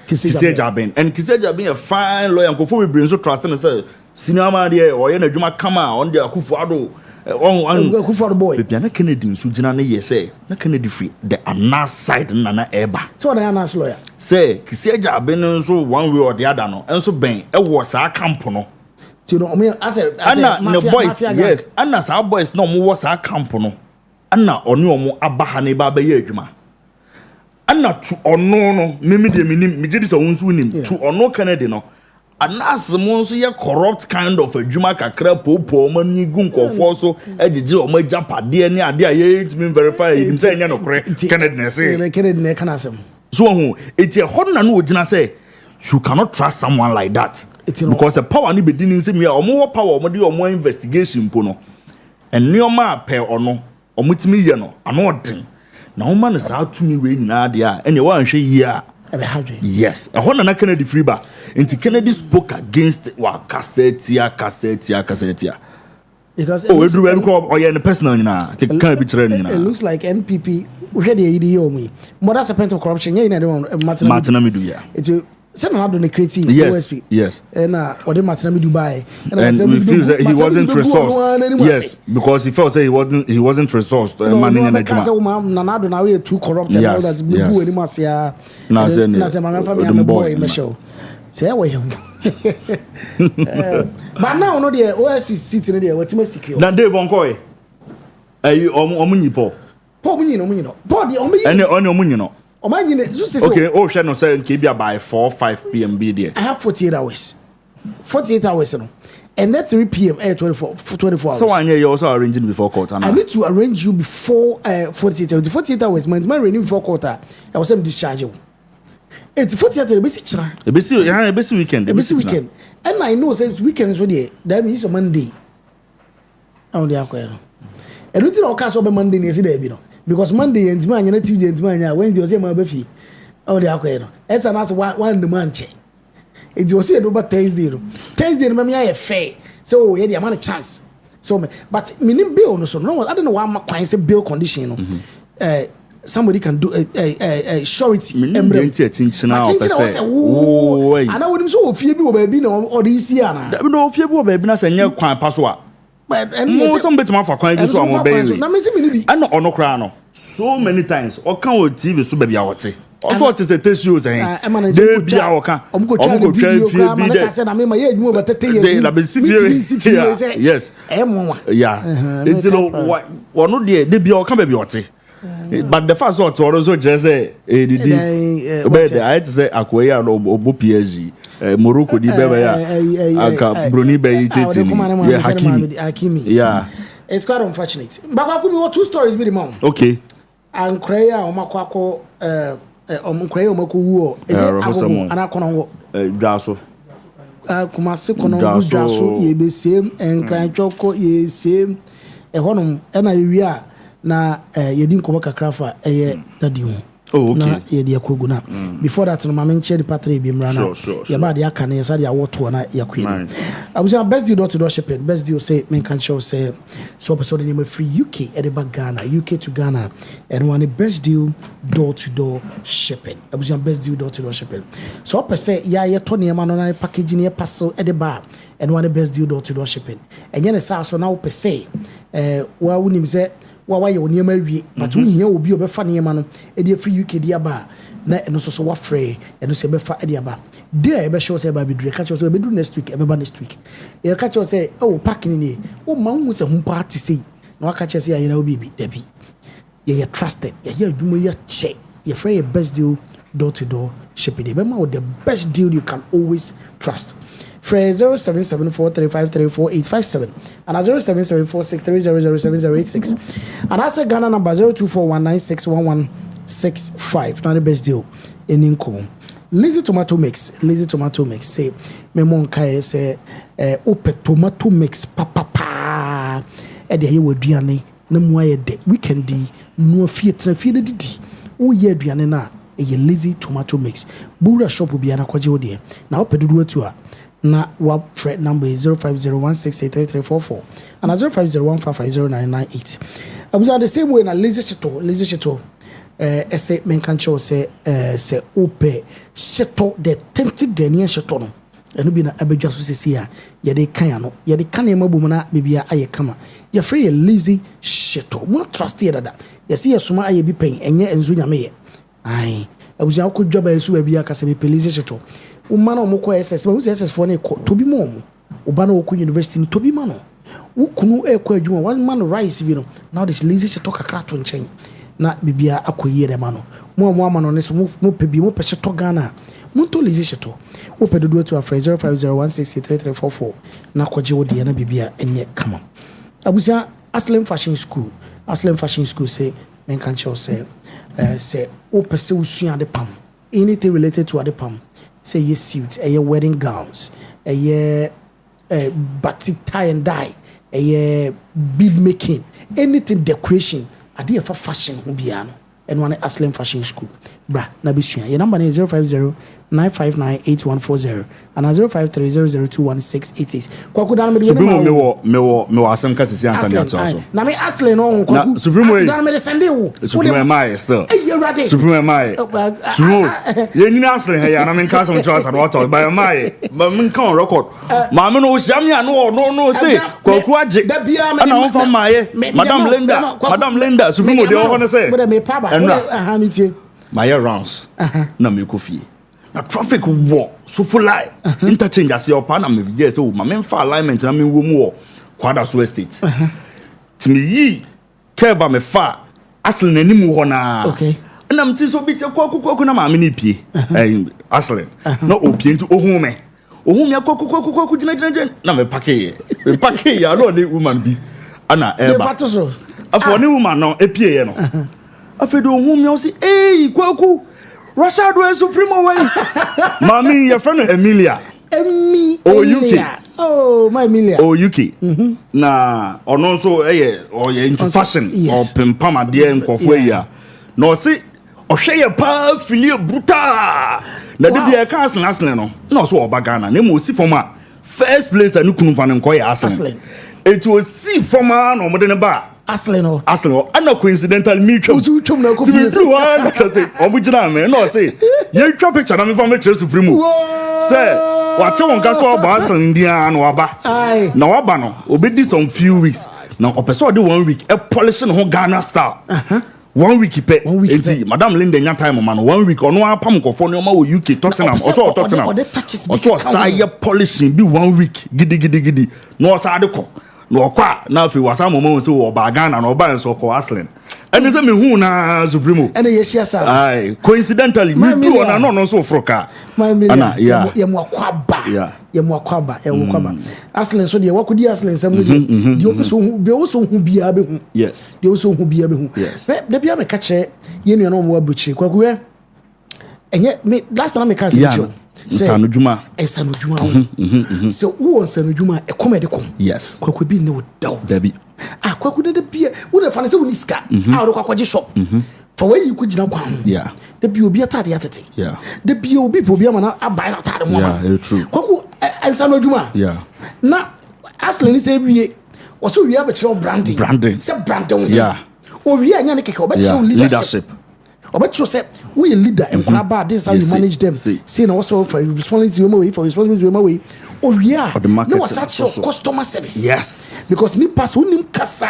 Kisia Jaben and Kisia Jaben a fine lawyer nko for we bring so trust na say senior man there oye na adwuma kama on there Akufo-Addo Akufo-Addo boy baby na Kennedy so gina na ye say na Kennedy free the anas side na eba so the anas lawyer say Kisia Jaben so one way or the other no and so ben e was our camp no you know me as the boys yes and as our boys no mo was our camp no anna oni omo abaha na ba ye adwuma anna to ono no me de minim me gidi so wonsu nim to ono Kennedy no anas mo so ye corrupt kind of adwuma kakra popo mani gu nkofo so ejeje o ma japade ne ade aye it verify him say nya no kore Kennedy na say Kennedy na kana asem so hu eti ho na no ogina say you cannot trust someone like that because the power ni bedini say me omo power omo de omo investigation po no enioma pe ono omo timi ye no ano odin na wo ma no sa atumi we nyina de a ene wa nhwe yi a yes a hona na Kennedy free ba nti Kennedy spoke against wa cassetia because we do call or any personal nyina can be trend nyina it looks like NPP we had the idea on me but that's a point of corruption yeah in Martina Midu yeah it's send on the creative OSP yes and what the Martina Midu buy and we feel that he wasn't resourced yes because he felt say he wasn't resourced manning and na do na we too corrupt and all that we do anymore sia na say my family boy me show say we but now no the OSP seat in there what me secure na Dave Onkoy ayi omunyi Paul munyi no Paul the omunyi and omunyi no okay, oh, she no say by 4-5 p.m. be there. I have 48 hours. 48 hours, no. and then 3 p.m. 24 hours. So you also arranging before court. I need to arrange you before 48 hours. The 48 hours, my renew before court. I was dischargeable. It's 48 hours. Basic weekend. Weekend. And I know since weekend is there. That means a Monday. On the aquarium. And we didn't cast over Monday. Because Monday and Tuesday and Wednesday was my birthday. On the aquarium. That's another one the man check. It was here over Thursday. Thursday, maybe I fair. So yeah, the amount of chance. So, but meaning bill no so no. I don't know why my client say bill condition. Somebody can do a surety. I know what so fear be baby no or this year na. No fear be baby na say nye kwan paso. But and some bit ma for kwan bi so am baby. Na me say me bi. I know ono kra no. So many times o kan o TV so baby awote. Also it is a test shows eh. Dey bia o kan. Omo go try video kra man ka say na me ma ye adwuma over 30 years. Dey la be si fie. Yes. Yeah. It's no ono dey bia o kan baby ote. But the first one to also just say I had to say Okyere no obo PSG Morocco di bebe ya aka broni be itete yeah Hakimi. Yeah, it's quite unfortunate. But I could 2 stories with the mom. Okay. And Okyere omakwako Okyere omakuwo is it agogo anakona wo dwaso kumase kono dwaso ye be same and kranchoko ye same honum na wi na yedin ko kakrafa dadi hu. Oh, okay. Na yedi akogu na before that no mama nche di patre bi mra na ya ba de aka na yesa de awoto na yakwe. Abuja best deal door to door shipping. Best deal say men can show say so episode name free UK edeba Ghana, UK to Ghana, and one best deal door to door shipping. Abuja best deal door to door shipping. So per say ya ye to niam no na package ne parcel edeba and one best deal door to door shipping. And yen say so now per say wa wonim say wa ye oniema wie but wo hia obi obefa niema no e dey free UK dia ba na eno so wa free eno se befa e dia ba there e be show say ba be dure catch us we be do next week e be ba next week e catch us say oh parking ni wo ma hu se hu party say na wa catch us say ayina obi bi da bi ye trusted ye adwuma ye check ye free best deal door to door shipping be ma with the best deal you can always trust. Free 0774353487 and 077463007086 and I say Ghana number 0241961165. Not the best deal in income. Lazy tomato mix say me mon kai say ope tomato mix papa e de ye waduane na mu aye de weekend di no fie didi wo ye aduane na e ye lazy tomato mix bura shop bi ana kwaje wo de na opedudu atu a na wa fret number is 0501683344 and 0501550998. Abuja the same way na lazy shito say men can show say ope shito the authentic Ghanaian shito no eno bi na abedwa so sesi a ye de kan no ye de kan e mabom na bibia aye kama ye free ye lazy shito mo trust ye dada ye see ye soma aye bi pen enye enzu nyame ye ai abuja akodwa ba yesu bia ka se be lazy shito umana omoko SS ba uzi SS for na ko tobi mo ubana wo university ni tobi ma no ukunu ekọ adwuma one man rice bi no now this lazy shito kakra to nchen na bibia akoyere ma no mo ama no ne so mo pebi mo pese to Ghana mo to lazy shito wo pedodo to afra 0501633344 na koje wo de na bibia enye kama abusia Aslam Fashion School say men can show say wo pese usua de pam anything related to ade pam say ye suits, a wedding gowns, a batik tie and dye, a bead making, anything decoration, a dear for fashion hubiano, and one Aslam Fashion School. Bra, Nabisha. Your number is 050-959-8140 and 053-002-1686. Kwakudan me asem ka sisi ansa dia to so. Na me Aslam no kwaku. Supreme dan me send you. Supreme mai still. Supreme mai. Ye nyina Aslam he ya na me nka so ntra sa no to by mai. Ma me nka on record. Ma me no hia me no say kwaku age. Ana on fa mai. Madam Linda Supreme de ho no say. Me paba. Aha mi tie. My rounds na me coffee na traffic war so full line interchange as your partner me yes so my men for alignment na me wo mu wo kwada so estate timi yi keva me fa asle nanim ho na okay na mti so bi te kwaku na ma me ni pie asle na opie nti ohun me ohun me kwaku jina na me pake ya no le woman bi ana eba fato so afọ ne woman no epie ye no afedo ohun me o si kwaku Rashad we supremo way mami your friend Emilia UK. Oh, my Emilia. UK. Na ono nso ye into fashion or pimpama de nkofo ya. No se ohwe ye pa filie bruta. Na de bia ka Arsenal no. Na so oba Ghana na mo si forma first place anu kunu fa nko ya Arsenal. It was see forma no mo de ne ba Arsenal. Ana coincidental mutual. Na ko bi say obugina me no say ye twa picture na me fa me Supremo. Say wate won ka so oba asan dia na waba na waba no obedi some few weeks na opeso de 1 week e polish no Ghana style 1 week pe enti madam Linda nya time man 1 week ono apam kofo no ma wo UK Tottenham also Tottenham also say polishing bi 1 week gidi no sa de ko no okwa na afi wasa momo so oba Ghana na oba nso ko Arsenal ene se me hu na Supremo ene yesia sa ai coincidentally me do na no so froka ana ye mo akwaba Arsenal so de wakodi Arsenal sam no de opeso hu be wo so hu bia be hu yes de wo so hu bia be hu de bia me ka che ye nua no mo abuchi kwakuwe enye me last time me ka se cho Sanujuma so wo Sanujuma e comedy kom yes kwaku bi ne wo daw dabi kwaku de bia wo de fa ne se wo ni ska a wo kwakwaje shop fa we yi ku gina kwa yeah de bi obi atade atete yeah de bi obi po bia mana abai na atade mo yeah true kwaku Sanujuma yeah na Arsenal ni se biye wo so wiya be kire branding se branding yeah o wiya nya ne keke o be kire leadership Obecho say we leader and crab this is how you manage them. See now also for responsibility way. Oh yeah. No was such your customer service. Yes. Because ni pass unim kasa.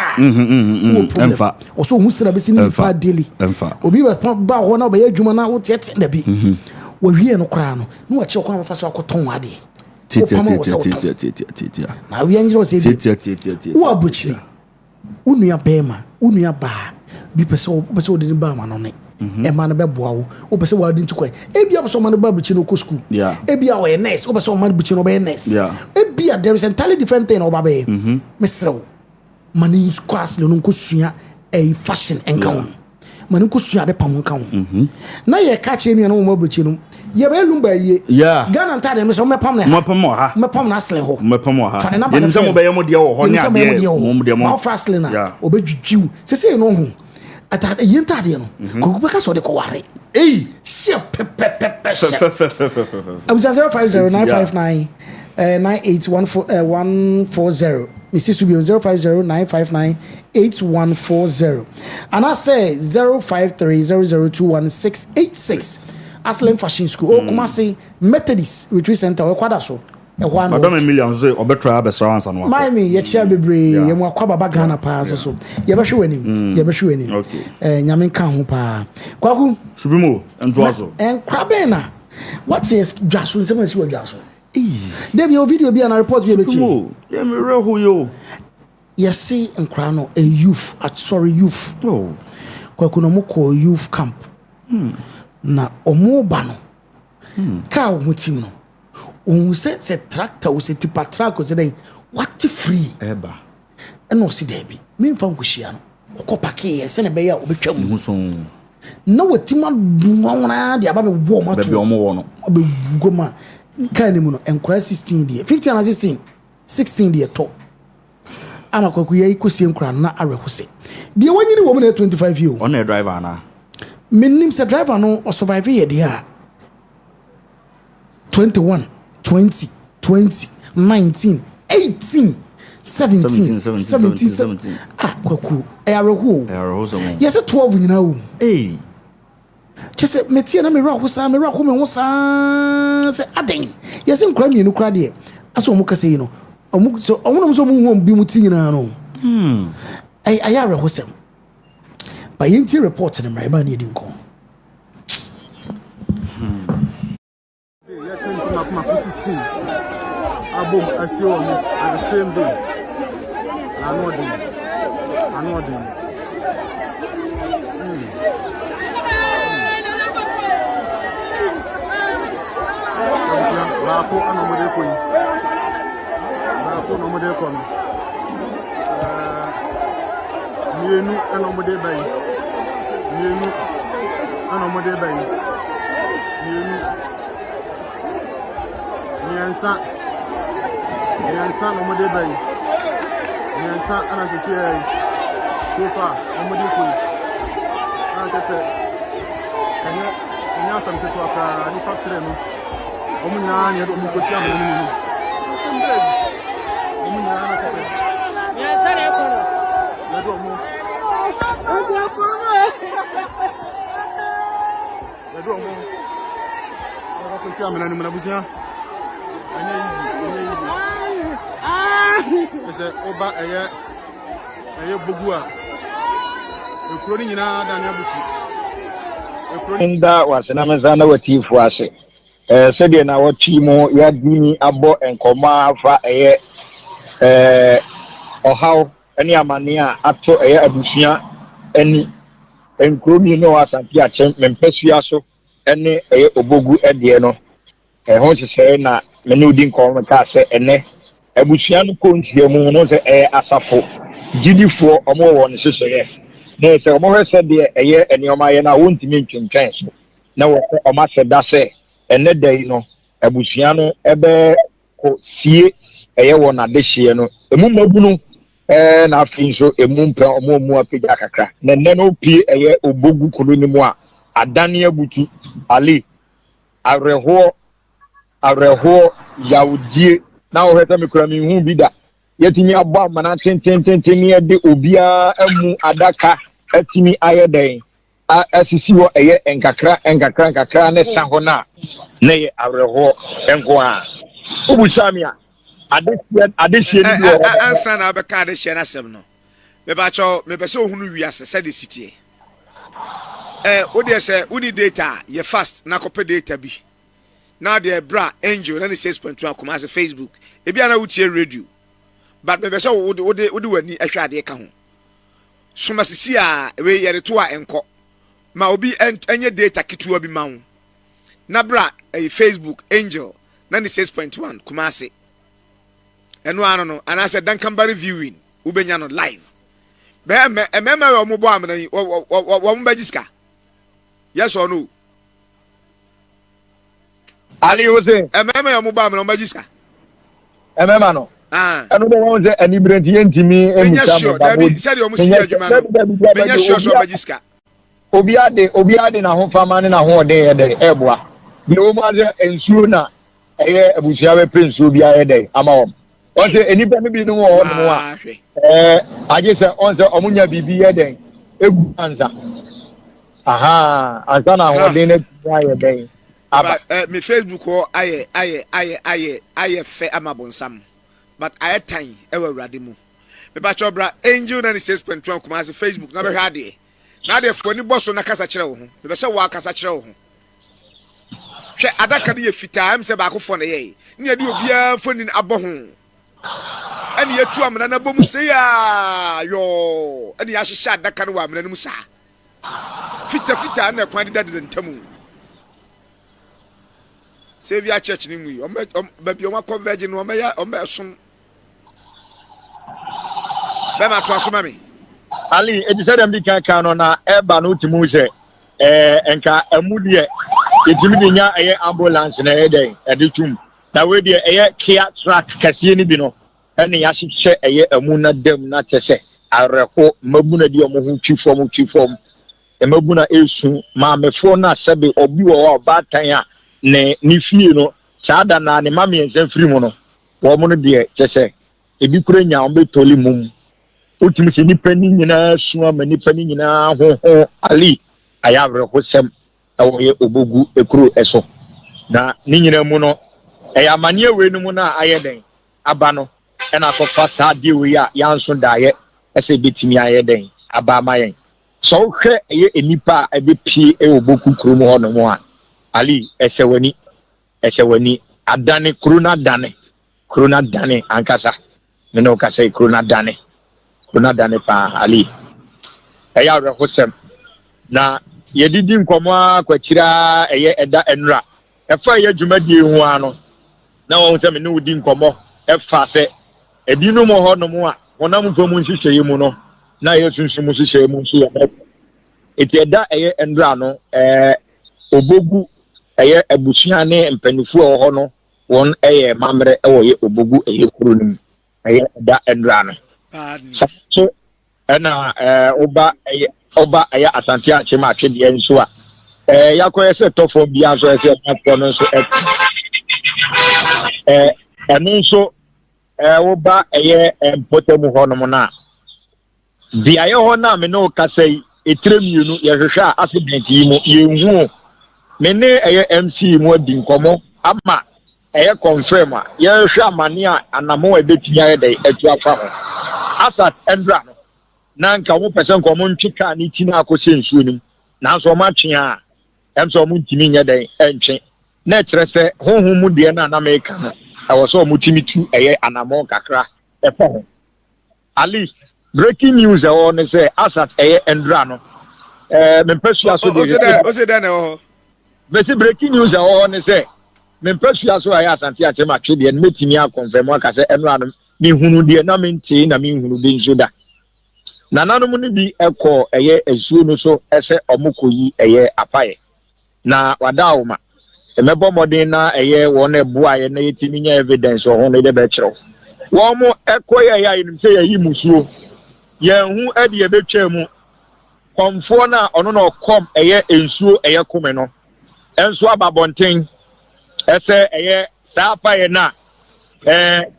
Problem. Also who say be seen fa daily. Obi respond ba ho na be adwuma na wo tete na bi. We wie no kra no. No wa che kwa fa so akoton ade. Na we anjiro say bi. Wo abuchi. Unua bema, unua ba. Bi pese de ba ma no ne. E ma na be boa wo o pese wa di ntukwa e bia so ma no ba buchi no ko school e bia wo nurse o pese o ma buchi no be nurse e bia there is entirely different thing o ba be mesrew mani class no ko sua e fashion enka mani ko sua de pam enka na ye ka che mi no mo buchi no ye be lumba ye Ghana ntade me so me pam na ha me pam na aslen ho fa na ba nse mo be ye mo de wo ho ne ade mo de mo fashion na obedwidwiu sese no ho atade yentade no ko beka so de ko ware she pepe I'm 050959 9814140 Mrs. Subio 0509598140 and I say 0530021686 Aslen Fashion School o kuma say Methodist Retreat Center o kwada so Madam Emilia so obetra abesra ansa no my me ye chia bebre ye mo akwa baba Ghana pa so ye be hwe wanim okay nyame ka ho pa kwaku Supremo entwaso krabe na what is dwaso nsem asi dwaso David your video be an report be beti ye me reho yo ye see nkra no a youth youth kwaku no mo call youth camp na omo ba no ka o mutim no on se tractor o se tipa track o se den what free eba eno si debi me mfa nkuhia no okopake se ne be ya obetwa mu so na watima duwana de aba be wo ma to be omo wo no obe goma ka ni mu no enkura 16 die 15 and 16 die to ana kwaku ye ikosie nkura na arehose die wanyini wo mu na 25 year on a driver na menim se driver no o survive ye dia 21 20 19 18 17 kwaku ayareho yes 12 nyina wo chese metie na me ra hosa me hosa se aden yes nkra mienu kra de aso mu kase yi no omu so omu so mu bi mu ti nyina no ayareho sem ba yenti report na mra ba na edin ko Adom Asu-B at the same day. I know them. baako ana ɔmo de kɔ yi baako na ɔmo de kɔ no mmienu ana ɔmo de ba yi mmienu ana ɔmo de ba yi mmienu mmiɛnsa na ɔmo de ba yi mmiɛnsa ana sisi yɛ sofa ɔmo de kɔ yi ana kyɛ sɛ ɛnyɛ asɛm ketewa koraa nipa tere no ɔmo nyinaa ne yɛde ɔmo kɔsi amena no mu ɔmo nyinaa na kyɛ sɛ mmiɛnsa na ɛkɔ no yɛde ɔmo kɔsi amena no mu na busua ɛnyɛ easy sɛ ɔba ɛyɛ bogu a ekuro no nyinaa da ne abutu nda wasena mensa na watifu ase sɛdeɛ na wɔtwi mu yɛadini abɔ nkɔmmɔ afa ɛyɛ ɔhaw ne amane a ato ɛyɛ abusua ani nkuro mmienu wɔ asante akyɛm mempasua so ne ɛyɛ obogu ɛdeɛ no ɛho hyehyɛe na mene wodi nkɔmmɔ kaa sɛ ɛnɛ abusua no kɔ nhyia mu no sɛ ɛyɛ asafo gyidifoɔ ɔmo wɔ ne hyehyɛeɛ na sɛ ɔmo hwɛ sɛ deɛ ɛyɛ nneɛma yɛ no a wɔntumi ntwentwɛn so na wɔkɔ ɔmo asɛ da sɛ ɛnɛ da yi no abusua no ɛbɛ kɔ sie ɛyɛ wɔ n'adehyeɛ no emu mabunu na afei nso emu mpɛ ɔmo mu apagya kakra na nnɛ no pie ɛyɛ obogu kuro no mu a adane abutu ali awerɛhoɔ yawdie na wɔhwɛ sɛ mekura menhu bi da yɛtumi abɔ amana tentententen yɛde obiara amu adaka atumi ayɛ dɛn asisi hɔ ɛyɛ nkakra ne sa hɔ no a na yɛ awerɛhoɔ nko a wobusa me a adehyeɛ no bi ansa na wobɛka adehyeɛ no asɛm no mepɛ sɛ ohunu wiase sɛde sitie wodeɛ sɛ woni data yɛ fast na kɔpɛ data bi na deɛ bra angel na ne 6.1 akoma ase Facebook ebi ana wotie radio but me bese wo de wani ahwa ade ka ho soma sisi a we yere to a enko ma obi enye data ketewa bi ma ho na bra Facebook angel na ne 6.1 kumase eno ano no ana se dankambari viewing ubenya no live be emema we omobo amena yi wo mbagiska yes or no ali ose emema we omobo amena mbagiska emema no anu de won se ani brenti yentimi emusa mo ba bo sɛ de o musi adwuma no menya sure so magiska obi ade na ho fama ne na ho ode ye de eboa de o ma se ensuo na eye abusia we pensuo bi aye de ama won o se enipa no bi no wo no a aje se on se omunya bibi ye de egu anza aha anza na ho de ne aye de aba me Facebook ho aye fe amabonsam but I time ever ready mu. Me ba chobra angel na 6.1 kuma as Facebook na be hwa de. Na de fo ni bosso na kasa kire wo ho. Me be se wa kasa kire wo ho. Hwe adaka de ye fita am se ba ko fo na ye. Ni ade obia fo ni abo ho. Ani yatu amna na bom se ya yo. Ani ya hyehyɛ adaka no wa amna no mu sa. Fita na kwan de dade ntamu. Savior Church ni mu. Ba bi o ma converge no o me som. Bema to asoma me ali edi se dem di kan no na eba no timu se enka amudie etimi de nya eye ambulance na eden editum na we de eye kia track kasie ni bi no ene ya hyehyɛ eye amuna dam na kyese areko mabuna di omo ho twifom mabuna esu maamefo na sebe obi wo obatan a ne ni fie no saada na ne mame ensan firi mu no wo mo no de kyese ebi kura nya on be toli mum ultimi se nipa ni nyina suwa ma nipa ni nyina ho ali ayabre ho sem awo ye obogu ekuru eso na ni nyina mu no amane we no mu na ayeden aba no e na kofa sa de we ya yanso daye ese betimi ayeden aba mayen so hwe ye enipa e be pie e oboku kuru mu ho no mu a ali ese wani adane kuru na dane ankasa me no ka say kuru na dane pa ali eya re hosem na yedidi nkomo akwachira eye eda enura efa ye dwumadie hu ano na won se me ne wodi nkomo e fa se edinu mo ho no mo a wonam famu nhihye mu no na ye sunsun mu hihye mu so ya eti eda eye ndra no obogu eye abusua ne mpanifu ho no won eye mamre e wo ye obogu eye kuro nim eye eda ndra no so na oba eye asante a chema atwede enso a yakoye se tofo bia so se akọ no so enu so oba eye empotemu ho no mo na bia ye ho na me no kasai etremiunu ye hwehwe a accident yi mu ye hu me ne eye MC mu adi nkomo ama eye confirm a ye hwehwe amane a anamo ebetimi aye dai atu afa ho asat endra no na nka wo pese nkomo ntweka ni ti na akose nsuo nim na so ma twe a emso mu ntimi nya dai entwe na kire se honhom mu de na na meka no awo so mu timi tu eye anamo kakra efa ho ali breaking news on say asat endra no me pesu aso de o se da na ho beti breaking news on say me pesu aso aye asante a chema twe de metimi a confirm aka say endra no mi hunu de na me nti na mi hunu de nso da na nanom ni bi ekọ esuo no so ese omokoyi apaye na wadawo ma emebo modern na won eboa ye na yetimi nya evidence ho no de be kire wo mo ekọ ya yinim se ya yimusuo ye hu ade ebetwa mu komfo na ono na okom ensuo kome no enso ababonten ese sa apaye na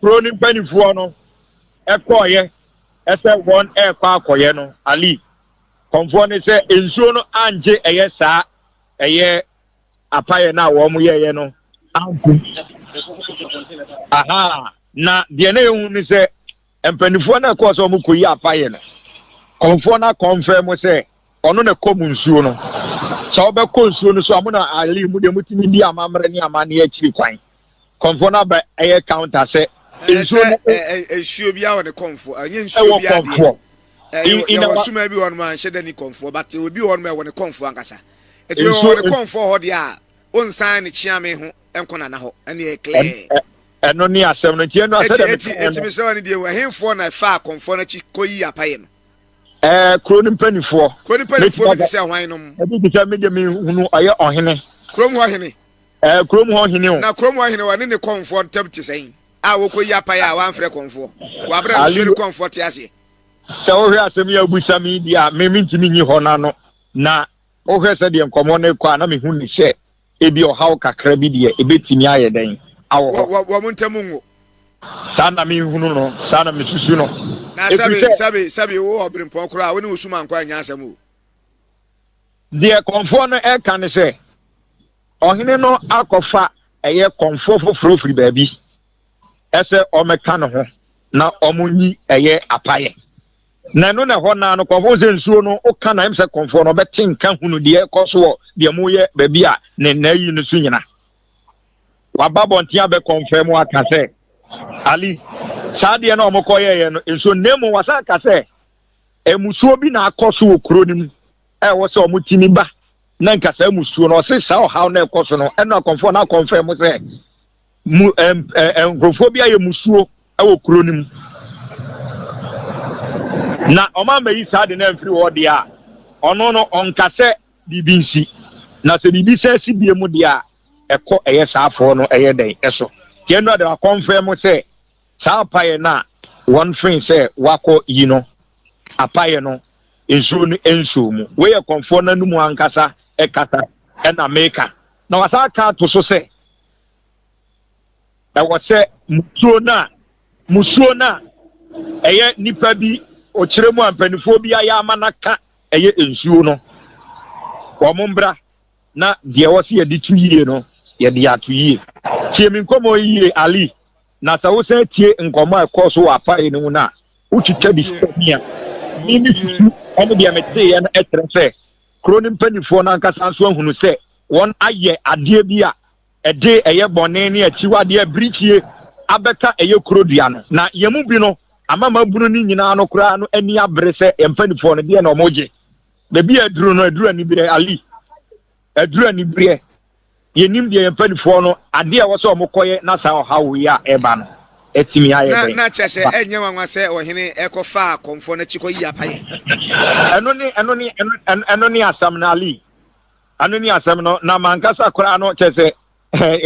proni panifuo no ekọ ye ese won kwa akoye no ali komfo ne se ensuo no anje saa apaye na wo mu ye no anku aha na de na ehun ni se empanifo na ko so mu koyi apaye no komfo na confirm se ono na kom nsuo no so obekọ nsuo no so amuna ali mu de mutimi di amamre ni amane akiri kwan komfo na ba counter se ensuo bia won konfo anye nsuo bia de ina wasuma bi won ma nhede ni konfo but obi won ma won konfo ankasa eti won konfo ho de a onsan ni chiame ho enkona na ho ene clear eno ni asem no tie no asem eti mi se won de wahemfo na fa konfo na chi koyi apaye no kronim panifo bi se hwan no ebi bi se me de mi hunu aye ohene krom ho ohene krom ho ohene o na krom ho ohene won ne konfo tabti sen a wokoyi apaye a wan frɛ konfo wa bra nsuo konfo te ase se wo hwe asem ya busami dia me ntimi nyi ho na no na wo hwe se de nkomo ne kwa na me hu ni se ebi ohaw kakra bi de ebetimi aye den awo wo muntamu ngo sana me hu no sana me susu no na sabe wo obrimpon kura wo ne osuma nkwa anya asem o de konfo no ka ne se ohene no akofa konfo foforo baabi ese omeka no ho na omunyi apaye na no na ho na no konfo se nsuo no o ka na em se konfo no betinka hunu de ekoso de mo ye baabi a ne na yi no sunyina wababontia be confirm aka se ali saade na omokoye ye no nsuo nemu wasa ka se emusuo bi na akoso okuro nim wo se omutimi ba na nka sa emusuo no se sa o how na ekoso no na konfo na confirm se mu grofobia ye musuo ewo kuro nim na omamba yi saade na mfiri wo de a ono no onkase bibinsi na se bibisa si bie mu de a ekọ saafo no den eso tie no de confirm se sa apaye na one friend say wako yi no apaye no ensuo no ensuo mu we ye konfo na numu ankasa ekasa na maker na wasa ka to so se I was say musuo na nipa bi okire mu ampanifo bi aya amanaka ensuo no wo mombra na de wo se ye di tuye no ye de atuye tie mi nkomo yie ali na sa wo se tie nkomo ekoso wa pare no na utwitwa bi senia ni susu ene dia mete ye na etrese kronim panifo na nkasa so ahunu se won aye ade bi a ede bone ne achiwade abrichie abeka kurodua no na yemu bi no amama bunu ni nyina no kura no ani abre se empanifo no de na omoje bebi aduru no aduru ani bire ali aduru ani bire yenim de yempanifo no ade a wo so omokoye na sa hawo ya eba no etimi aye den na chese enye wanwa se ohene ekofa konfo na chiko yi apaye eno ni asam na ali eno ni asam no na mankasa kora no chese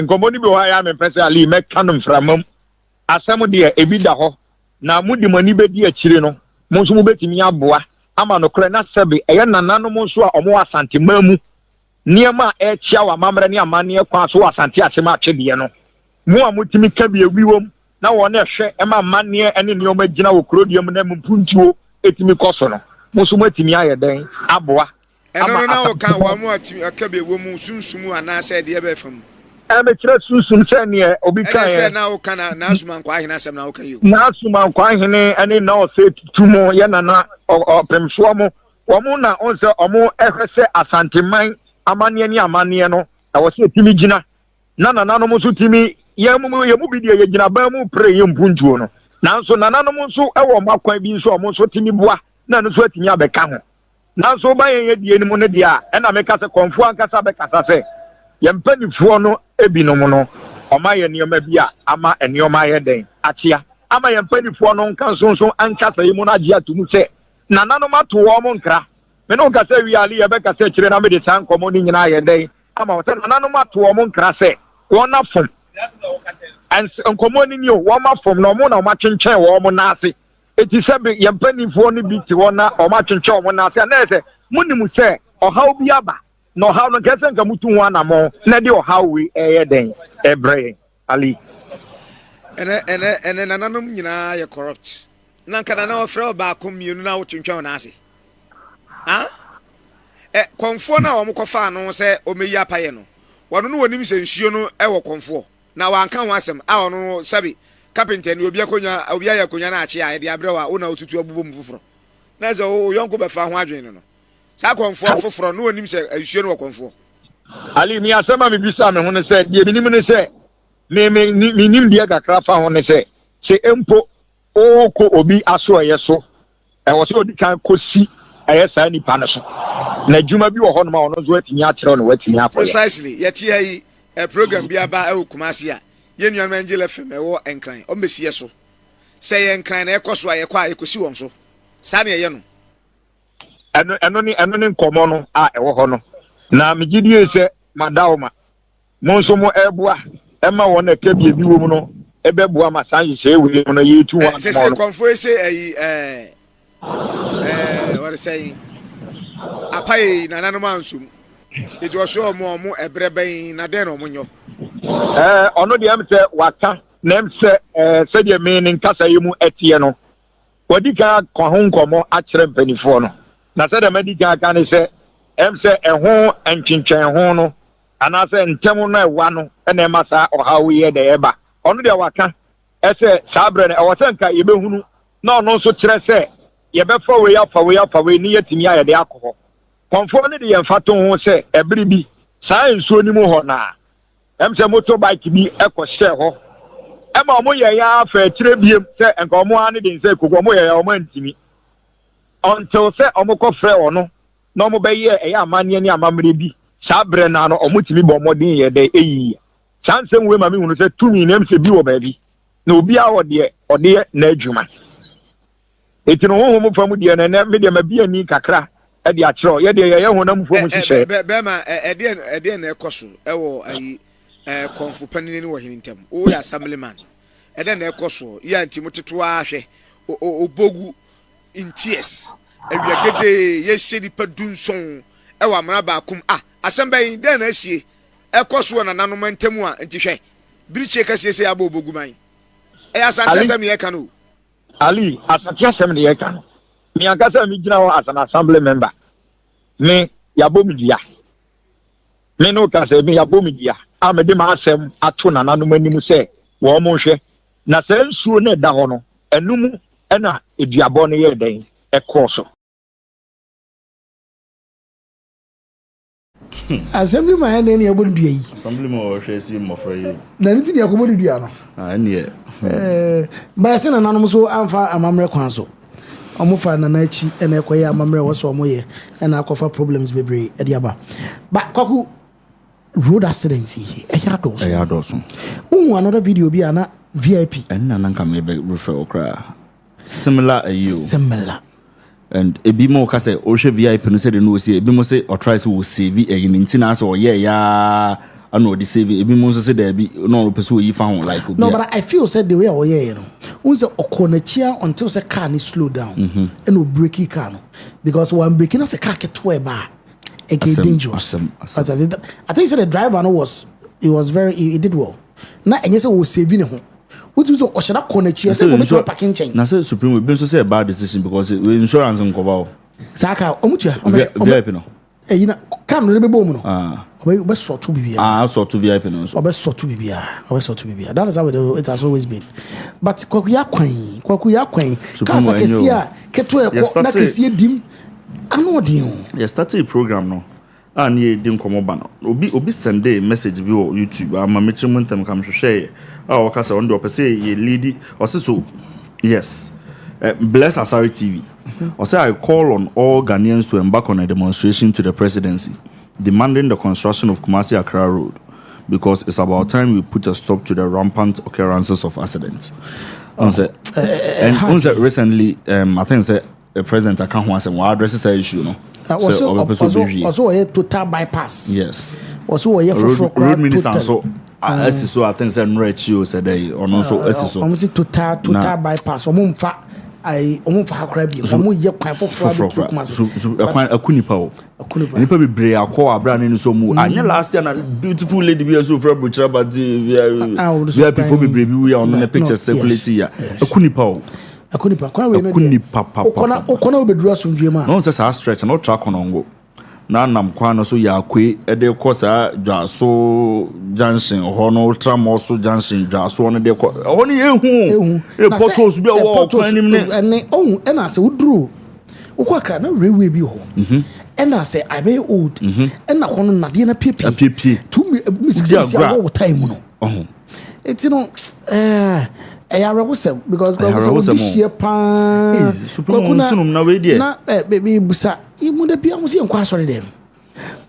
nkomoni bi wa ya me pese ali me kanum framam asam de ebi da ho na mudi mani bedi akire no mo nso mo betimi aboa ama no kora na sebe eye nanano mo nso a omo asante mamu niema e chia wa mamre ni amane kwa so asante achema achede no mo a mutimi ka bi ewiwom na wona hwe e ma amane ene ne oma gina wo krodium na mpuntuo etimi koso no mo so matimi aye den aboa eno na wo kan wa mo atimi aka bi ewom sunsumu ana se de be fam me kire sunsum se ne obi kan se na wo kan na asuma kwa ahina sem na wo kan yo na asuma kwa ahine ene na o se tutumo ye na opemso mo wo mo na on se omo ehwese asanteman amane ni amane no na wo se timi gina na no mo so timi ye mu bi de ye gina ba mu pray ye mpuntuo no nanso no mo so ewo makwan bi so omo so timi boa na no so atimi abeka ho nanso ba ye die ni mo ne dia e na meka se konfo ankasa bekasa se ye mpanifo no ebinom no oma ye nioma bia ama enioma ye den atia ama ye mpanifo no nka sonso ankasa ye mu na agi atumu se no mato wo mo nkra me no kasa wi ali ye bekasa kire na me de san komo ni nyina ye den ama se no mato wo mo nkra se wona fom and nkomo ni o wo ma fom no mo na ma twenchen wo mo na ase eti se be ye mpanifo no bi ti wona o ma twenchen wo mo na ase na se munimu se ohaw bi aba no how no kese nka mutu ho anamo na de ohaw we eye den ebre ali ene nananom nyina ye corrupt na nka na ofre ba komienu na wo twentwan na ase konfo na wo mkofa no se o meyi apaye no wono no wonim se nsuo no wo konfo na wanka ho asem a ono sabi carpenter ni obi akonya na ache a de abrewa wo na otutu abubo mfufuro na ze o yonko befa ho adwen no sa konfo fufuro no wonim se nsuo no wo konfo ali mi asema mi bisa me ho ne se de binim ne se me nim de kakra fa ho ne se empo o ko obi aso yeso e wo se odi kan kosi ayesa ni pa ne so na djuma bi wo ho no ma ono zo atimi a kire no watimi afa precisely yeti ayi a program bi aba e Kumasi a ye nuan Angela FM e wo enkran o mesie so se ye enkran na ekoso a ye kwa ekosi won so sa na ye no eno ni nkomo no a e wo ho no na megidie se madawma mo nso mo eboa e ma won na ka bi wo mu no e beboa ma san yi se we no ye tu wa se konfo se ayi what say apai na nananom ansum it was so mo ebreben na den no monyo ono de am se waka na am se se de meaning kasa yimu etie no wodi ka kwahon komo a kire mpanifo no na se de medical ka ne se am se eho entwentwen ho no ana se ntem no ewa no na masa ohawo ye de eba ono de waka ese sabre ne o se nka yebehunu na ono so kire se yebefa we ni yetimi aye de akọ konfo ne de yemfato ho se ebiri bi saa nsuo ni mu ho na em se motorbike bi ekọ ho ema omo ye ya fa tire biem se enka omo ane de nse kogo omo ye ya omo antimi until se omo kọ frɛ ono na omo be ye eya amane ni amamre bi saa bre na no omo timi bo modin ye de eyi saa nsem we ma me hunu se tumi na em se bi wo ba bi na obi a ode na adwuma eti no ho mo famu de na me de ma bi ani kakra e de akiro ye de ye honam famu hihye be ma ede na ekoso e wo ayi konfu panini ni wo hintem o ya assemblyman ede na ekoso ya ntimo teto ahwe obogu in tears awiagede ye sedi padunson e wa mara ba kum assembly de na asie ekoso na nanom ntemu a ntihwe biriche kase se aba obogu man e asante asem ye kanu Ali asati asem ne yeka no mi akasa mi gina wo as an assembly member me yabomdia me no kasa mi yabomdia amede ma asem ato na nanom anim se wo mo hwe na se nsuo na da ho no enum na eduabo no ye den e kroso assembly ma ne ne yabomdia yi assembly ma wo hwe si mo fra yi na nti dia ko bodua no ne ba se na nanom so amfa amamre kwan so omofa na na achi ena ekoye amamre wo so omoye ena akofa problems bebre e dia ba kwaku road accident here. Eya doso. Another video be ana VIP. And nanka me refer okra. Similar a you. Similar. And a bit more case or VIP no say no see a bit more say or try to save it again in tinas or yeah. I know the saving. It be most say there be no pursue you found like no, but I feel said the way you know. Once a okonechia until the car is slow down and no breaky car because when breaking us a car get to a bar, it get dangerous. I think the driver was he did well. Now and yes, was saving him. What was Oshana Konechia said go to parking chain. Now say Supreme we been so say a bad decision because insurance on cover. Saka omutia VIP no. You know, come really boom no. We saw to be saw to VIP no. We saw to be that is how it has always been. But kwakuya kwan kasa kesia keto e na kesie dim ano dim. You started a program no. And ye dim komo ba no. Obi send a message via YouTube. Ama mechimu ntem kam hwehwe. Wakasa on do pese ye lead or so. Yes. Bless Asari TV. Or say I call on all Ghanaians to embark on a demonstration to the presidency, demanding the construction of Kumasi Accra Road, because it's about time we put a stop to the rampant occurrences of accidents. And recently, I think the president I can't want to address this issue. No, also a total bypass. Yes. Also a road minister. So I think that Rachel said they or no so. Almost total bypass. I almost for crab you. Some year plan for Akunipa. Nipa be brave. I call a brand new so move. And last year, a beautiful lady be so for butcher, but we are before we brave. We are on the picture circulating here. Akunipa. Okona be dress from Jema. No, it's a stretch and not track on ongo. Na nam kwana so ya kwe ede kosa dwaso junction hono tram also junction dwaso on de ko hono ehu e portos bi o kwan nim ne ene ohun ena se udru ukwaka na railway bi ho ena se abe old ena hono na de na piepie to me six hour time no ohun eti no Ayarabusem because we share pan sunum na we there na baby busa imu de bia musi enko asore dem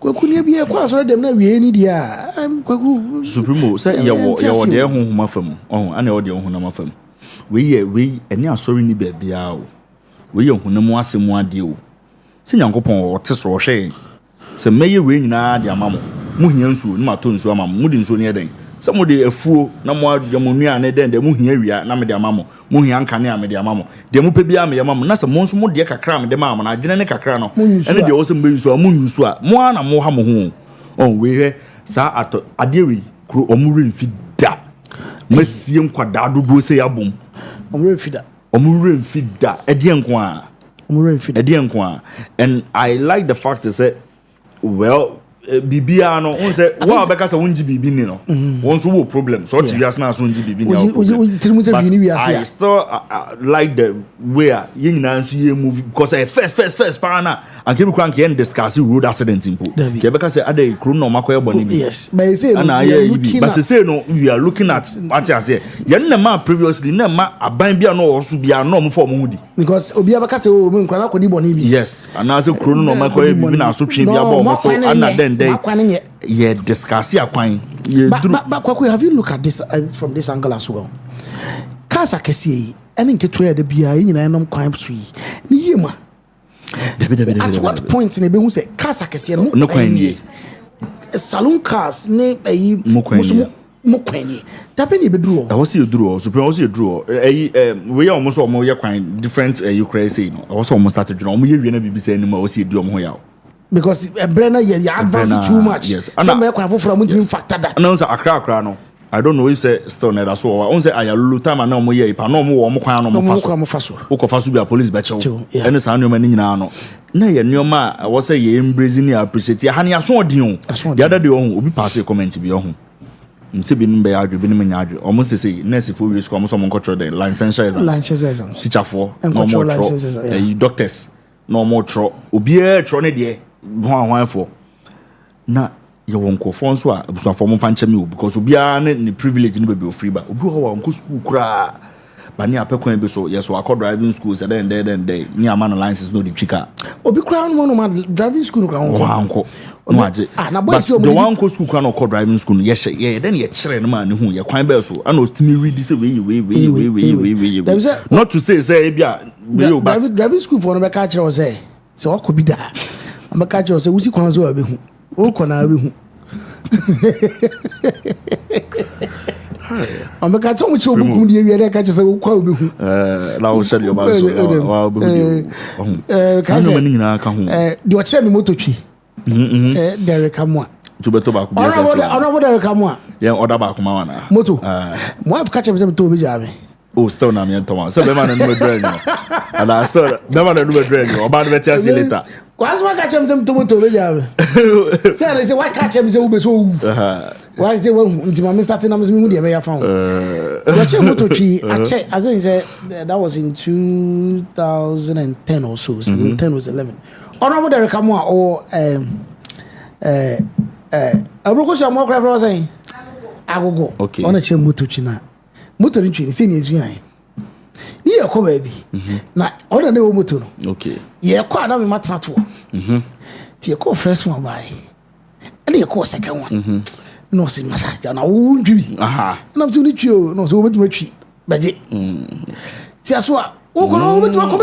kwaku ne bia enko asore dem na we ni dia kwaku supremo say ye wo de honhoma fam ana wo de honhoma fam we eni asore ni ba bia o we ye honam asemu ade o se nyankopon o te so hwe se meye we nyina de amamo mu hia nsu ni mato nsu amamo mu de nsu ne den some of the afuo na mo adwamonu ane den de mu hia wia na me de amamo mu hia nkane a me de amamo de mu pebia me yamamo na se mo nso mo de kakra me de ma na adwene ne kakra no ene de wo se mbe nsu a mo nsu a mo ana mo ha mo ho we he sa ato ade we kro omure mfi da masie nkwada dodo se yabom omure mfi da ede nko a omure mfi da ede nko a and I like the fact to say well bibia no on say wa beka say wonji bibi ni no won so wo problem so ti wiase na so wonji bibi ni I still like the way you nyina so ye movie because first pana and keep kwan can discuss road accident impo ke beka say ade kro no makoye boni ni yes but say no we are looking at what you say ye na ma previously na ma aban bia no so bia no mo for mo hudi because obi beka say o mo nkra na kodi boni bi yes and as kro no makoye bibi na so twe bia bo mo so ana den yeah, discuss your coin. But have you look at this from this angle as well? Casa Cassie, and in Ketway the BI in an crime tree. Yema. At what point in a bill say Casa Cassie no coin? Saloon cars name a Mokweni. Tapeni bedrew. I was you draw, suppose you draw. We almost all more coin different you crazy. I was almost started to know me. You never be saying more, see, do more. Because Brenner, you advance too much. Yes, some factor that. No, Accra no. I don't know if say still never so. I say I lulu time and no more year. No more kwan no more faso. Oko faso be a police batch. And sa no mani nyina no. Na ye nyoma I was say ye embrace ni appreciate. Ya hani aso odin o. The other day on obi pass a comment bi ohun. Mse bi nimbe adwe bi nimenya adwe. Almost say nurse for we school almost control the license exams. Teacher for no more doctors. No more tro. Obi tro ne de. One for na you won't go for so a form of because we are any privilege in be free, but we go school cry. But near Pekon be so yes, so I call driving schools and then near man license no the chica. obi kura no ma driving school no kura wanko no age but the one ko school kura no driving school ye then ye kire no ma ne hu ye kwan be so ana ostimi read say we not to say bia driving school for no be ka kire o say wakobi da am ka kire o say wusi kwan so abe hu o kona abe hu I'm a cat so much of book you are catches a quite la o sell your bass wa bu do check me motor tree there come one to beto ba ku bi asa ona there come one yeah order ba ku ma wana motor mo have catch me say to be jame oh still na me ntoma so be man no drain no and I still be man no drain no about better see later kwase wa catch me to be jame say why catch me say we be so why say when my starting am me dey ya found what you motor tree I check as I said that was in 2010 or so 10 was 11 honorable there come or abroko so mo kra fra say agogo okay on a che motor tree na motor tree say ni ezu yan ni e ko ba bi na ona na motor no okay ye ko ana me matna to ti e ko first one buy and ye ko second one no see massage na wo ndwi na mtu ni twio no so obetu matwi baje ti aso a wo ko no obetu akọ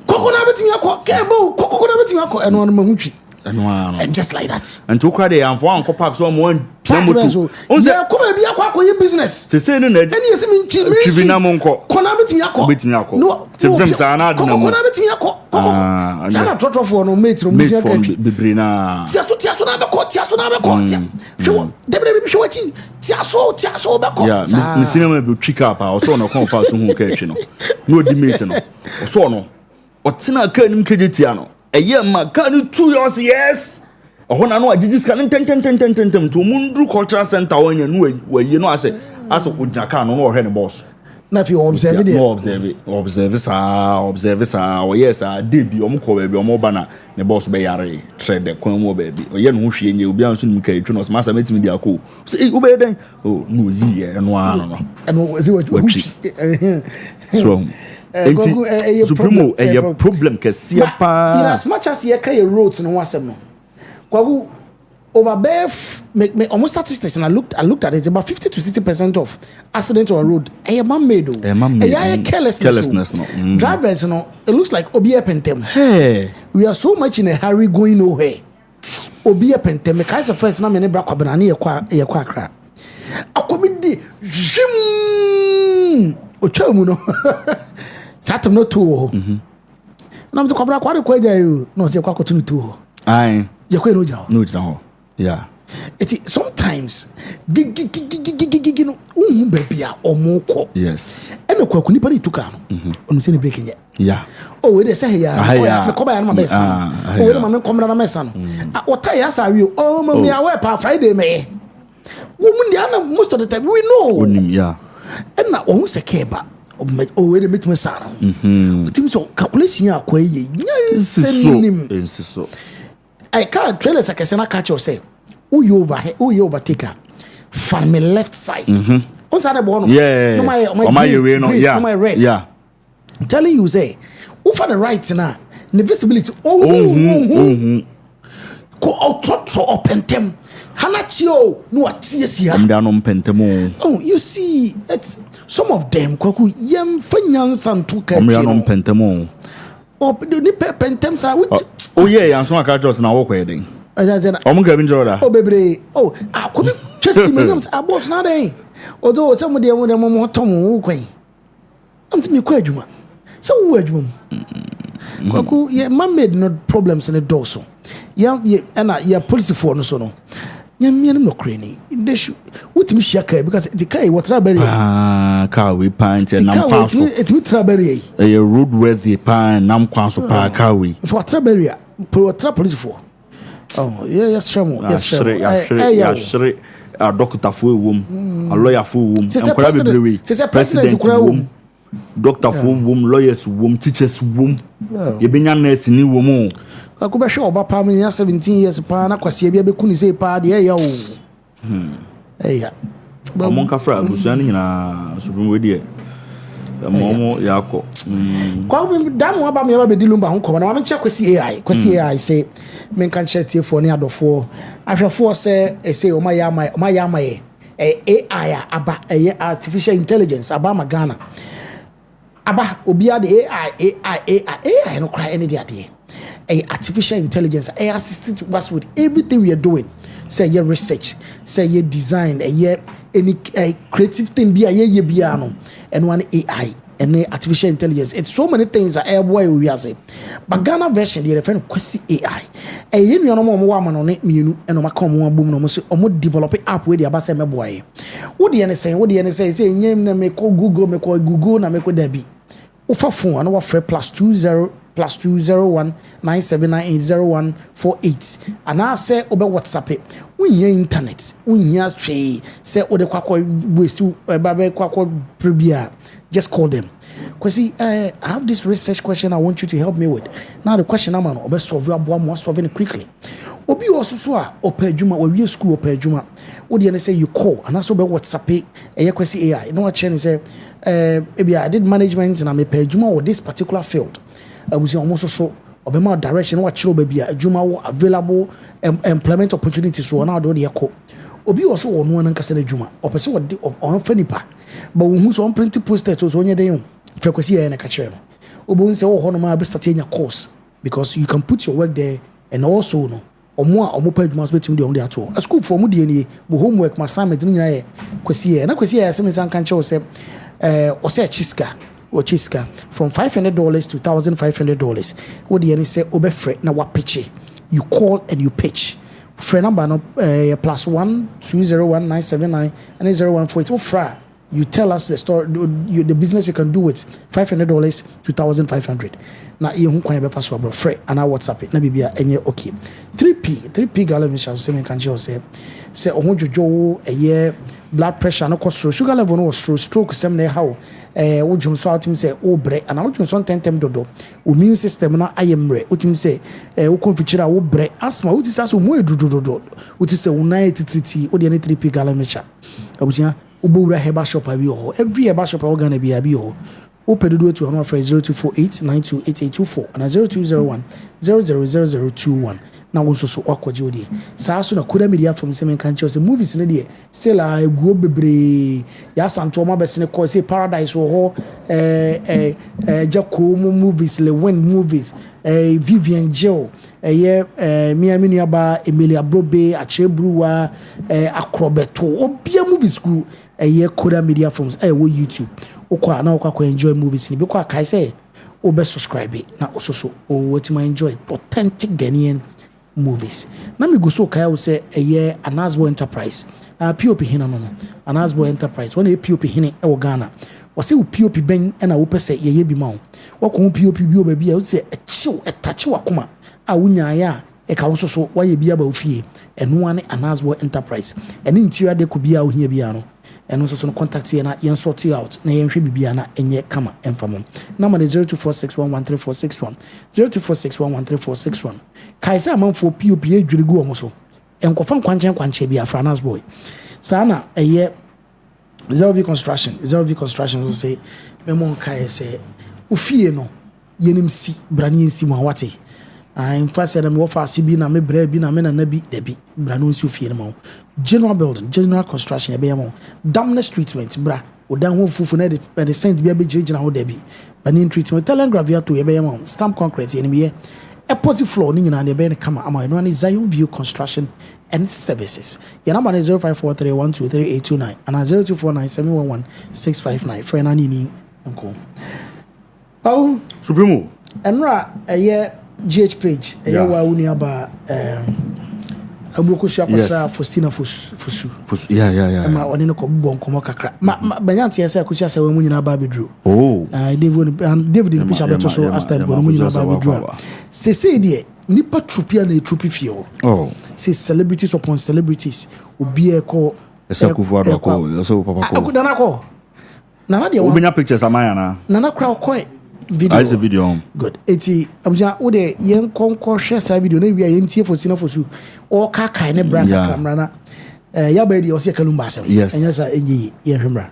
koko na betu akọ kebo koko na betu akọ eno no mahutwi and just like that and to cry am for anko park so mo moto onse ko ba bia kwa ye business se se no na eni yesi mi twi na mo nko ko na betu akọ no te frem sa na adom ko na betu akọ koko sana trotofo no mate no musia katwi bebre na ti aso na be ko hwe debre bi hwe chi ti aso be ko yeah mi cinema be twika pa o so no kon fa so hu ka atwi no di mate no o so no o tina ka nim kejetia no eye ma ka ni 2 years yes o na no agigi ska ten to mundru cultural center wanya no waye no ase ogya ka no hwe ne boss na fi observe there observe sa o yes a debi o mko ba bi o mo bana ne boss be yare trade kwan mo ba bi o ye no hwe nye obi anso nim ka etwe no masa metimi dia ko so e obe den oh no yi e no ano no and is what so Supremo a problem kesia pa in as much as ye kay roads no wasem no kwagu over me almost statistics and I looked at it about 50 to 60% of accidents on road man made carelessness no drivers no it looks like obiye pentem hey we are so much in a hurry going nowhere obiye pentem kind of first na me ne bra kwabena na ye kwa akra akomidi jim ochamu no satem no to na mzo kwabra kwa kwa jayu no se kwa kotunu to ai je kwa no jina ho yeah it sometimes no bebia omoko yes ene kwa kunipa ni tuka no onu se ne break nya yeah oh we dey say ya me koba ya na mabesa oh we dey ma me komra na mesa no ota ya sa wi oh mami awe pa Friday me wo mu ndi ana most of the time we know onim yeah ena ohun se keba oh we dey meet me sa no tim so calculation ya kwa ye nyansenim so I can't trailer sekese na catch you say who you overtaker from my left side on side bono yeah no my way no yeah no my red yeah I'm telling you say who for the right na the visibility ko autotro opentem hanachio no atiesi ha mda no mpentemo oh you see it's some of them kwaku yem fanyansan to ka mda no mpentemo oh ni pentem sa oh yeah yanso aka just na wo kweden omo ga bi njoroda oh bebre oh akobi twesi menam abos na den odo some de mo tom wo kwan am ti mi kwa adwuma so wo adwuma kwaku ye man made no problems in the door so ya na ya police for no so no nyamian no kreni they should what me shaka because the kai what trabery car we pant and nam paso it me trabery a road worthy pan nam kwaso pa car we for trabery police for oh yes shamo a doctor for wom a lawyer for wom akwara bebre say president kura wom doctor for wom lawyers wom teachers wom ye benya nurse ni wom akuba hwe oba pa me 17 years pa na kwase bia beku ni say pa de ya o eya ba mon ka fra busuani nyina so bi we de Momo yako. Kwa damu aba me aba bedi Lumba ho komo na ma check kwesi AI say men kan check tie for ne adofo ahwefo say say o ma ya ma AI aba artificial intelligence aba magana aba obia de AI no cry any day artificial intelligence AI assistant us with everything we are doing. Say your research, say your design, any creative thing be a bia no and one AI and artificial intelligence. It's so many things that boy we are saying. But Ghana version the friend kwesi AI. You no more woman on it me and ma come one boom no mo develop app where the abase me boy. What the say nyem na me call Google na me call Debbie. Ufa phone and what +20 +201 97980148 and I say obe WhatsApp it we internet we say ode kwakwa waste babe kwakwa prebia just call them because I have this research question I want you to help me with. Now the question I'm on obe solve more solving it quickly. Obi also so a opadwuma we school opadwuma wo de say you call and also be WhatsApp kwesi AI. You know what chain say maybe I did management and I'm a opadwuma with this particular field. I was almost so obema direction what chiro baby adwuma available employment opportunities so now do dey call obi also ono nan kase na adwuma opese on fanipa but who so on print posters so onye den frequency ya na ka kire no obo nse wo hono ma be start anya course because you can put your work there and also no omo pa adwuma so betim dey ato a school for mu dey ni bo homework ma assignment ni nyina ye kwesi ya na kwesi ya se me san kan kire se o se chiska from $500 to $1,500. What do you say? Obefre na wapitch. You call and you pitch. Friend number no +1 201 979 and 0148. Ofra. You tell us the story, the business you can do with $500 to $1,500. Now you who can be fast for free and I WhatsApp it. Na bibia enye okay. 3P gala shall say me can just say omojojo a blood pressure no cause sugar level no stroke sem na how wo dwum so atim say wo bre and wo dwum so tentem dodo immune system na ayemre utim say wo confichira wo bre asthma wo tisa so mo edudodo wo tisa wo na tititi wo de 3P gala mecha abusia ubura heba shop abi ho every heba shop we gonna be abi ho opedudu to on offer 0248 928824 and 0201 000021 na wo so akwaje odi saa so na koda media from semen kan chose movies ne de still a go bebre ya santo ma be sene ko say paradise wo ho jako movies le win movies Vivian Jill Miami Nuaba Emilia Brobe Achebruwa Akrobeto obia movie school koda media films wo YouTube okwa na okwa enjoy movies ni because kai say obe subscribe na ososo wetin enjoy authentic Ghanaian movies na me go so kai wo say Anasbo Enterprise POP hina no Anasbo Enterprise when POP hine e Ghana wase wo POP ben na wo pese ye bi ma wo ko POP bi oba bi a wo say echiw etache wakoma a wunya ya e ka wo so waye bi aba ofie eno ane Anasbo Enterprise ene interior deco bi a wo hia bi ano eno so contact here na yen sort it out na yen hwe bibia na enye kama emfamo number 0246113461 0246113461 kaisa amanfo POP edwirigu omoso enkofa nkwanche bi Afranas boy sana Zelvi construction will say memon kai say ufie no yenim si brani nsi mo wate in fact say them offer CB na me bra bi na me na bi debi brano nsi ufie no general building general construction e be mo damness treatment bra odan ho fufu na the cent bi abegina ho debi brani treatment telegraph to e be mo stamp concrete yenim ye epoxy floor ni nyina na be ne kama ama no na Zion View Construction and Services. Your number is 0543123829 and 0249711659. Friend Anini Uncle. Oh, Supremo. Enra GhPage. Wa uni aba Abukusu akosa Faustina Fusu. Yeah. Ma oni no ko bon komo kakra. Ma banyanti yesa akusia se mu nyina ba bedru. Oh. David in picture beto so as time go mu nyina ba bedru. Se die nipa trupia na trupi fio. Oh. Say celebrities upon celebrities obi e ko esa kufuado ko so papa ko. Akudana ko. Nana de Obenya pictures amaya na. Nana kra ko video. I see video. Good. Eti abuja wo de yen konko share sa video na wi a yen tie Faustina Fusu. O ka kai ne brand camera na. Ya ba di o se kalumba asem. Yes. Enya sa enyi yen hwemra.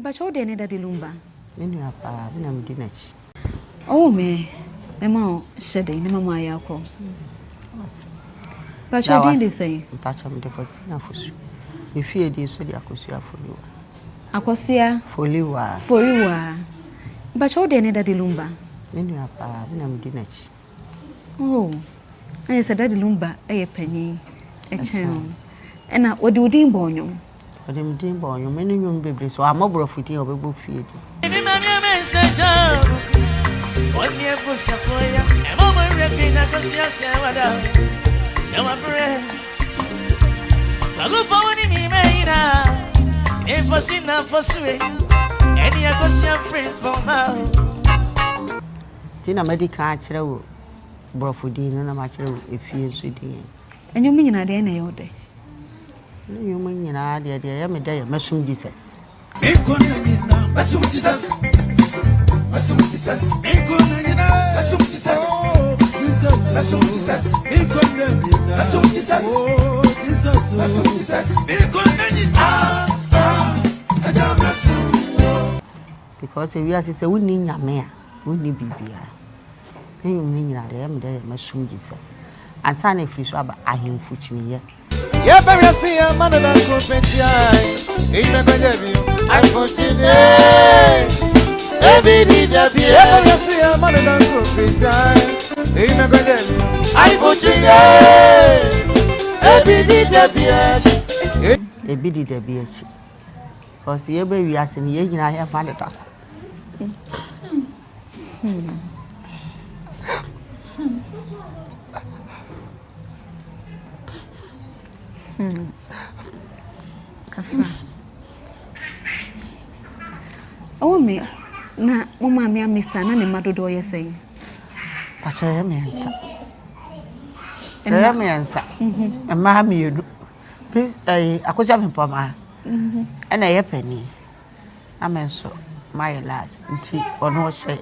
But how did Daddy Lumba? Many are I'm dinner. Oh, me. Mamma shedding, Mamma Yako. But you didn't say. Touch on the first thing for you. We fear this, so the Akosia for you. Akosia for you. For you. But how did Daddy Lumba? Many are I'm dinner. Oh, I said Daddy Lumba, a penny, a child. And what do you do, Bonyo? But I'm doing born, you many young babies, so I'm over for you, book feed. What near Pussa for you? I'm over repping Akosia, no one bread. I look forward in me, man. If I see not pursuing any Akosia friend for now. Tina medical Brofudin and a matter if you should. And you mean at the end of the day? You mean in idea, I am a day of mushroom Jesus. Mushroom Jesus. Mushroom Jesus. Mushroom Jesus. Mushroom Jesus. Mushroom Jesus. Mushroom Jesus. Because if you are say we need your mare, we need BBI. Then you mean that I am there, mushroom Jesus. And son, if you swab, I am fortunate. Yeah, but I see a man that competition. Even when I'm fortunate. Every day, yeah, but I see a man that competition. Even when I'm fortunate. Every day, because you baby as in ye, I have found it. Oh, me, na Mamma, me, Miss Anna, and Madodo, you say. But I am answer. I am answer. And mammy, you please, I could have him for my and a penny. I mean, so my last tea or no say.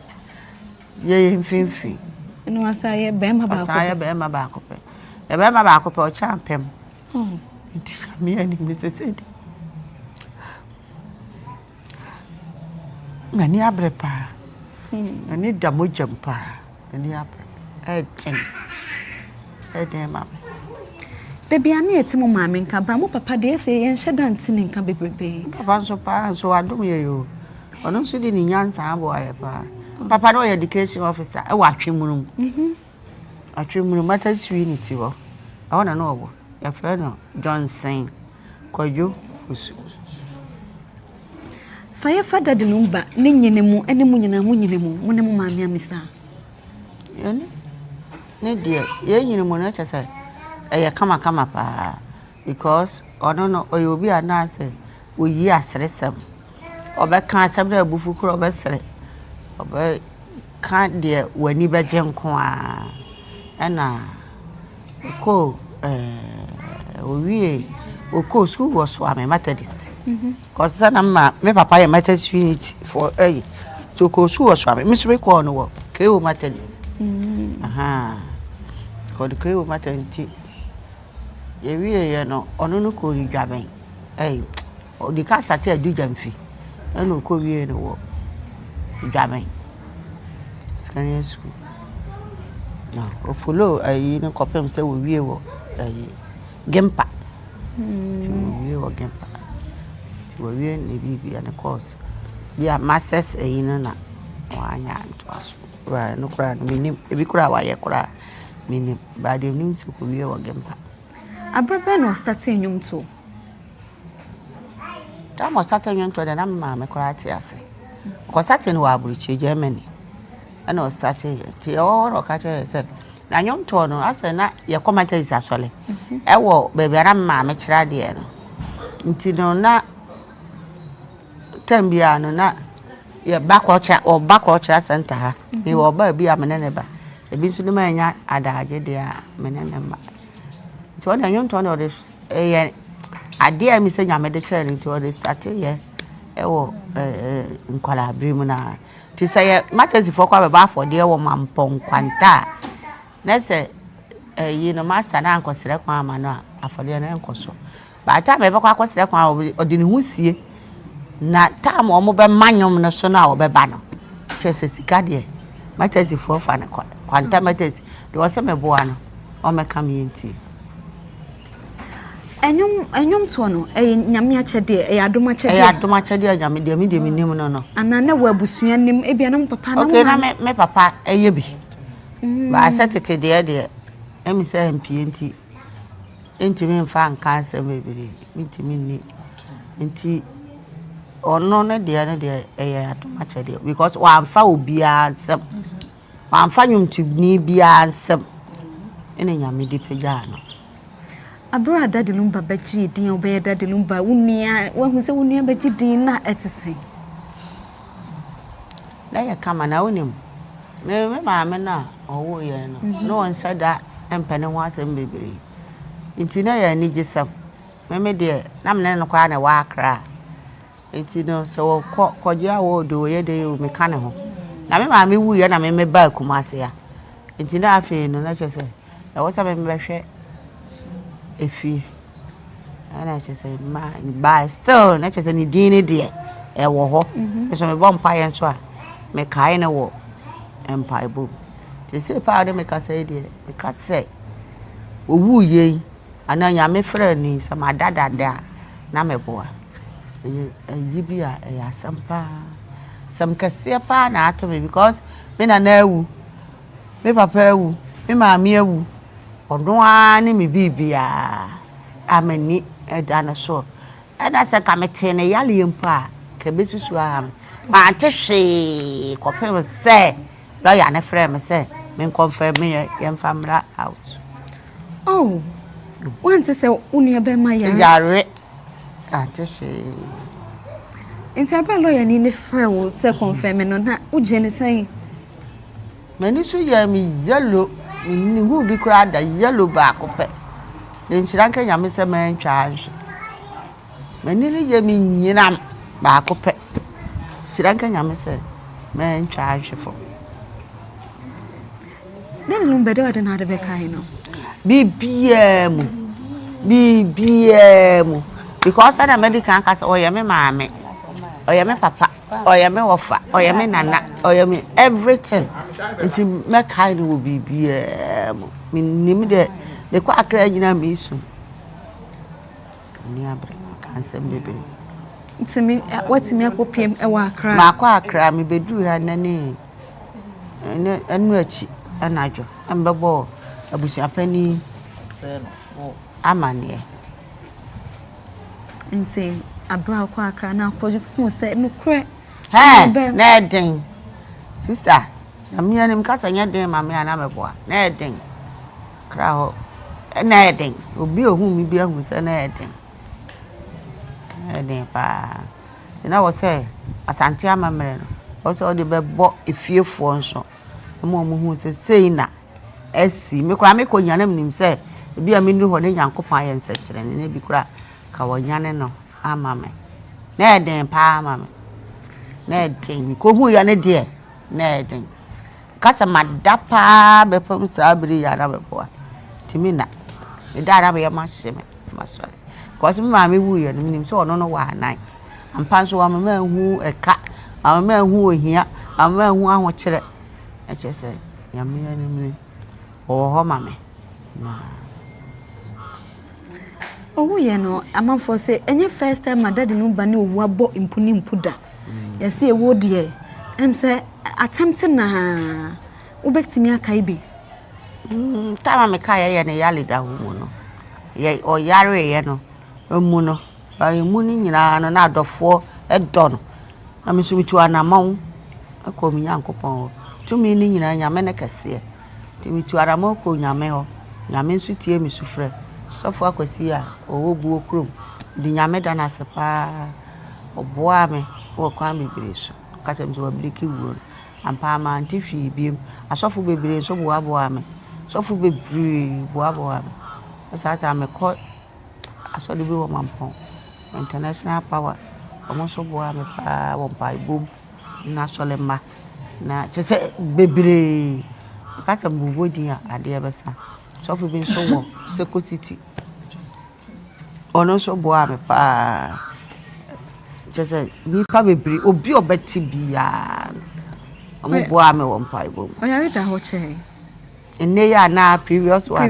Yea, infin. And was I a bam about I am a back of it. A bam back of a champion. Oh, it is me and Mrs. Said. Many abrepa. I need the mujampa. And the apple. Hey, mamma. The Biani at Timo Mammy can Bramo Papa dear say and shed dancing in can be prepared. Papa so far, so I don't hear you. Or no sitting in Yan Samboy. Papa, no education officer, a watching room. A trim room matters unity. I want to know your friend John saying, call you. Fire father the Lumba, Ninyanemu, and the Munyanemu, when the Mamma Missa. Dear, you know, I said, I come up, because, or no, or you'll be a nurse, we yes, some, or back can't some of the Bufu or Bessere, or can't dear when you bet Janqua, and call, we course who was swimming Methodist. Because son of my papa Methodist unit for a to course who was swimming, Miss Ricorno, K.O. Methodist. Aha, called the K.O. maternity. You know, or no call you jabbing. Eh, or the cast at a do jam fee. And no call you in the war. Jabbing. Scanning school. No, or follow a copy and say we will a gempa. We will gempa. We will and of course. We are masters a in why to us. Well, no crowd, meaning if we cry, why you cry, meaning by the news to be or gempa. A brother was starting young too. That was starting young to the mamma cry, because that's in Wabridge, Germany. And I was starting to all or catch said, now young Tono, I said, not your commenter is actually. I will baby, I'm mamma, Chadian. Until not Tembiano, not your backwatch or backwatch center. You will be a maneba. The Bisu Mania, Ada, dear Menema. It's what I young Tono is a dear Miss Mediterranean to the starting here. Oh, in Colabrimuna. To say matters if I have for dear woman Pong Quanta. Let's say, you know, master and uncle select one man, I for the uncle so. By the time I ever consider or didn't who see na time omo be manyom no so na obeba no chese sika de matesi for fa ne kwanta matesi de wo se meboa no o meka me enti enyum to no nyame achede adom achede adom achede nyame de me nim no ana na wa busua nim ebia na papa na okay na me papa bi ba setete de emi se mpie enti me mfa nka asem ebere ntimi ni enti ono ne de adom achede because wa amfa obia ansem wa amfa nyumtibni bia ansem ene nyame de pagya no abro Daddy Lumba baji din obey Daddy Lumba unia wa hu se unia baji din na etisen na ya kama na onim me maame na owo ye no no on said that empene ho asem bebere nti na ya ni gisam me de na me no kwa na wa akra nti no so koje awo do ye de o me ka ne ho na me maame wu ye na me ba kumase ya nti na afi no na chese e wo sa me behwe efi ana chese ma ba still na chese ni dini de e wo ho so me bom pa yen so a me kai na wo empire boom te se pa de me ka say de me ka say owu ye ana nya me frɛ ni sama dada na me boa yi bia e asampa sam kase pa na ato me because me na ewu me papa ewu me maami ewu ono ani me bibia amani edana so eda se kamete ne yale yempa ka besusu am ma antehwe kopem se lawyer ne frɛ me se me confirm me yemfamra out oh want to say unia be ma yare antehwe interpret lawyer ni ne frɛ wo se confirm no na uje ne say mani so ya mi yellow ni hu bi kura da yellow ba akopɛ de nchiranka nyame se man twa ahwe mani ni ye mi nyinam ba akopɛ nchiranka nyame se man twa ahwe fo Daddy Lumba de wada na de be kai no BBM because ana medical case oye me maame oye me papa oye me wofa oye me nana oye me everything nti me kai no wo BBM nim de kwa akra nyina me su ni abre kansem bebere ntimi watimi akopiem e wa akra ma kwa akra me beduru ha nani enu achi anadwo ambebo abusia pani amane nti abra kwa akra na akwoju fu se no kre na den sister ami anim kasa nya den mame ana meboa na den kra ho na den obi ohun mi bi ahun se na den pa na wo se asante amamre no wo se o de bebo efiefo nso mo hu se sei na esi me kura me ko nyane mnim se bi a me ndu ho ne nyankopon aye nsekere ne bi kura ka wo nyane no amame na den pa amame na den ko hu ya ne de na den kasa madapa be pam sabri ya na beboa timina e dara be ma sheme masore ko so ma me wu ya mnim se ono no wa nan ampa so wa ma hu eka ma hu ohia ma hu ahokere echese nyame animre oho mame na owu ye no amanfo se enye first time Daddy Lumba ne owu abo impuni impuda yesi ewo de em se attempt na ubektimi akai bi tama me kai ye ne yale da hu no ye o yare ye no emu no ba emu ni nyina no na adofo edo no na mesumitu anamawo akomi yankopon tumi ni nyina nyame ne kase timitu aramo ko nyame ho nyame nsu tie mi sufre sofo akwasi a owo buo krom di nyame da na sepa oboa me wo kwan bebere so kacha mzo wabriki wuro ampa ma antifi biem asofo bebere so boa me sofo bebere boa me asata me ko asode bi wo mampon international power omo so boa me pa wo pa ibom na solema na chese bebere kasa mbubodi a ade besa sofo bi so wo Seko City ono so boa me pa say nipa bebre obi obeti bia ambo ame wo mpa ibo Oyare da ho che enne ya na previous one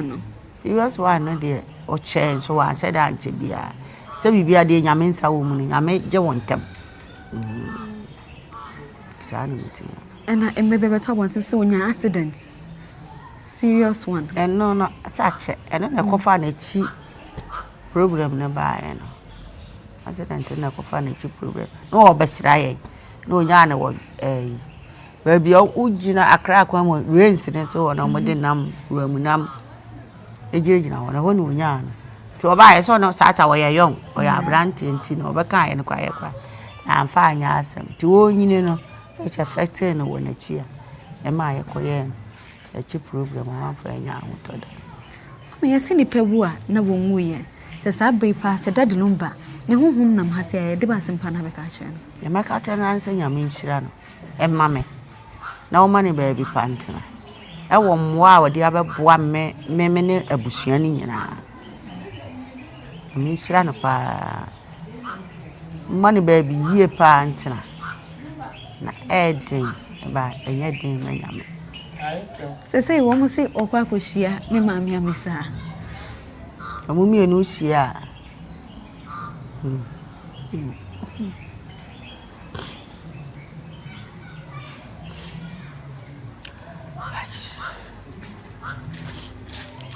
no previous one no de o che so wa said anche bia se bibia de nyame nsa wo mu nyame je wontem sani mitina ena emebe beto bonte se onya accident serious one no sache ena na kofa na chi problem na ba no accident na kofa na chi problem no obesira ye no onya na wo baby ujina akra kwa mo rains ne so ona mo de nam ramunam ejejina ona ho no onya no ti oba ye so no sata wo ye yon o ya brand enti no obeka ye no kwa ye kwa na amfa anya asem ti wo nyine no it's affected no wona chi a e ma ye koye e chi problem wa fa anya ahotoda me yesi ni pebu a na wo nwuye se sa bre pa se dadi lumba ne honhom nam ha se ye de ba sempa na be ka kire no e ma ka ta na ansa nyame nshira no e ma me na o ma ne ba bi pantina e wo mwa a wode abeboa me ne abusua ni nyina mi nshira no pa ma ne ba bi yie pantina na edin ba enye din na nyame se wo mo se okwa koshia ne maami amisa amumi enu shia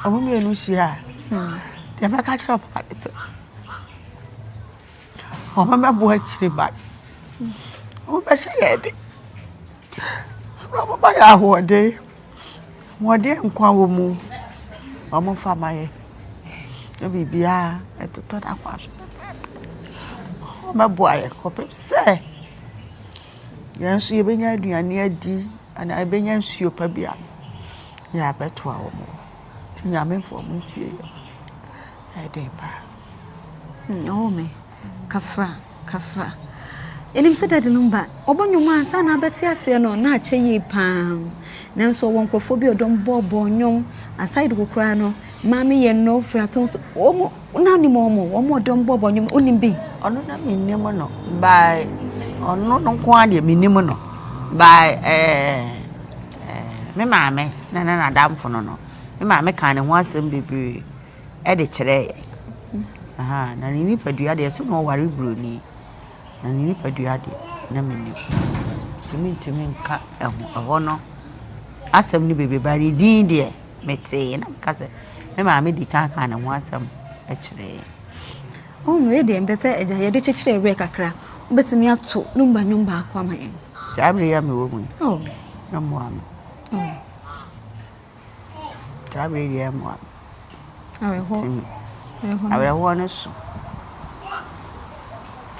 amumi enu shia de ba ka chira pa se o ma bo achiri ba o ba shayede Baba ya hode. Wode nkwa wo mu. Omo fama ye. E bibia etoto da kwa so. O mebo aye kopem se. Yansu ye benya aduane adi ana e benya nsuo pa bia. Ya beto a wo mu. Ti nyame fo mu sie ye. E dey pa. O me. Kafra. Enim se dadi lumba obonwuma ansa na beti ase no na ache yi pam nanso wonkrofo bi odom bobo nyom aside kokura no mami ye no fraton omo na ni mo odom bobo nyom onim bi ono na minnim no by ono no ko ade minnim no by me maame na damfo no me maame kan ne ho asem bebre e de kire aha na ni padua de so no ware broni na ni padua de na minnim timi nka eho no asem ni bebe ba di din de mete na ka se me maame di kan ne ho asem e kire o me de mbese eja ye de kire we kakra obetimi ato numba nyumba akwa mayen Jabri ya me wo mu oh na mo am Jabri ya mo am awe ho no so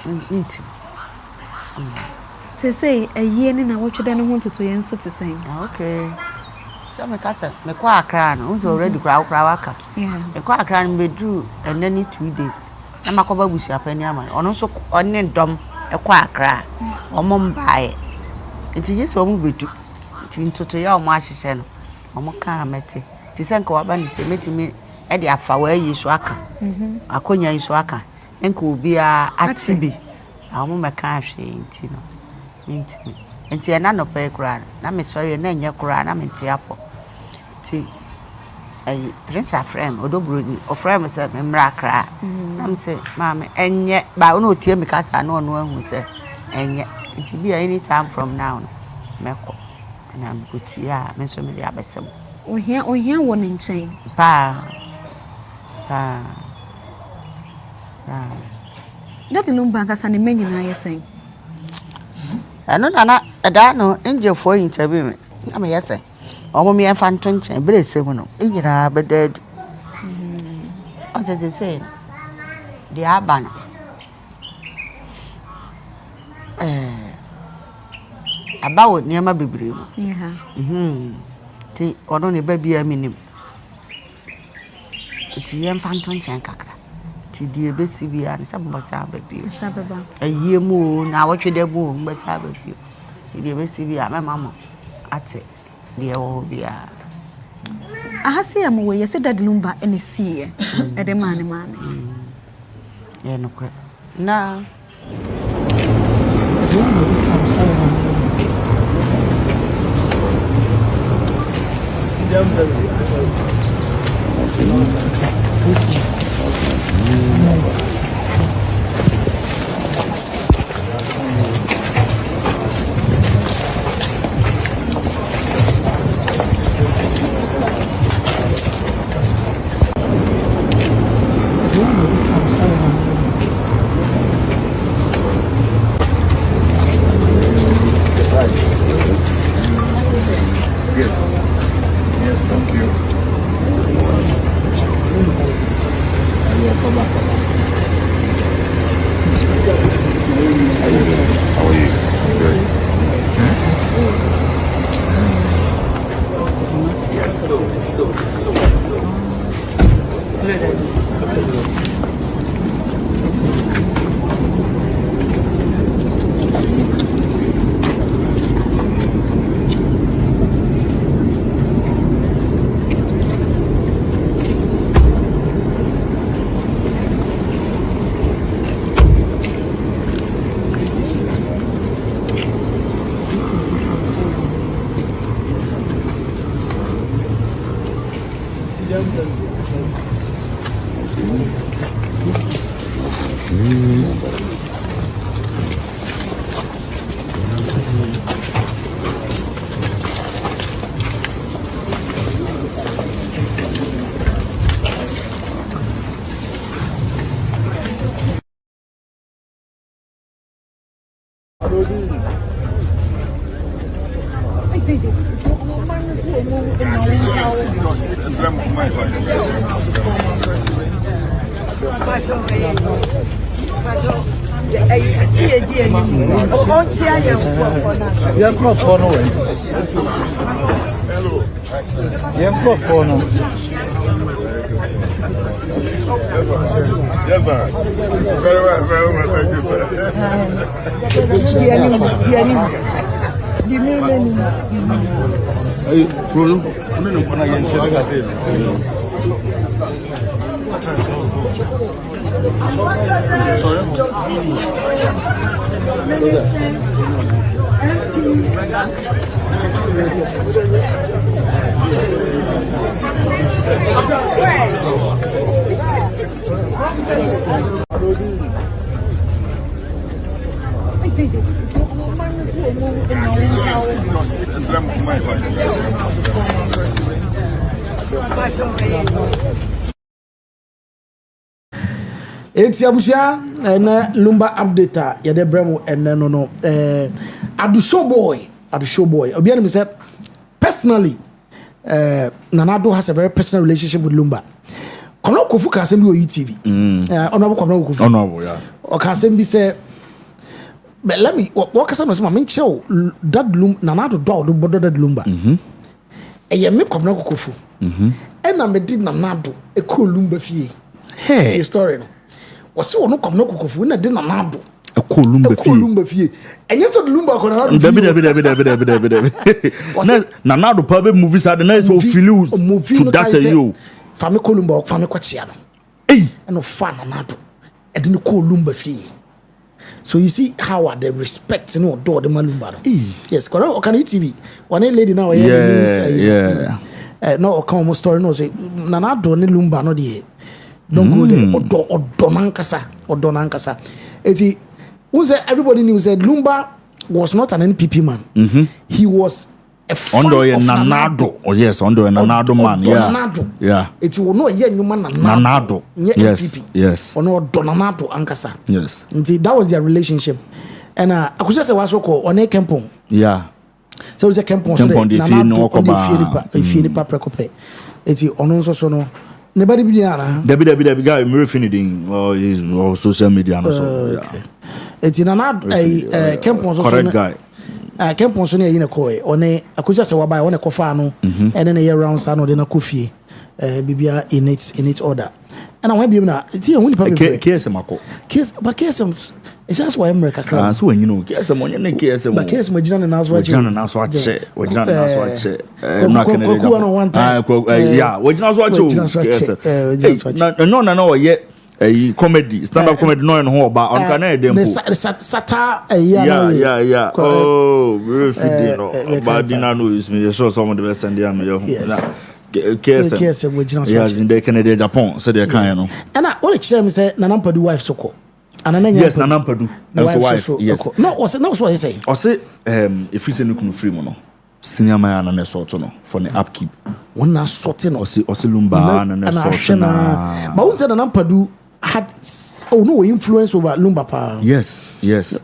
nti sese aye ni na wotwede no ho ntoto yen so tesen okay so me kasa me kwa akra no unso already kra waka me kwa akra no bedru enani 2 days na makoba busu apani ama ono so onne dom e kwa akra omo mbae nti yeso omo bedu nti ntoto ya omo ahihye no omo ka amete ti senka waba ni se metimi e de afa wa yesu aka akonya yesu aka enka obi a atibi omo meka ahwe nti no nti na no pe kura na me sorry na enye kura na me ntiapo ti ai prince afrem odobroni ofrem se me mra kra na me se mama enye ba ono tie me kasa na ono ahu se enye nti bi any time from now meko na mkutia me so me dia besem ohia wo ne nchen pa dadi lumba kasa ne menyi na yesen ano na da no enje for interview me na me yese omo me enfa ntonchen bere semu no inyira bedad o se di abana abawo niama bebre mu ti ono ne ba bia minim ti enfa ntonchen kakra ti die besi bia ne sabba sa ba bio sababa ayie mu na wotwede bu mbesa ba bio ti die besi bia mama ate die wo bia ahase ya mo yesi dadi lumba ene sie ede mane no kra na Yes, sir. Very well, thank you, sir. It's Yabusia and Lumba update. Yade Bremo and no Adu show boy. Obianimi said personally, Nanado has a very personal relationship with Lumba. Kono Kofu kasem bi o TV. Honorable Kono Kofu. Honorable, yeah. O kasem bi say, but let me what kasem no say me chill that Nanado do bodo that Lumba. E me Kono Kofu. E na me did Nanado e ko Lumba fie. Hey. It's a story no. Wasi wono Kono Kofu na de Nanado e ko Lumba fie. Enye so Lumba ko Nanado. Dabi. Nanado pa be movies are the nice so feel to that you. Fami Kolumba fami kwachia no no fan Nanado e de ko Lumba fie. So you see how are the respect no do the Malumba no. Yes, Kono Okyere TV one lady now news no come story no say Nanado ne Lumba no de don't go there odo nankasa eti who say everybody knew said Lumba was not an NPP man. He was a fan of Nanado. Oh yes, under a Nanado man. Yeah. It will not hear human Nanado. Yes. Yes. Or no Donanado Ankasa. Yes. Indeed, that was their relationship. And I could just say was on a campon. Yeah. So it's a campon. Nanado if you need precope. It's on sono. Nobody be there. Debbie guy Murphy or social media. Okay. It's in another campon. Correct guy. Campon so near in a coy on a akuja se wabai on a kofano and then a year round son or then a coffee bibia in its order. And I won't be na it's here only probably case mako. Case but case it's just why America class when you know case someone in case but case my general now what you now what say we general now what say not can yeah we general what you no yet a comedy, stand-up comedy, no and ho ba on kana dem. Sata yeah. Oh, very fit but dinner no is me show some of the best and am yo. KSM yeah, in the Canada Japan so they can no. And I only tell me say Nanampadu wife soko. Yes, Nanampadu. That's wife. Yes. No, what he say? I say if you say no free mo no. Senior man and sort no for the upkeep. One na sorting no. Osi Lumba and sort na. But who said Nanampadu had no influence over Lumba pa? Yes.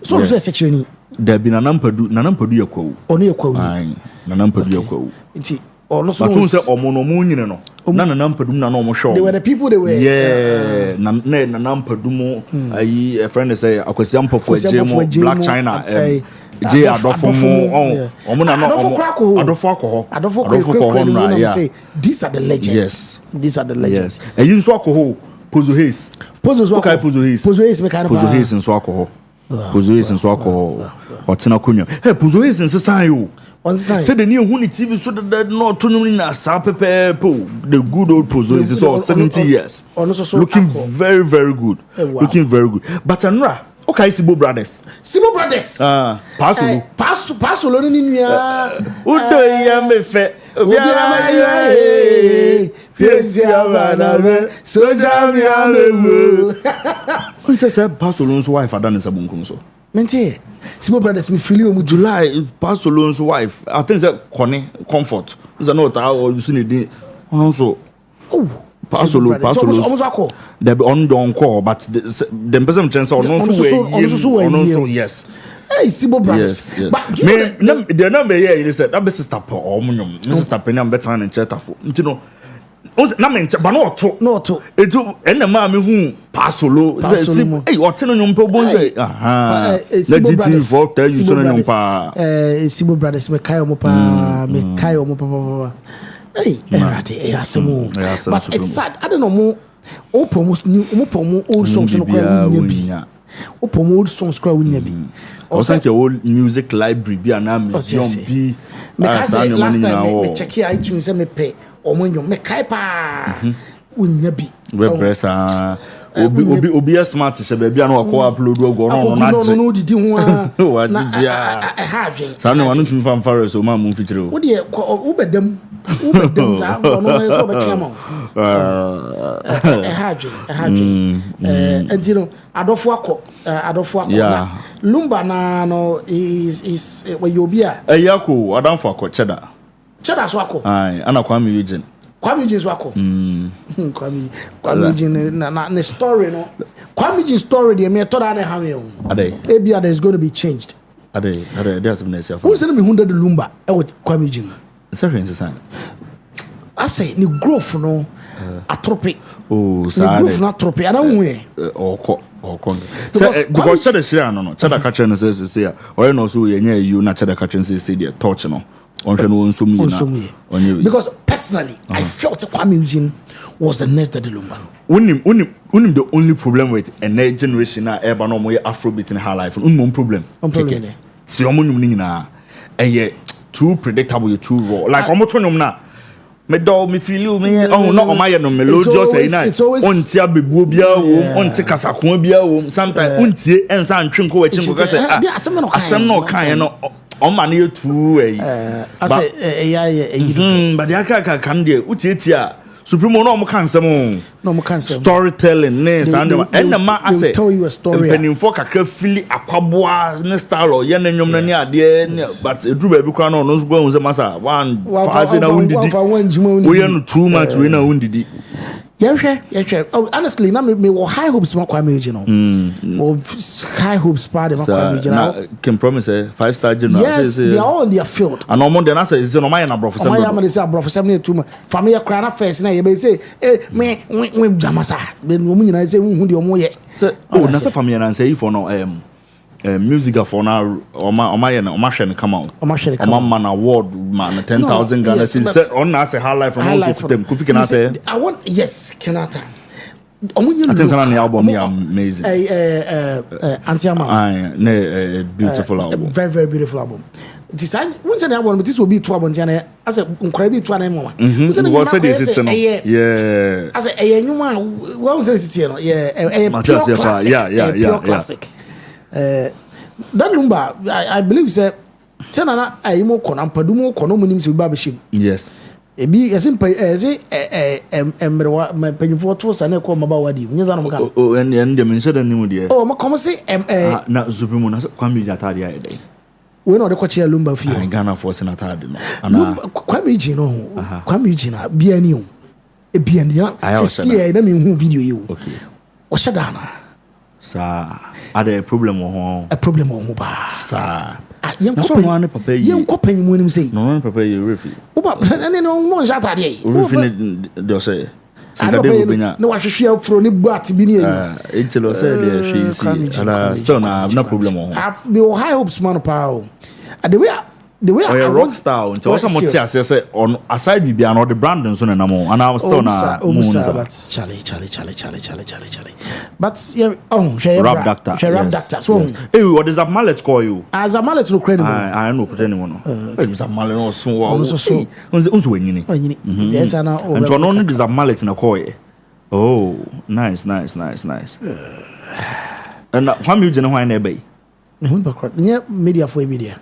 So you say section there been Nanampadu yakwo. Oni yakwo. Aye. Nanampadu yakwo. Nti or no so. But who say omono mo nyine no. Na Nanampadu na no mo show. They were the people they were. Yeah. Nanampadu mo ayi a friend say akwasiampo for Jemo Black China J Adom say these are the legends. Yes. These are the legends. And you so alcohol Pozo Hayes. Pozo Hayes me kind of Pozo Hayes and so alcohol. Pozo Hayes and so alcohol. Otina kunyo. Hey Pozo Hayes and say say the new huni TV so that not to na sa pepe the good old Pozo Hayes is all 70 years. Looking very very good. Looking very good. But Anra okay, Sibo Brothers. Pasolo ni nua. Udo ya mefe. Piesia bana soja mi amewo. Who says Pasolo's wife adan sabunkum so? Mente. Sibo Brothers me feel you July Pasolo's wife. I think that Connie Comfort. Is not how you see the also. Oh. Pasolo. They be on don't call, but the person chance on also yes. Hey, Sibo Brothers. Yes. But the number here is said that sister or Mrs. Tapena better and chetafo. You know, na mente ba no to etu ena ma me hu Pasolo hey o tene no mpo bon say aha legit for tell you so no pa Sibo Brothers me kai omo pa hey, but it's sad. I don't know more. Promote old songs no cry win old songs cry win also your old music library be an museum be last time me check here iTunes say me pay omo me kai pa win bi we press obi smart se be bia na akọ upload go no didi ho na ha adwen sa no wanu timi fan fare so ma mu feature wo de ubedam za no so be chama ha adwen entino adofo akọ na Lumba na no is where you be ayako adamfo akọ cheda so akọ ai ana kwa mi region Kwame Jeans wako. Kwame Jeans na story no. Kwame Jeans story dey me to da na have you. Ade. Ebia there is going to be changed. Ade there's some next year. Who say me 100 Lumba e with Kwame Jeans. Serious sign. I say ni growth no atrope. Oh, say ni growth na atrope. Ana hu e. Oko. Say because chada share no. Chada ka chen say o no so ye nya you na chada ka chen say dey touch no. Because personally, I felt Kwame Jeans was the next Lumba. Unim the only problem with a next generation na eba no mo Afrobeat in her life. Problem. See omo nyum na too predictable, you too raw. Like omo to nyum na me do me feel you me no o ma no melodious na onti abebuo bia wo onti kasako bia wo sometimes onti ensa antwen ko wachin ko say asem no kan no on man you too I say but the aka kan dey utietia supremo no mo kan sem storytelling ne and ma ase tell you a story penin for kakra fili akwaboa ne style ye na nwom na ne ade but edru ba bi kwa no so go hu se masa one five na wundidi we no too much we na wundidi yeah. Oh, honestly, now me high hopes ma Kwame Jeans. Or high hopes part ma Kwame Jeans. Can promise 5-star general. Yes, they are all in their field. And on Monday, I say, "Is no my na bro for some." My man say bro for 72. Family cry first. Na you say, me jamasa. Then woman you say who the omo ye. Oh, na say family na say if for no music for now oma share come out. Oma man award man 10,000 Ghana cedis. On na say high life from them. Kofi Kenata. I want yes Kenata. I think the album is amazing. Antiama. Beautiful album. Very very beautiful album. It is one say one but this will be 2 abontiana as a nkora bi 2 na mo. What said is it no? Yeah. As a nyuma one say it no. Yeah, pure classic. That Lumba I believe say Chana I mo kona padumo kono munim se ba beshim. Yes. Ebi yasin pa emrewa me panyfo to sa na ko maba wadi. Nyenza no maka. Oh and dem nse dan nimu de. Oh makomo say na Supremo na kwami jata de ayi. We no de ko chia Lumba fi. Ghana for senator de no. Ana kwami ji no. Kwami ji na bia ni o. E bia ni na se na me hu video yi o. Okay. O sha Ghana. Sa ada problem ho. A problem ho ba. Sa yen ko panyi mu nim sei. No papa you refi. Oba no mo nja tade yi. Refi do say. No wa hwehwe afro ni buat bi ni yi. Intelo say dey hwe ana still na problem ho. Have the high hopes man pa. The way I rock star until also moti say on aside bibia no the brand nso na namo and I still na but Charlie but yeah rap doctor so hey what does that mallet call you as a mallet no credible I know anyone no is a mallet no so unzo wenyini yes ana and to no is a mallet na call you oh nice and how me you know why na be media for media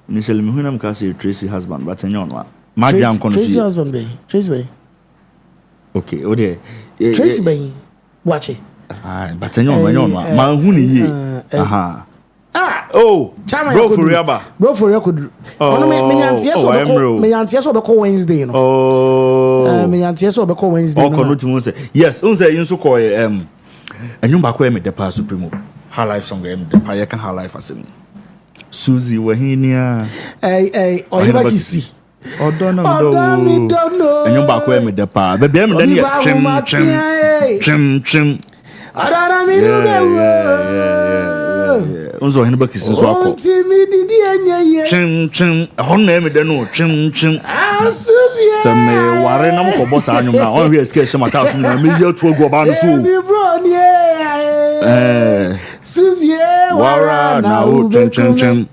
initially me hunam ka say Tracy husband but enyo no ma jam kono Tracy husband be Tracy be okay o de Tracy be watch it but enyo no ma hu ni ye oh bro for ya could ono me yantie so be call Wednesday no me yantie so be call Wednesday no no yes unse yin so call enyo ba ko me de pa Supremo high life song em de pa ya kan high life asem Suzy wahinia oyeba kisi odono enyo ba ko em de pa be be em de ne trim adana mi do bewo unzo hin ba kisi so akọ mi didi enye trim hon na em de no trim Suzy seme ware na mo ko boss anyum na on hwe escape shema ka na me ye to go ba no so mi bro ni Suzy wara na o trim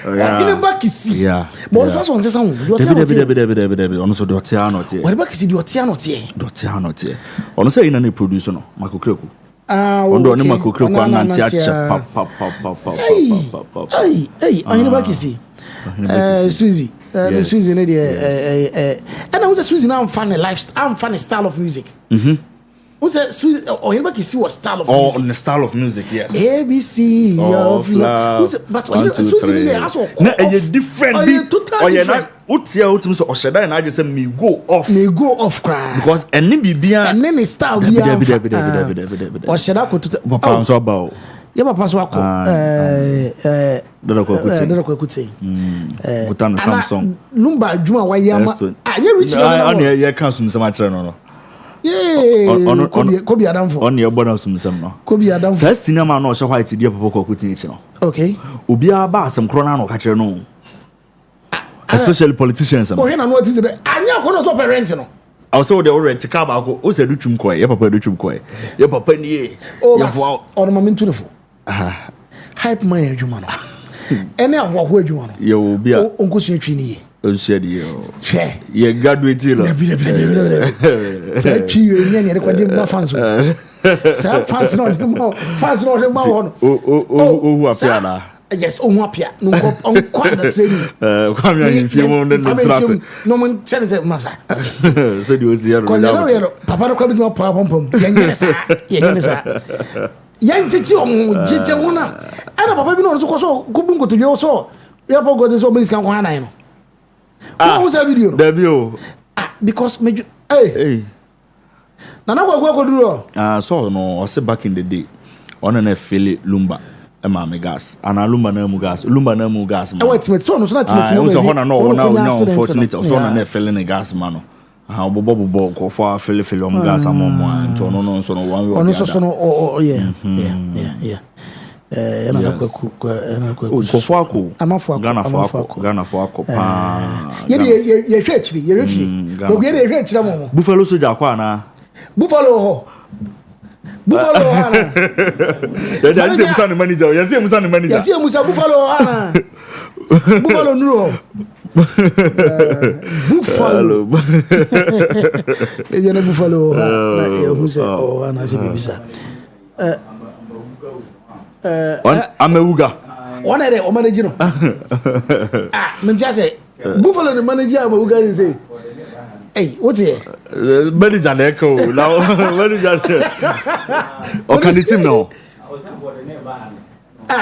Ile bakisi bon so so nse Debe ono so do tia no tie wale bakisi do tia no tie ono say ina na produce no makokreko ondo oni makokreko ananti acha ile bakisi Suzy Suzy ne de and I was Suzy now I'm funny style of music what's that Suzy or anybody see what style of music? The style of music, yes. ABC of love. But Suzy also a different beat. Or you're not Utia Utim or Shada and I just said me go off cry. Because any bibia and then style be or Shada could Papa so about yeah, Papa so Samsung Lumba Juma Wayama. I reach I can't some no. Kobe Adom for on your bonus some no. Kobe Adom for cinema no show white dear papa putting it no. Okay. Ubia ba some corona no catch no. Especially politicians. Oh, here na what is it? Anya kono so parent no. Also they already take ba ko o se do twum koy. Your papa do twum koy. Your papa ni oh, on my tunefo. Hype man adwuma no. Ene ahwo adwuma no. Ye obi a onkosu atwi ni. Said you graduate so fans yes apia no on quite training no man tell massa said you see papa no kwabit no pom yan titi o jete wona ana papa bi no so kubun ko to yo so ya pogo de so minis kan ko hanan no who's that video? Debut. Because major hey. Nana kwa duro. So no, I say back in the day. On an affiliate Lumba. Me gas. And Lumba na mu gas. Lumba na mu gas. Wait, so no so na so hona no unfortunate. So na filling gas man. Bobo ko for fill gas amon to no so no one way. So no oh yeah. Ghana for pa ye hwechiri ye refi we ye hwechira mo Buffalo soja kwa na Buffalo ho Buffalo Hana. Yes, Musa manager. Yes, Musa manager. Yes, Musa Buffalo Hana. Buffalo Nuro. Buffalo. You know Buffalo. Who said, "Oh, Hana say Bisa." I'm a Uga. One of the manager. Menjase. Buffalo the manager. I'm a Uga say. Hey, what's it? Manager Echo. Now, manager. Okay, the team now.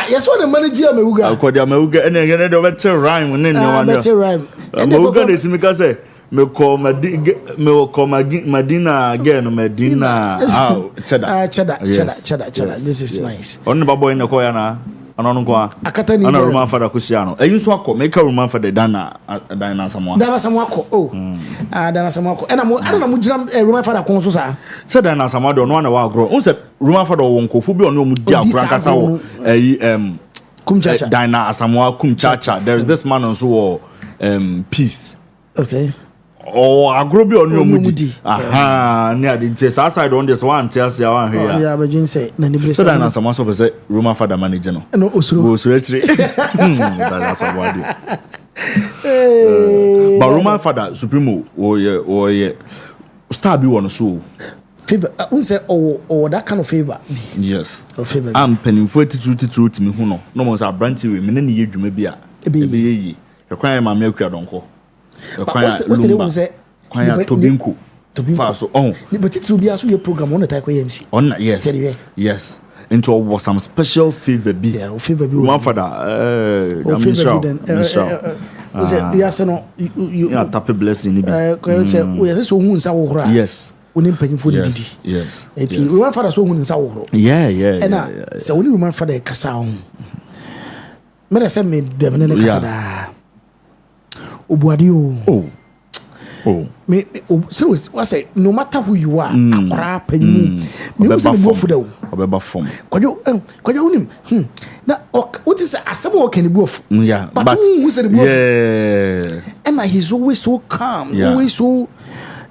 Yes, what the manager me uga. I call me uga, and then the better rhyme when you want. Better rhyme. And the uga it's me say me call Medina again, Medina. Oh, cheddar. This is nice. On the babo in the koyana. Akatani ana Roman father Kusiano. E yinso akọ make Roman father Dana Samwa. Dana Samwa ko. Oh. Dana Samwa ko. E na mo gira Roman father ko so sa. Se Dana Samwa do no na wa agro. Un se Roman father wo nkofo bi ono mu di agro kasa wo Kumchacha. Dana Samwa Kumchacha. There is this man also peace. Okay. Oh, agrobi onu omudi. Aha, ni adi nche sa side on this one tell say one here. Oh, yeah, but you say na ni bless. So that na someone so say Roman father manager no. No, osuro. Osuro three. That's somebody. But Roman father supremo oh yeah. Star be one so. Favor. Unse or that kind of favor. Yes. Or favor. I'm penning 42 to me who no. No more say branty we me na ye dwuma bia. Ebe ye. The crime ma me akua donko. What's the name say? Kwanya Tobinku. So on. But it's will be as your program on the type MC. On yes. Yes. Into was some special favor be. Yeah, favor be. One for that. Yes, no. You tap a blessing. Yes. Yes. It's one for so who is Yeah. And so only woman for the Casao. Men send me the Casada. Obuadio. Oh. Me so what say no matter who you are, akra panyin. Me wo say bo fuda wo. Obeba form. Kwajo unim. Na what you say asem o can bo. Yeah. But who say bo? Yeah. And he's always so calm, always so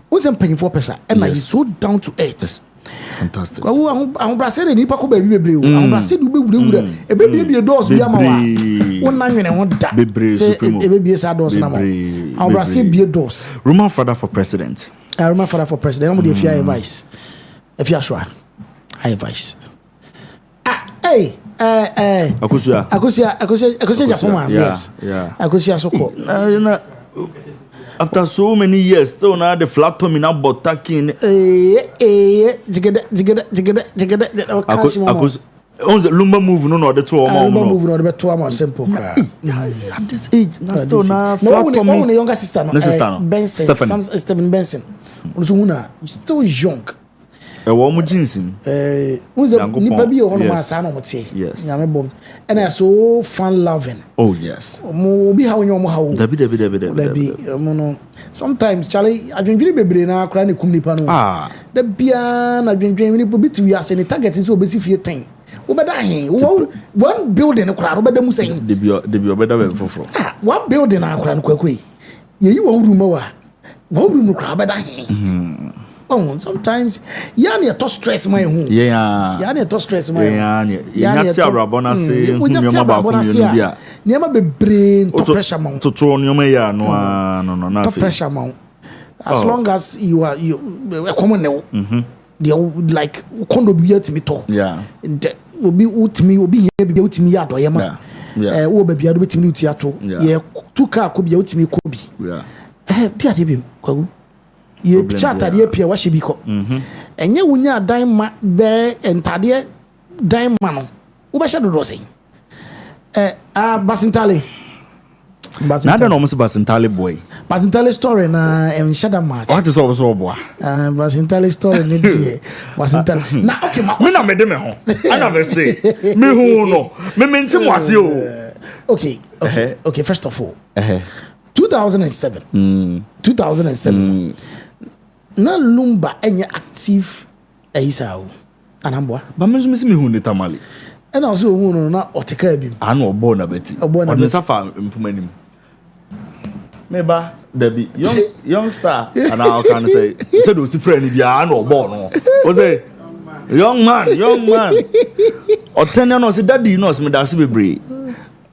what's panyin for person. And he's so down to earth. Fantastic. I'm brasser ni pa ko baby bebre o. I'm brasser du bewura. E baby doors bi ama wa. Won na nwene ho da. Say e baby sa doors na mo. I'm brasser bi doors. Roman father for president. Roman father for president. I'm the FIA advice. FIA sure. I advice. Akusia Japan. Yes. Akusia Soko. After so many years, still now the flat tummy now but taking. On the Lumba move, no, the two Lumba move, no, the two more simple. At this age, now still now. No, younger sister, Benson, Stephen Benson. Still young. A woman ginseng. Who's a nipa bi on my son on say. Yes. Yame bomb. And I so fun loving. Oh yes. Mo bi how you how. Debi. Sometimes Charlie, I drink really bebre na kra ne kum nipa no. The bia na drink ni po bitu ya se ni target so obesi fie 10. Obeda hen. One building kra obeda mu say. Debi obeda be foforo. One building na kra no kwakwe. Ye one room wa. One room kra obeda hen. Oh, sometimes yani to stress my home. Yeah. Yani to stress my home. Yani to rabona say nyoma ba ko yenu bia. Nyoma be brain to pressure mount. To nyoma ya no na to pressure mount. As long as you common level. They like kondo bia timi to. Yeah. Obi utimi obi here bia utimi ya do yema. Yeah. Wo ba bia do betimi uti ato. Ye tuka ko bia utimi ko bi. Yeah. Dia tebim kwagu. Ye chata de pia wa shibiko enye wunya dan ma be entade dan ma no wo be shedo do sei basintale na da no mo se basintale boy basintale story na shada match what is so boy basintale story ni die basintale na okay ma me na me de me ho ana be say me hu no me menti mo ase o okay first of all 2007 na Lumba enya active Isao anambwa ba me me hu ne tamale e na so hu no na oteka bi anu obo na beti o safa mpumanim me ba dabi young star and I can say do si friend bia anu obo no o say Young man. Otenya no say daddy no say me da se bebre.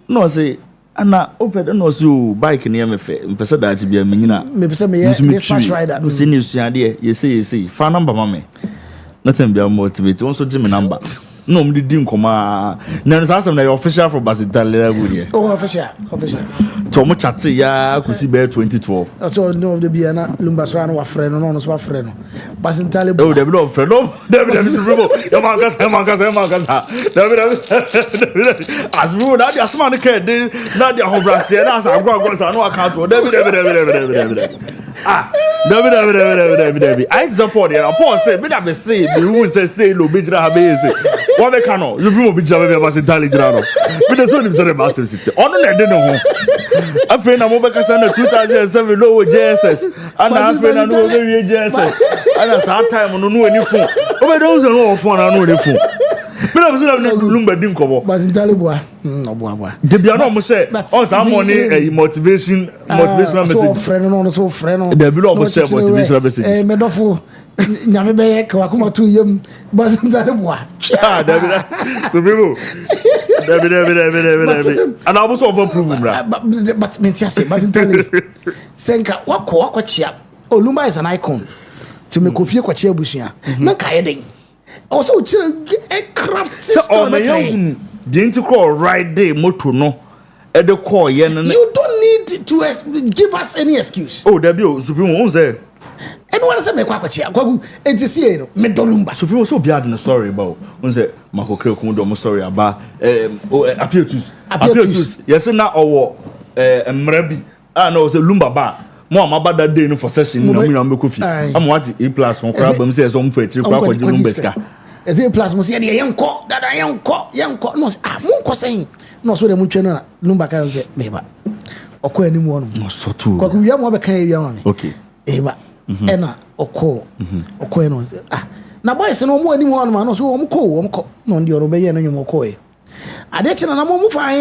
No say ana open no so bike near me fe. Mpesa da ti bia me nyina. Me pesa me dispatch rider. No say news ya de. You say fa number mama. Nothing bia motivate. Won so give me number. No, me didn't come. Now, some official from Basitale. Oh, official. Tomo chat ya kusi be 2012. So no the Biana Lumba Srano wa friend no so friend. Basitale. Oh, David of friend. No, David Supremo. Yamangas. David. As we that just man ke na dia hobrase na sa go no account. David. David. I support you. Paul say me that be say the who say no be jira habe say. What be cano? You be be jira be Basitale jira no. Me dey so ni say massive city. Ono na dey no ho. Afei na mobeka sa na 2007 no JSS ana afei na no we JSS ana sa time no no ani phone o be don say no phone na no ani phone me na so na Lumba din kobo Basitale boa boa de bia no mo say on sa money motivational message so friend de bia no mo say motivational message me dofo nyame be ye kwa kuma tu yem Basitale boa David so people David and I was over prove but mentiase Basitale senka wako chia Lumba is an icon to me kofie kwa chia busia na kaye den also a craft system didn't call right day moto no e de call yen you don't need to give us any excuse David Supreme won say anyone say me kwa chia kwagu entisie no me do Lumba Supreme so bia the story about won say makokre ko do story about appeatus yes na owo mrabi no say Lumba ba mo amaba that day no for session na mu na kofi am what A+ on crab am say so mo fa tiri kwa kwa Lumba ska A+ mo say dey yenko dada yenko no mo ko sen no so dem ntwe no Lumba kan say me ba okọ ani mu no so tu kwa kuya mo be kan ewia ma me okay eba ena okọ no say na boys no mo ani mu no no so mo ko no ndi oro be ye na nyum okọ e ade chi na mo fa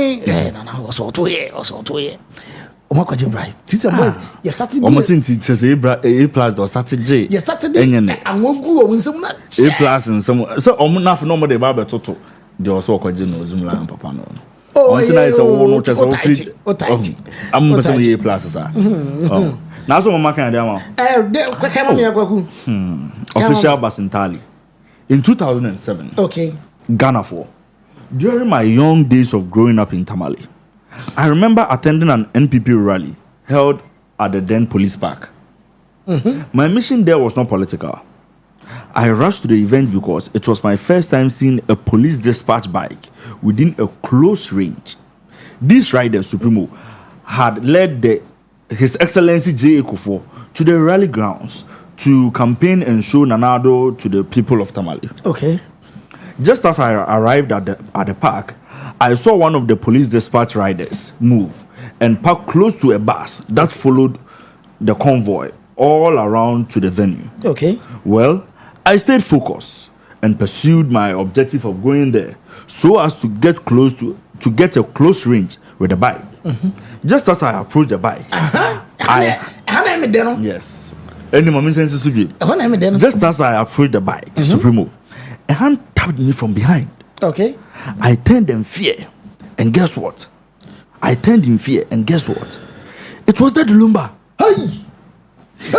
na so to ye Oma kwa Jibril. Tisa boys, you started. Almost into say A+ do started J. You started. Anwogu o nsem na. A+ and some so na for no more dey ba betoto. Dey also kwa J no zum la papa no. Oh, yeah. Say no chese o free. Am be say A+ sa. Na so mama kan dey am. Kwa kama me akwaku. Official Basitale. In 2007. Okay. Ghana for. During my young days of growing up in Tamale, I remember attending an NPP rally held at the then police park. My mission there was not political. I rushed to the event because it was my first time seeing a police dispatch bike within a close range. This rider, Supremo, had led His Excellency J. Ekufo to the rally grounds to campaign and show Nanado to the people of Tamale. Okay. Just as I arrived at the park, I saw one of the police dispatch riders move and park close to a bus that followed the convoy all around to the venue. Okay. Well, I stayed focused and pursued my objective of going there so as to get a close range with the bike. Just as I approached the bike, yes. Just as I approached the bike, Supremo, a hand tapped me from behind. Okay. I turned in fear, and guess what? It was that Lumba. Hey!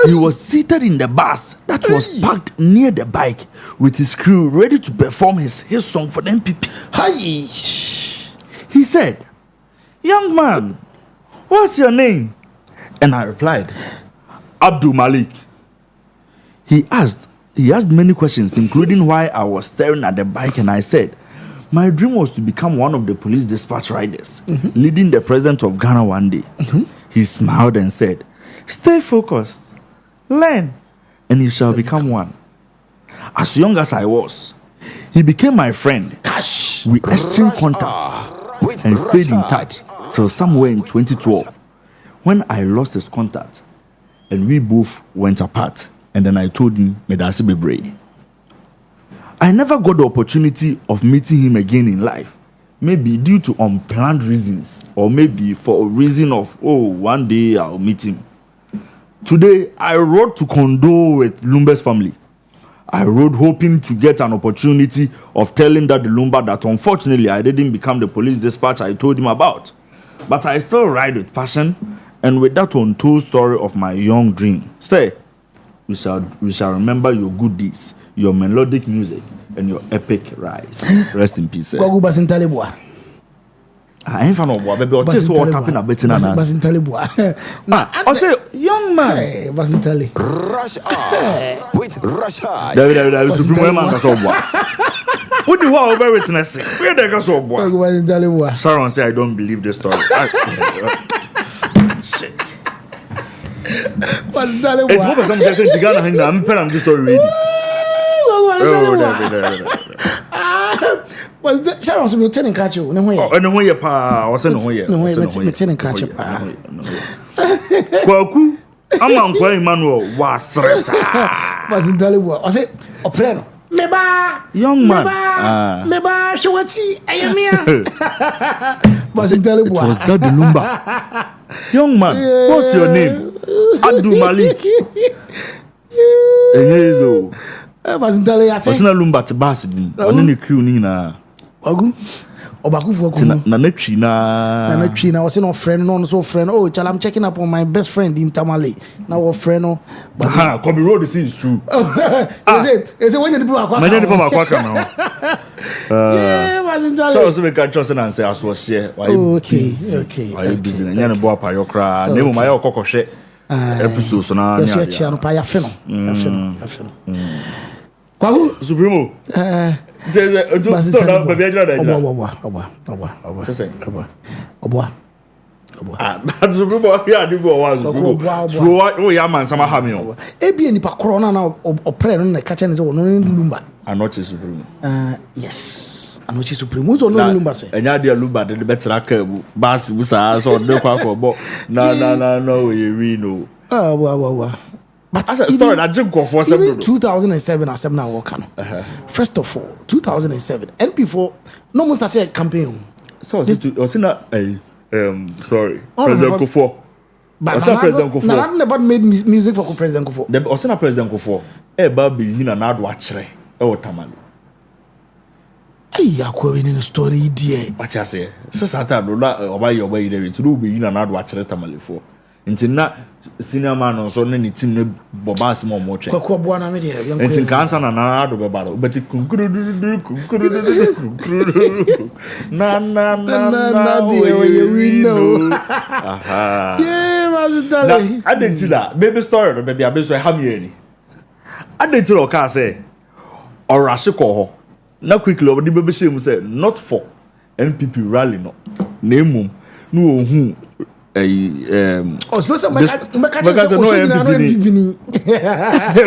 He was seated in the bus that was parked near the bike with his crew ready to perform his song for the MPP. Hey! He said, "Young man, what's your name?" And I replied, "Abdul Malik." He asked many questions, including why I was staring at the bike, and I said, my dream was to become one of the police dispatch riders, leading the president of Ghana one day. He smiled and said, "Stay focused, learn, and you shall become one." As young as I was, he became my friend. We exchanged contacts and stayed in touch till somewhere in 2012, when I lost his contact and we both went apart. And then I told him, Asu-B. I never got the opportunity of meeting him again in life. Maybe due to unplanned reasons, or maybe for a reason of, one day I'll meet him. Today, I wrote to condole with Lumba's family. I wrote hoping to get an opportunity of telling Daddy Lumba that unfortunately I didn't become the police dispatch I told him about. But I still write with passion and with that untold story of my young dream. Say, we shall remember your good deeds, your melodic music, and your epic rise. Rest in peace. I ain't fan of what baby. What is what happened a bit in an I say, young man. Rush hour with Rashad. David, Supreme man that's all what. What do you have over witness? Where they go so what? Sharon say I don't believe the story. Shit. It's more some person to Ghana and I'm telling this story ready. Was that Sharon was returning catch you? No way. Oh, no way, pa. Was no way. No way. Returning catch you, pa. Kwaku, I'm on Emmanuel was stress. Wasn't Dalibwa. I said, Opreno. Meba, young man. Meba, Shawati, I am here. Wasn't Dalibwa. Was that the Lumba? Young man, what's your name? Abdul Malik. Enezo. Wasn't Dalia. Wasn't a Lumba to Bassy. On the crew, Nina. Ogu. Obaku na was no friend, no so friend. Oh, child, I'm checking up on my best friend in Tamale. Now a friend, no. But Kobe Road is true. Is it when the people are quack now? Yeah, wasn't that? So, also, we can trust and say, as was here. Okay. Are you busy? And you're boy, your cry. Name my cocoa shit. Episode, so now, yes, you're channel, pay a fino. Kwaku Supremo. That's the people here. Do go was oh, yeah, man. Some have me. Ebi ni pa corona na opera no catch and say no Lumba. Anoche Supremo. Yes. Anoche Supremo so no Lumba say. Enya dia Lumba de better akabu. Bas busa so de kwa for bo. No we no. Wow. But even 2007 as I'm now working. First of all, 2007 NP4 no more started a campaign. So was not sorry. President Kofo. But President Kofo. I never made music for President Kofo. The was not President Kofo. Baby hina na do achre. Tamale. Ay akwa in the story dear. What you say? So Sata do na oba your way there to do be hina na do achre Tamale for. Nti na senior man on so ne team ne boba asem omo twe. Kwakwa boa na me de. Nti kansa na do be baro. But na we know. Aha. Yeah, was that. Adentila baby story no baby abeso ha me ani. Adentila o ka say or RASH HOUR na quickly over the baby shame say not for NPP rally no. Na mum no ohun especially MPP ni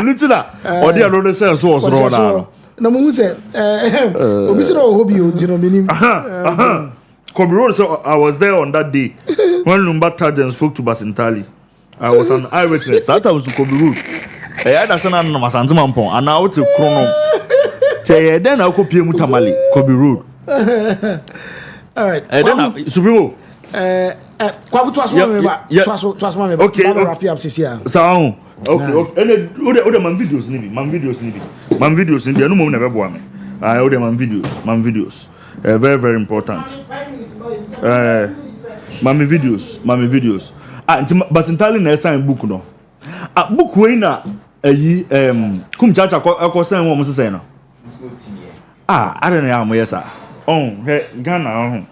Lutila or the other sense was wrong. No mo say obi se no hobi o ti no menim. Kobe Road, so I was there on that day when Lumba Taj and spoke to Basintali. I was an eyewitness. That was Kobe Road. I had a son and Masanzman Pong, and now to Chrono. Then I'll copy Mutamali, Kobe Road. All right. And then Supremo. Kwaku twas one okay. Wrap up this year. So, okay. And other man videos, man videos, no more never boy me. I order man videos. Very, very important. Mami videos. Basintali na sign book no. Book we na kum chacha ko sign wo mo say no. I don't know am yes ah. Ghana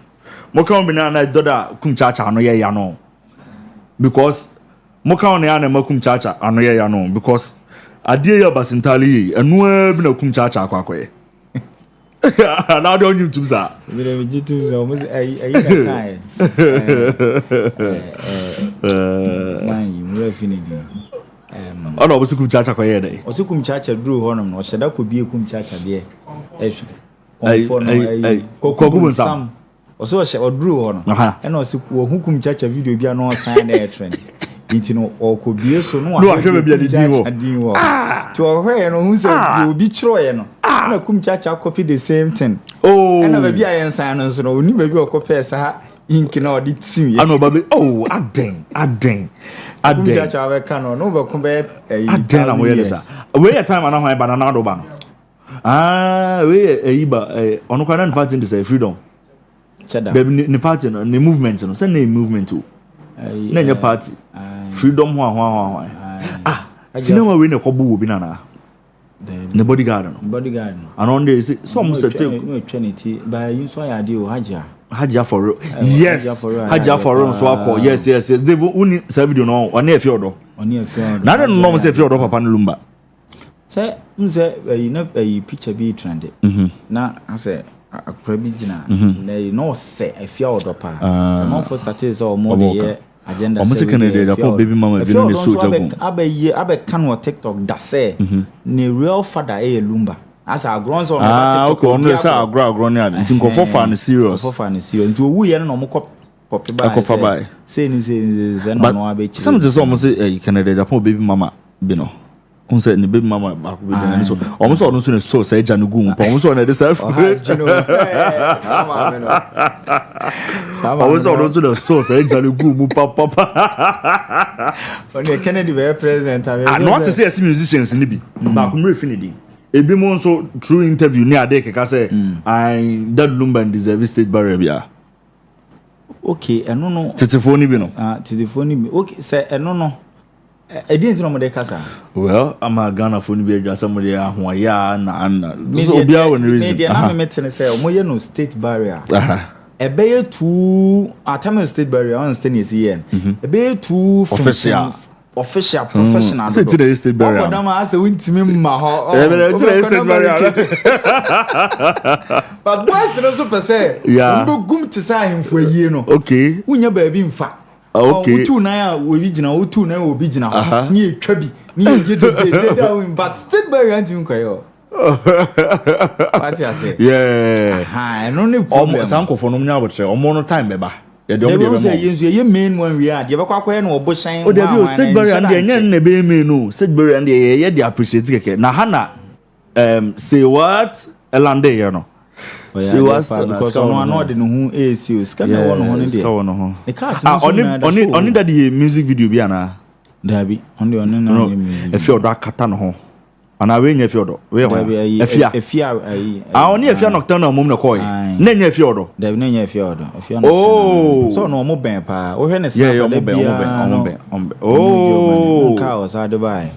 mo kan bi na doda kum chacha no ye ya no. Because mo kan na na kum chacha ano ye ya no because adie ya Basintali enu bi na kum chacha akwakoye. Now don't you choose that. Almost a I know what's a chacha for day. Also, kum chacha drew honum, or said that could be a kum chacha there. Some also a shell drew on, and also who kum chacha video be no sign air trend. Or could be so no, I can't be a deal. To a way, and who said you'll be Troyan. I come chacha copy the same thing. Oh, and never be I silence, no, maybe your copy ink in all the team. I know, baby. Oh, I dang. Adom chacha we kan no be ko be Adom na mo ye sa we time ana hwan banana do ba no we ba onu kwa na party dey say freedom cheda the party no the movement no say na movement o na nya party freedom ho cinema we na kobo wo bi na the bodyguard no and on there some set no trinity by you so ya dey o Hajia for real. Yes. Hajia for real. So I call. Yes. They only say video no. Oni e fi odo. Na don't know say fi odo papa no lumba. Say mze you know picture be trend. Na I say akra bi gina. Na you know say e fi odo pa. So mo for start is all more the agenda. Omo se Canada da for baby mama bi no ne so jago. Abe kan wo TikTok da say ne real father e lumba. As our grown son TikTok. Okay, on say agro ne ade. Ntin ko for fan serious. For fan serious. Nti owu ye no mo pop by. Say no no abechi. Some just almost say Canada Japan baby mama bi no. On say ni baby mama ba ko bi den so. Omo so no so say ja no gu mo. Omo so na dey self. Sama me no. Omo so no so say ja no gu mo papa. On Kennedy be president. I not to say musicians ni bi. Ba ko mre fini di. Ebi mo so through interview ni ade keka say I that Lumba deserve state barrier bia. Okay, eno no. Tetephone bi no. Tetephone bi. Okay, say eno no. E dey no mo dey kasa. Well, I'm a Ghana phone bi adwa somebody ahoya na. So obi a won reason. Media na me tell say mo ye no state barrier. Ebe ye too atame state barrier on state is here. Ebe ye too official professional. Say to the state barrier. Madam I say wintimi ma ho. To the state barrier. But boys no so per se. Ndo gum ti say himfo yie no. Okay. Unya ba bi mfa. Okay. Utu na ya we bi gina, utu na obi gina ho. Ni etwa bi. Ni ye do dey but state barrier anti nko yo. What you say? Yeah. No need problem. Omo sanko for no nya botre. Omo no time beba. They don't say you main one we are. You ever quite no bushing. Oh, there be state barrier and the na be me no. State barrier and the they appreciate keke. Na hana say what elande you know. Say what because no know the who AC scan no one there. Scan no. The cash only that the music video bi ana. There be only no music. If you that kata no ho. Ana we nya fiodo we ho efia oni efia nocturnal mum na koy na nya fiodo da na nya fiodo efia nocturnal so no mo ben pa wo hwe ne sa ba ben oh ka o sa Dubai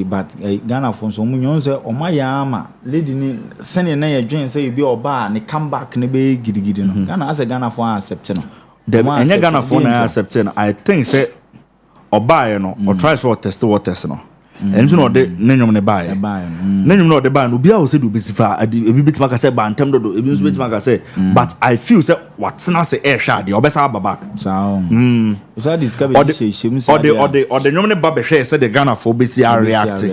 but Ghana for so mu nyon se o ma ya ama lady ni sene na ya dwen se bi oba ne come back ne be gidigidi no Ghana as Ghana for accept no dem enya Ghana for na accept no I think say oba no or try so test no and you know the name ne buy name no the buy no bia o say do besifa ebi bitima ka say bantem do ebi nso bitima ka say but I feel say what na say e hwa de obesa aba back so discover shame say or the name ne ba be hwe say the Ghana for besi react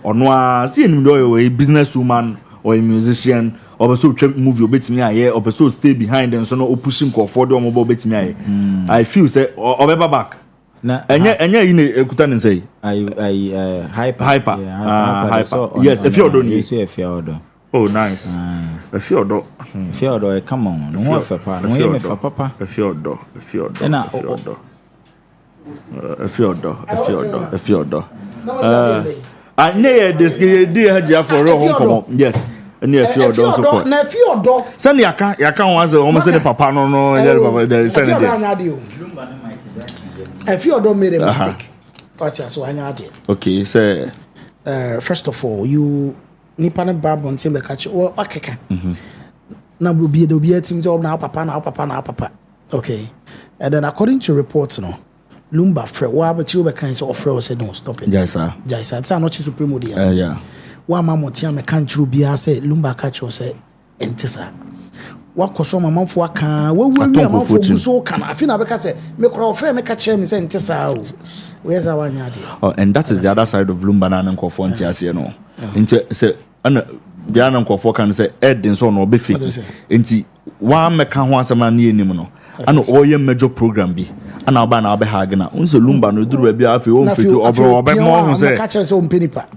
ono a see enim do a business woman or a musician or so movie obetimi aye or so stay behind and so no pushing ko for the omo obetimi aye I feel say obeba back na enya ine ekuta ne say hyper yes if you don't if you order oh nice if you order come on no ho fa pa no me fa papa if you order na if you order anye this dey haja for home come yes any if you order support na if you order send yaka wan say o mo say papa no there send there if you don't made a mistake, so okay, say first of all, you Nippon Bab on Timber catch or Akaka. Now will be the teams all now, papa. Okay, and then according to reports, no Lumba Fred, why but you were kind of offer said no stop it. Yes, sir. Yes, it's not supreme. Yeah. One mamma Tiama can't you be? I said Lumba catch or say Entessa. Wako so mama fo aka we mama fo buso kana afi na beka say me kro ofre me ka kire me say ntesa o we za wanya de and that is the other side of Lumba na nkofo nti ase no nti say ana bia na nkofo kan say edin so no obefeki nti wa meka ho asema na enim no ana oye major program bi ana oba na obe ha gina unse Lumba no duru bia afi o mfiti obe mo ho say ka kire say o mpenipa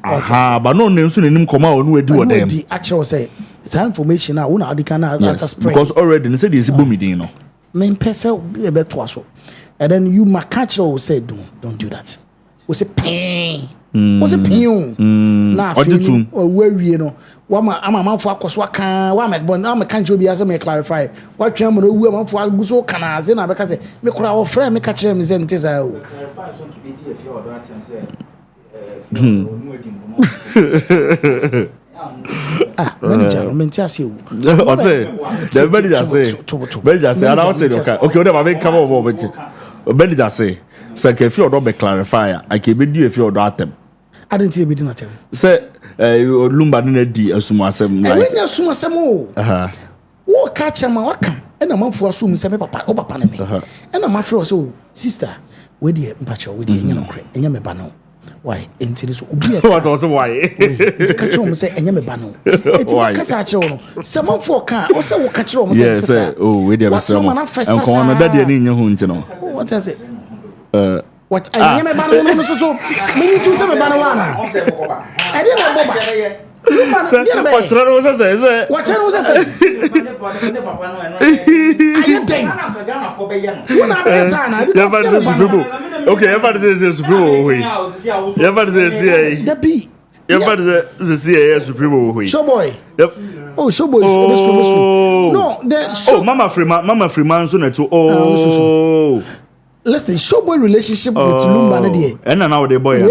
ba no ne nso nenim koma onu adi wodem di a kire say it's information now una adika na spread because already they said is booming no men pese e beto aso and then you catch or say don't do that. We say pain. We say pain. Now feeling where we know. What I'm a man for cause what can what I'm a can't be as I may clarify. What you know we am for so can as in because me could our friend me catch him is in this clarify so keep it if you order item say manager mentiasi o say the manager say I don't say okay whatever make come over with manager say if you order be clarify I can be do if you order item I didn't see be doing item say Lumba no di asuma asem like when you asuma asem o wo catch am waka e na manfo asum se me papa o papa na me e na mafre so sister we dey mpacho we dey enya no kre enya me ba no why enti so obi e what was why the catch am say enya me ba no eti kasa ache no se manfo ka o se wo catch am say kasa oh we dey be say enko no da dey ni nya hu nti no what I say what enya me ba no so me tu se me ba no wana I didn't know boba What's wrong with us? What's wrong with us? Okay, everybody says Supreme. Everybody says the B. Everybody says Supreme. Showboy. Yep. Oh, Showboy. No, the Mama Freeman so neto. Oh. Listen, Showboy relationship with Lumba na dey. And now the boy. You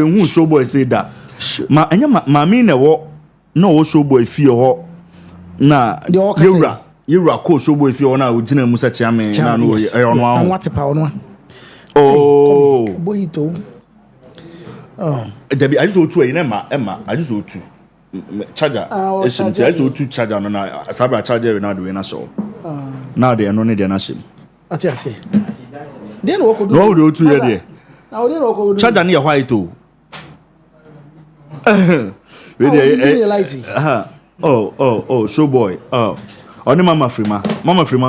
who Showboy say that. Ma enya mami na wo no Showboy fie ho na Yura ko Showboy fie ho na ogina mu sa chiame na no e ono aho. What pa ono. Oh. Boy to. Oh. Debi I just otu e na Emma I just otu. Charger. I just otu charger na sabra charger na do we na show. Now they no need na shim. Ati ase. Then wo ko do. No do otu here there. Now they no ko do. Charger na white o. Oh, Showboy. Oni Mama Freeman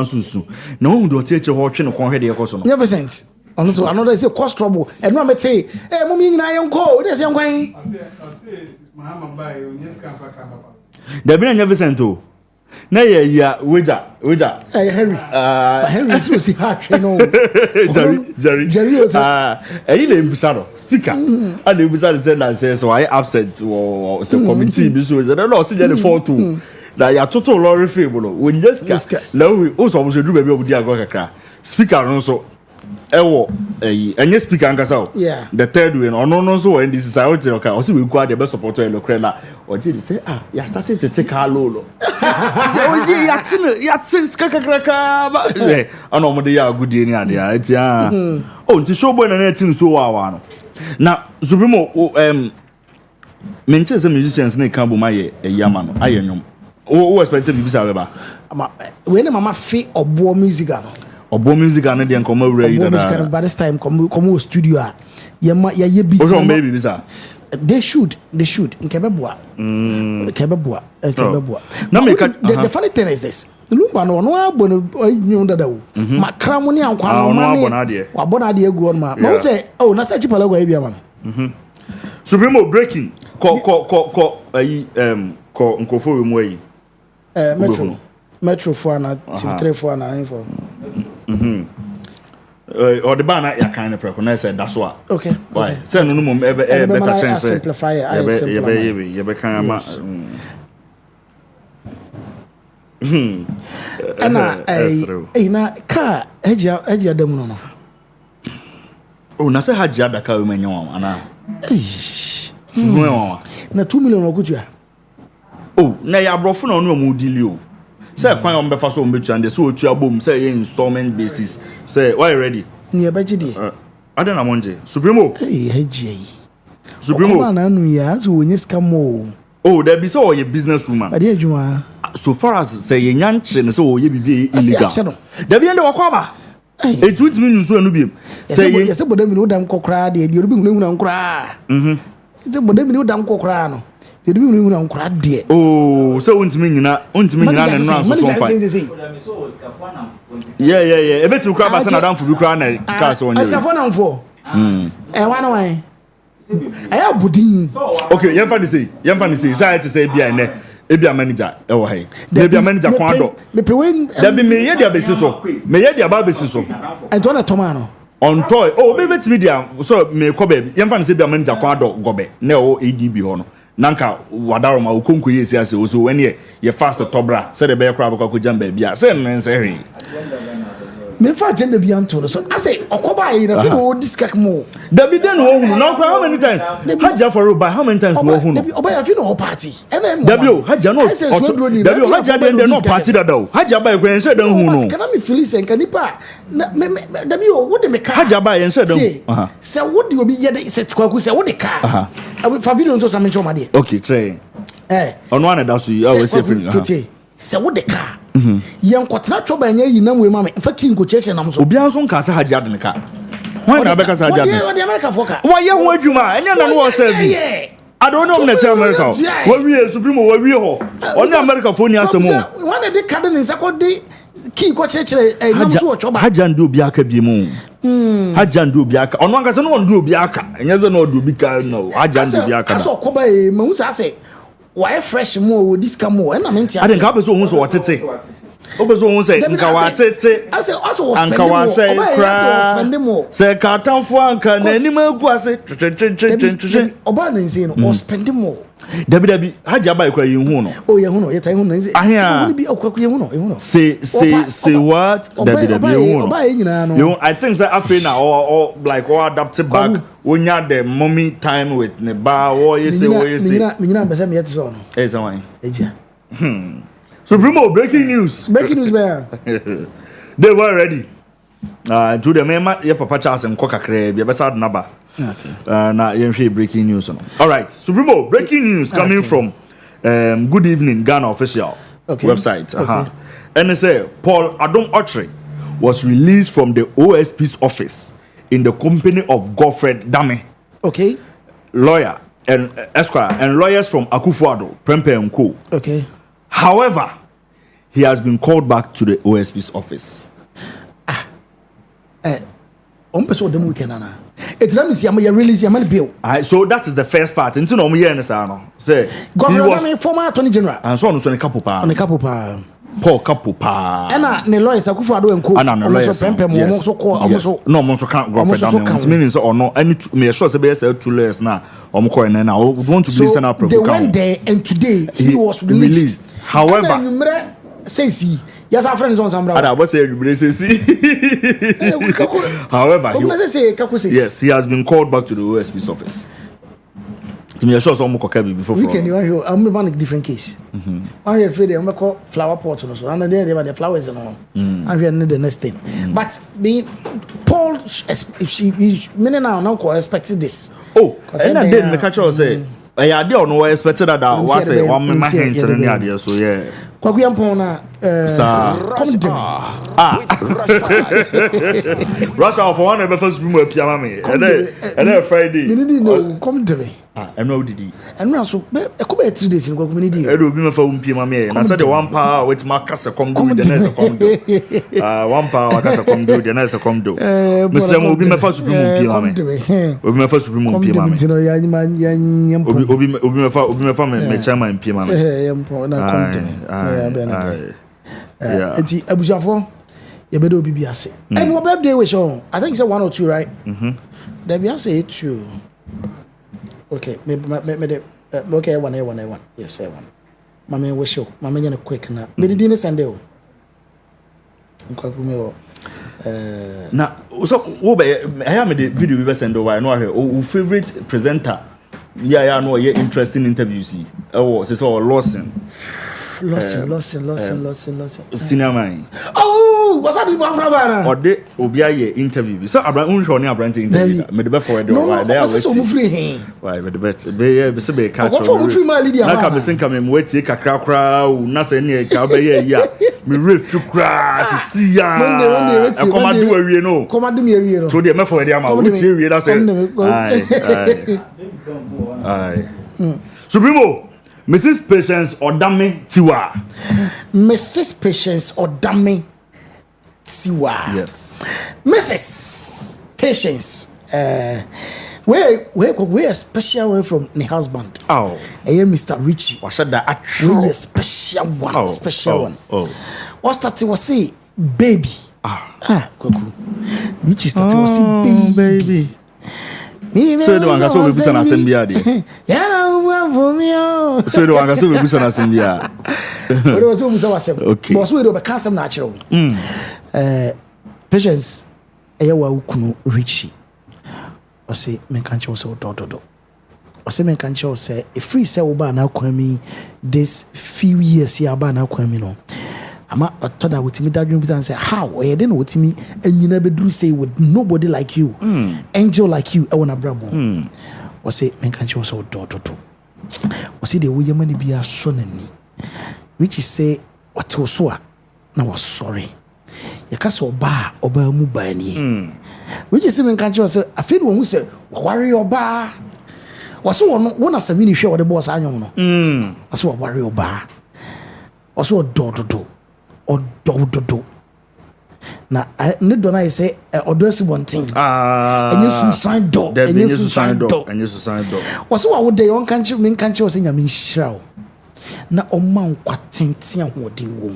susu. Na who do teacher ho twe no kon hwede yekoso no. Never sent. Ono so another say cause trouble. And no me say, mommy nyina yenko, dey say yenkwan. Mahama bai, onyes kan fa kan papa. Da bi na never sent o. Na ya weja. Henry. Henry so si hat no. Jerry. Eyi le mbusaro speaker. And the mbusaro said that says why absent or say committee bi so dey no see the photo. Na ya total lorry fable when you just law we o so mo se du ba bi obudi agwa kakra. Speaker no so ewo enye speaker ankasa o. The third way no so when this is out okay o see we go the best supporter lokre na o je say you started to take her low. Ya tin skakakaka ba ano mo de ya agudie ni ade a eti nti Showboy na tin so wa no na Supremo maintain some musicians na kan bo ma ye yama no aye nwom o expect say bibisa we ba we na mama fe obo music no obo music na de nkomo wura yi da by this time come studio a ye beat no maybe bisa they should nkebeboa na make the funny thing is this Lumba no abon nyu dada wo makra mo ni ankwa no mane wa bona de egu on ma no say na say chipala gwa bia ma Supremo breaking ko nkofo we mu ayi metro for na TV3 for na info or the banner ya kind of recognize that's what okay say no mo better chance simplify you be kind ma ana na ka eja dem no na say haji adaka we menya wa ana na 2 million okutua na ya brofo na no mo dili o say kwan o mbefa so mbetu and so otua bom say installment basis say why ready ni ebagidi ada na monje Supremo haji Supremo na anu ya so wonye scam there be so your business woman ade adwuma so far as say ye nyanche ne so ye bibi illegal there be ende wakwaba it would mean you so anu bi say ye say bodam ni udam kokra de de obi hunu nkra say bodam ni udam kokra no de obi hunu nkra de so untimi nyina na no so so fine yeah ebeti ukra ba say na damfo bi kra na ka so onye askafo na mfo wan okay yemfa ni say say to say bia ne ebia manager e wo hai ebia manager kwa do me pe we dabi me ye dia besi so me ye dia ba besi so ento na toma no on toy oh be media so me ko be yemfa ne se bia manager kwa do gobe na o ADB ho no nanka wadaro ma okonko yesi ase o so wene ye fast tobra se de be kra abakwa ko jamba bia se nse hwe me fa agenda bi anto so I say okoba yi na fi no discuss mo David den wo hunu no how many times Hajia for by how many times wo hunu oba ya fi no party David Hajia no David Hajia den no party da do Hajia ba ekwen se dan hunu kana me feel say nka nipa David wo de me ka Hajia ba yen se dan se wo de obi ye de se kwaku se wo de ka fa video nto some choma de okay try ono ane da so I was say se wo de ka yen kwotena twoba anya yi na mwema me fa kin ko cheche nam so obi anso nka se Hajia de ka why na be ka se Hajia de wo de America foka why ye ho adwuma enya na no wo serve I don't know na tell America what we supreme what we ho on America phone asemo one de ka de nsa ko de ki ko cheche nam so wo twoba Hajia ndu obi aka bi mu Hajia ndu obi aka ono anka se no ndu obi aka enya ze no ndu obi ka no Hajia ndu obi aka aso ko ba e ma hu sa se why fresh mo this come mo na me ntia I think abeso hu so wotete obeso hu say nka watete aso anka wa say kra say katanfo anka na anim agu ase oba na nsi no o spend more dabi Hajia ba ekwa yin no oh ye hu no ye tan hu no nsi ahia bi okwa ye hu no say what dabi ye hu no oba ye nyina no you I think say afei na or like or adapt back wonya the mommy time with ne ba wo you say nyina mbese me yet so no eh say why eja Supremo breaking news man they were ready to the mema ye papa Charles nko kakra bi be sad naba na ye breaking news no all right Supremo breaking news coming from good evening Ghana official website and they say Paul Adom Okyere was released from the OSP's office in the company of Godfred Dame lawyer and Esquire and lawyers from Akufo-Addo Prempeh and Co however he has been called back to the OSP's office on person dem weekend na it let me see am release am bill so that is the first part until no year na say no say he was former attorney general and so on so ne couple pa Paul couple pa na ne lawyers Akufo-Addo and Co so Prempeh mo so ko so no mo so can go for that means so no any me sure say be say 2 lawyers na ko na now we want to believe na they went there and today he was released however says he yes our friends on Sambra I was say however yes he has been called back to the OSP's office to me sure some before weekend you hear I'm running a different case I hear feel they call flower pot no so and then they the flowers no I hear the next thing but being Paul meaning now expecting this and then me catch you say I dey no expected that was say one man hint in the so yeah Kwakuyampon na come to Rush Hour for one first room with Piama me and then Friday no come to me I know did and so e come 3 days in community e do bi me fa Piama me and I said the one power with my kasa come do the next come do one power kasa come do the next come do Mr. Mo bi me fa supreme Piama me obi me fa supreme Piama me obi me fa me chairman Piama me na come to me enti abusuafo ye bedo obi bi ase and what birthday wish on I think it's 1 or 2 right there be ase 2 okay me okay one yes I one mama wish you mama nyane quick na me di ne Sunday o nkwaku me o na so wo be I am the video we be send over no ahwe o favorite presenter yeah no ye interesting interviews e wo say so Lawson senior man what's that people from Ghana or they obi aye interview so Abraham unhwe oni Abraham interview me the be forward why they are waiting why me the be say be catch na ka be senka me wait kakra kra na say ne ka be ye ya me refu kra sisi ya e komadu awie no komadu me awie no so dey me forward am wait awie na say ai Supremo Mrs. Patience Odame Tiwa. Mrs. Patience Odame Tiwa. Yes. Mrs. Patience Where a special way from the husband. Oh. Mr. Richie. What's that? We a special one. Special one. What's that? Was say baby. Kwaku. Richie started was say baby. So the one got so we busa na sembia de. Ya na wa for me. So the one got so we busa na sembia. What was we busa wasem. Okay. Boss we do be cancel na chiro. Patience eya wa ukunu Richie. O say men kan che o say odododo. O say men kan che o say e free say wo ba na kwami this few years ya ba na kwami no. Ama otoda wotimi dadwun bi say how e dey no wotimi anyina beduru say with nobody like you. Angel like you e wona brabo. O say men kan che o say odododo. O say de wo yemani bia so nani. Which is say what o so a na was sorry. Yakaso oba mu ba ni. Which is men kan che o say afin wo mu say worry oba. Waso wona samini hwe wo de boss anyom no. Waso worry oba. Waso odododo. Odododo. Na ne do na say odosi bontin. Enye susan do. Enye susan do. Enye susan do. Waso wo de yon kanche men kanche wo say nyame nhyirawo. Na omma nkwatenten ahoden wo.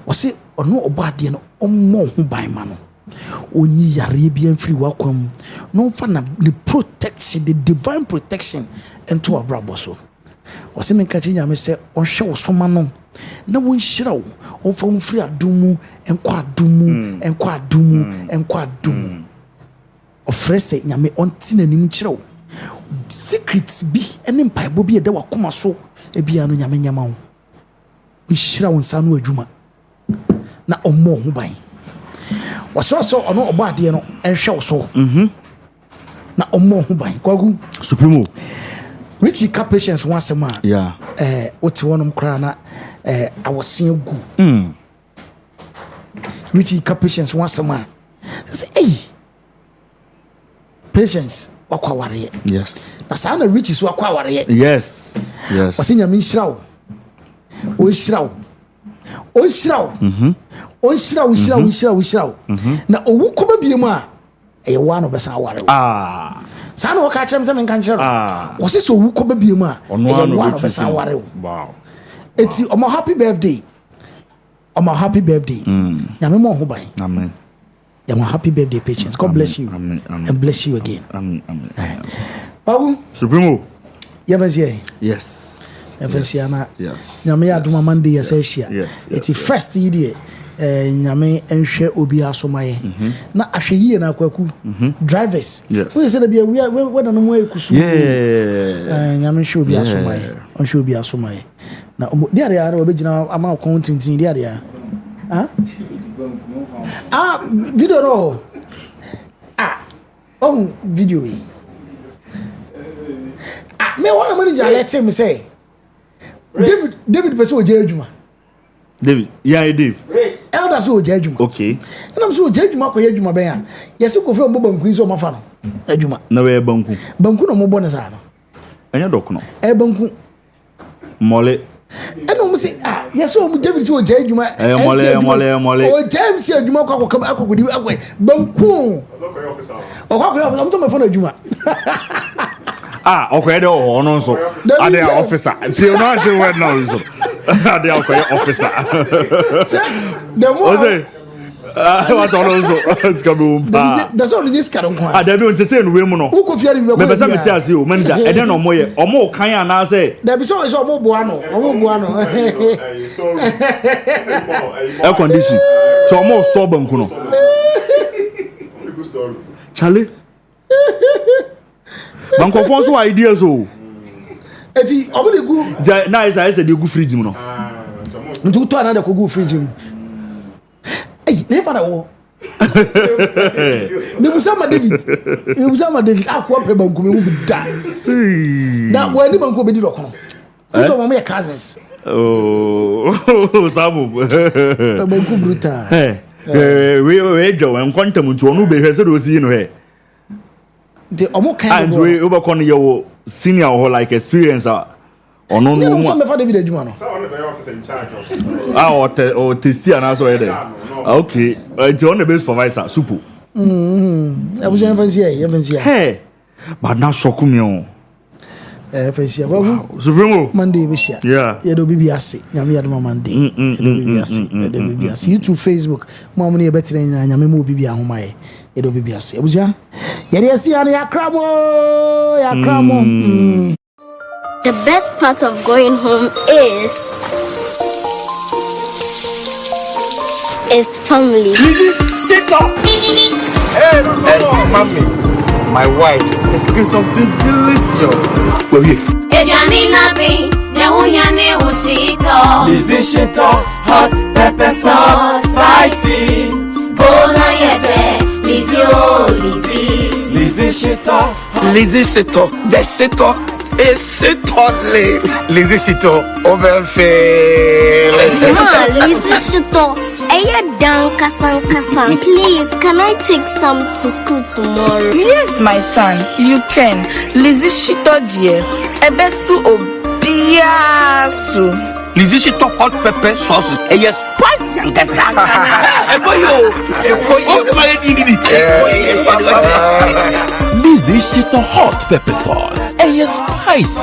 Wo say ono obade no ommo ho ban ma no. Onyi yare bi amfiri wakwam. No fa na the protection, the divine protection into our brabo so. Wo say men kanche nyame say onhwe wo soma no. Na won hyira wo onfa mfiri adumu enkwa adumu ofrese nyame onti nanim kyira wo secrets bi ene mpaibo bi ede wakoma so ebia no nyame nyama wo hyira wo nsa no adwuma na ommo ho ban waso ono obade no enhwe wo so na ommo ho ban kwagu supremo Richie ka patience once a man. Yeah. What you want cry na I was seeing good. Richie ka patience once a man. Say, hey, patience wakwa ware. Yes. Na sana Richie so wakwa ware. Yes. Yes. Wasi nyame nhyirawo. O nhyirawo. O nhyirawo. Na owu koba biemu a e wano besa ware. Sana waka chem se men kan chere. Wo se so wu ko babie mu a e wano besa ware. Wow. Eti omo happy birthday. Nyame mo ho ban. Amen. Yamo happy birthday patience. God bless you. Amen. And bless you again. Amen. Babu Supremo. Yevensie. Yes. Yevensie na. Yes. Nyame ya duma Monday yeseshia. Yes. Eti first idea. Nyame enhwe obi asomaye na ahwe yie na akwaku drivers we say na bia we na no mo ekusu nyame hwe obi asomaye onhwe obi asomaye na dia dia ara obegina ama accounting dia dia video no on video we me wanna manager let him say David person oje adwuma David, yeah, Dave. Elder so jejuma. Okay. And I'm so jejuma ko jejuma ben ya. Yes ko fe mbo banku so mafa no. Adwuma. Na we banku. Banku no mo bo ne sa no. Anya dok no. Banku. Mole. And no say yes o David so jejuma. Mole. O James jejuma ko akokodi akwe banku. Okokoye officer. I'm to me phone adwuma. Okay, the ono so. Ade officer. See you not say word now so. Ade officer. The more what also skabumpa. That's all this karon kwa. There be on say no we mu no. Who ko fiare be ko. Me pesa me ti ase o manager. E dey no moye. Omo kan ya na say. There be so omo boa no. Air condition. To omo store banku no. Charlie. Banko fon so ideas o. Eti obo de gu na is I said dey gu fridge mu no. Ntu to another ko gu fridge mu. Hey, never wo. Me busama David akwa pe banku me mu bida. Na wo ani banku be di rokono. So mo me cousins. Oh, sabu. Pe banku brutal. We go en quantum to onu be hwese do si no he. The omo kind and we over kon your senior or like experience ono no mo so me fa David adwuma no. So on the officer in charge of. Or testy and also there. Okay. It's on the base supervisor, super. I was even see. Hey. But now Sokumio. Facia, Supremo Monday, Bishia. Yeah. Yedo BBS, Yamiadma Monday. BBS. YouTube, Facebook, Mommy, better than Yamimu Bibia Homai. Yedo BBS. Ebuja. Yesi and Yakramo. Yakramo. The best part of going home is family. Sit up. Hey, mommy, my wife is cooking something delicious. Well, here. Hot pepper sauce, spicy. Bola yete, Lizzie Shito. Lizzie Shito, the Shito is Shito. Lizzie Shito, overfill. Lizzie Shito. Please, can I take some to school tomorrow? Yes, my son, you can. Lizzie Shito dear. Ebesu obiasu. Lizzie Shito hot pepper sauce. Yes, spicy and kasanga. Lizzie Shito hot pepper sauce. Yes, spicy.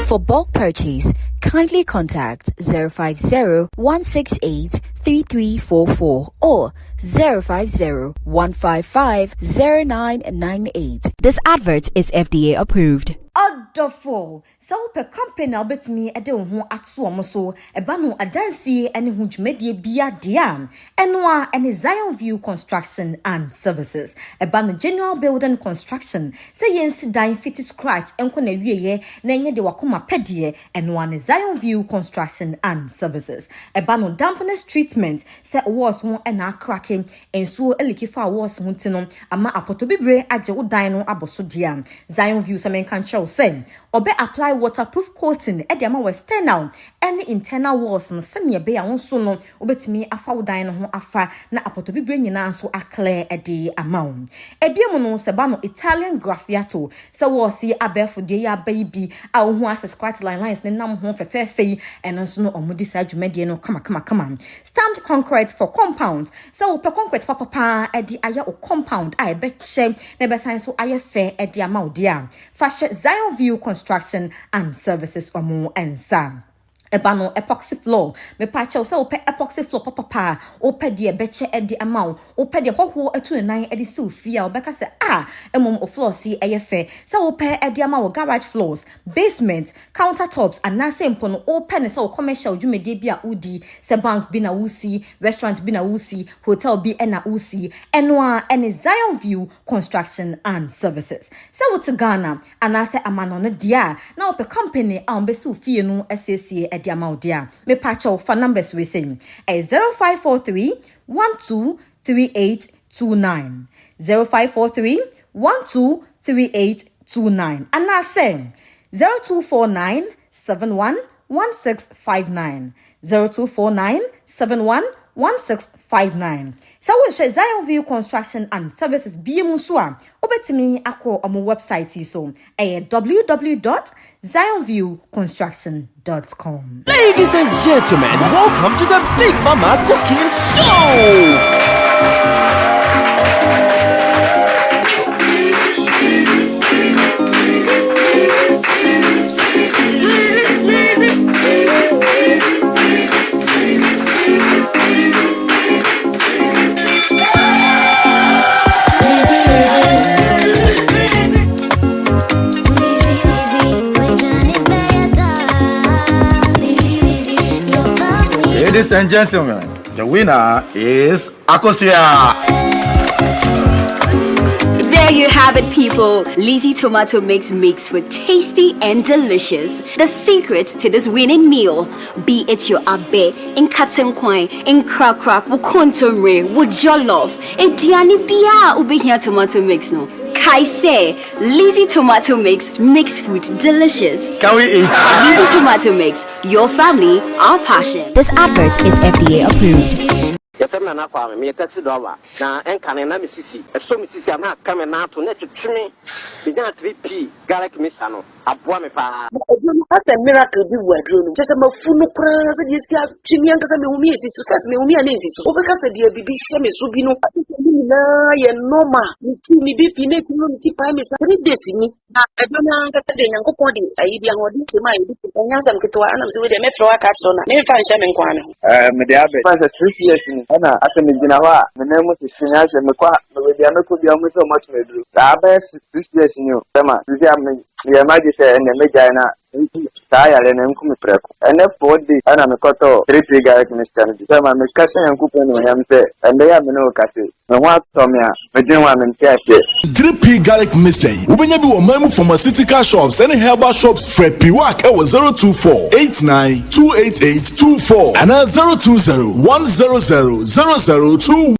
For bulk purchase, kindly contact 050-168-3344 or 050-155-0998. This advert is FDA approved. Adofo so pe company obetimi ede ho ato omo so eba no adansi ene ho dwumedie bia dia eno a ene Zion View Construction and Services eba no general building construction say yensi dan fit scratch enko na wieye na enye de wakoma pedie eno a ne Zion View Construction and Services eba no dampness treatment say walls ho na cracking enso elikifa walls ho tino ama apotobibre age wo dan no aboso dia Zion View semen kan say obe apply waterproof coating e de ama external and internal walls no se ne be ya wonso no obetimi afa wodan no ho afa na apotobibre nyina so akle e de amount e bia mu no se ba no Italian graffiato se wo si abefo de ya baby a wo ho access scratch lines ne nam ho fefefe eno so no omudi sa dwumade no kama stamped concrete for compound se wo pe concrete papa e de aya o compound a e be che na be san so aye fe e de amount dia fashion Zion View Construction and Services omo ensa ebano epoxy floor me pacha so pe epoxy floor papa o pe de beche e de amount o pe de hoho etunan e de sofia obeka se emom o floor si eyefe so o pe e de amount garage floors basement countertops and na sempo no o pe ne so commercial dwumede bia udi se bank bi na wusi restaurant bi na wusi hotel bi na wusi eno a ene Zion View Construction and Services so what Ghana anase amano no dia na o pe company a on be sofia no SSA dia me pacho for numbers we say 0543 123829 0543 123829 and I say 0249 711659 0249 711659 so we share Zion View Construction and Services BMUSUA obetimi akọ omo website so www.zionviewconstruction.com. Ladies and gentlemen, welcome to the Big Mama Cooking Show. Ladies and gentlemen, the winner is Akosia. There you have it, people. Lizzie Tomato Mix makes for tasty and delicious. The secret to this winning meal, be it your abe, in katenkwan, in crack, wukontomre, wujollof, diani bia ube here tomato mix no. Kaise, Lizzie Tomato Mix makes food delicious. Can we eat? Lizzie Tomato Mix, your family, our passion. This advert is FDA approved. Yefem na kwa me taxi driver na enkane na misisi so misisi na kame na to na twetweme binya 3p garlic misa no aboa me pa That's a miracle be word. Just a mafunu kra so dey sia twemi ankasa me humi esisi first me humi ana esisi o beka se dey bibi hye me so bi no na ye normal mi bi pi ne ti no ti pa mi sa 3 days ni na edona ka de Nyankopon de ayi bia ho de chema yi bi enya sam ketwa ana se we de me fro aka so na me fa nche me nkwa ne me de abe fa 3 years ni ana ase me gina wa me na mu sinya se me kwa me de me ko bia mu so much me duru da ba 6 years ni o tema si am ye ma di se ene me jai na saya le ne nku me preko ene 4 days ana me koto 3 garlic minister ni tema me ka se Nyankopon no yam se ende ya me no ka se me ho ato me a me din wa me ntiache 3P garlic mixture ubenya bi wo mamu pharmaceutical shops and herbal shops Fred Piwak e wo 02489288824 and 02010000002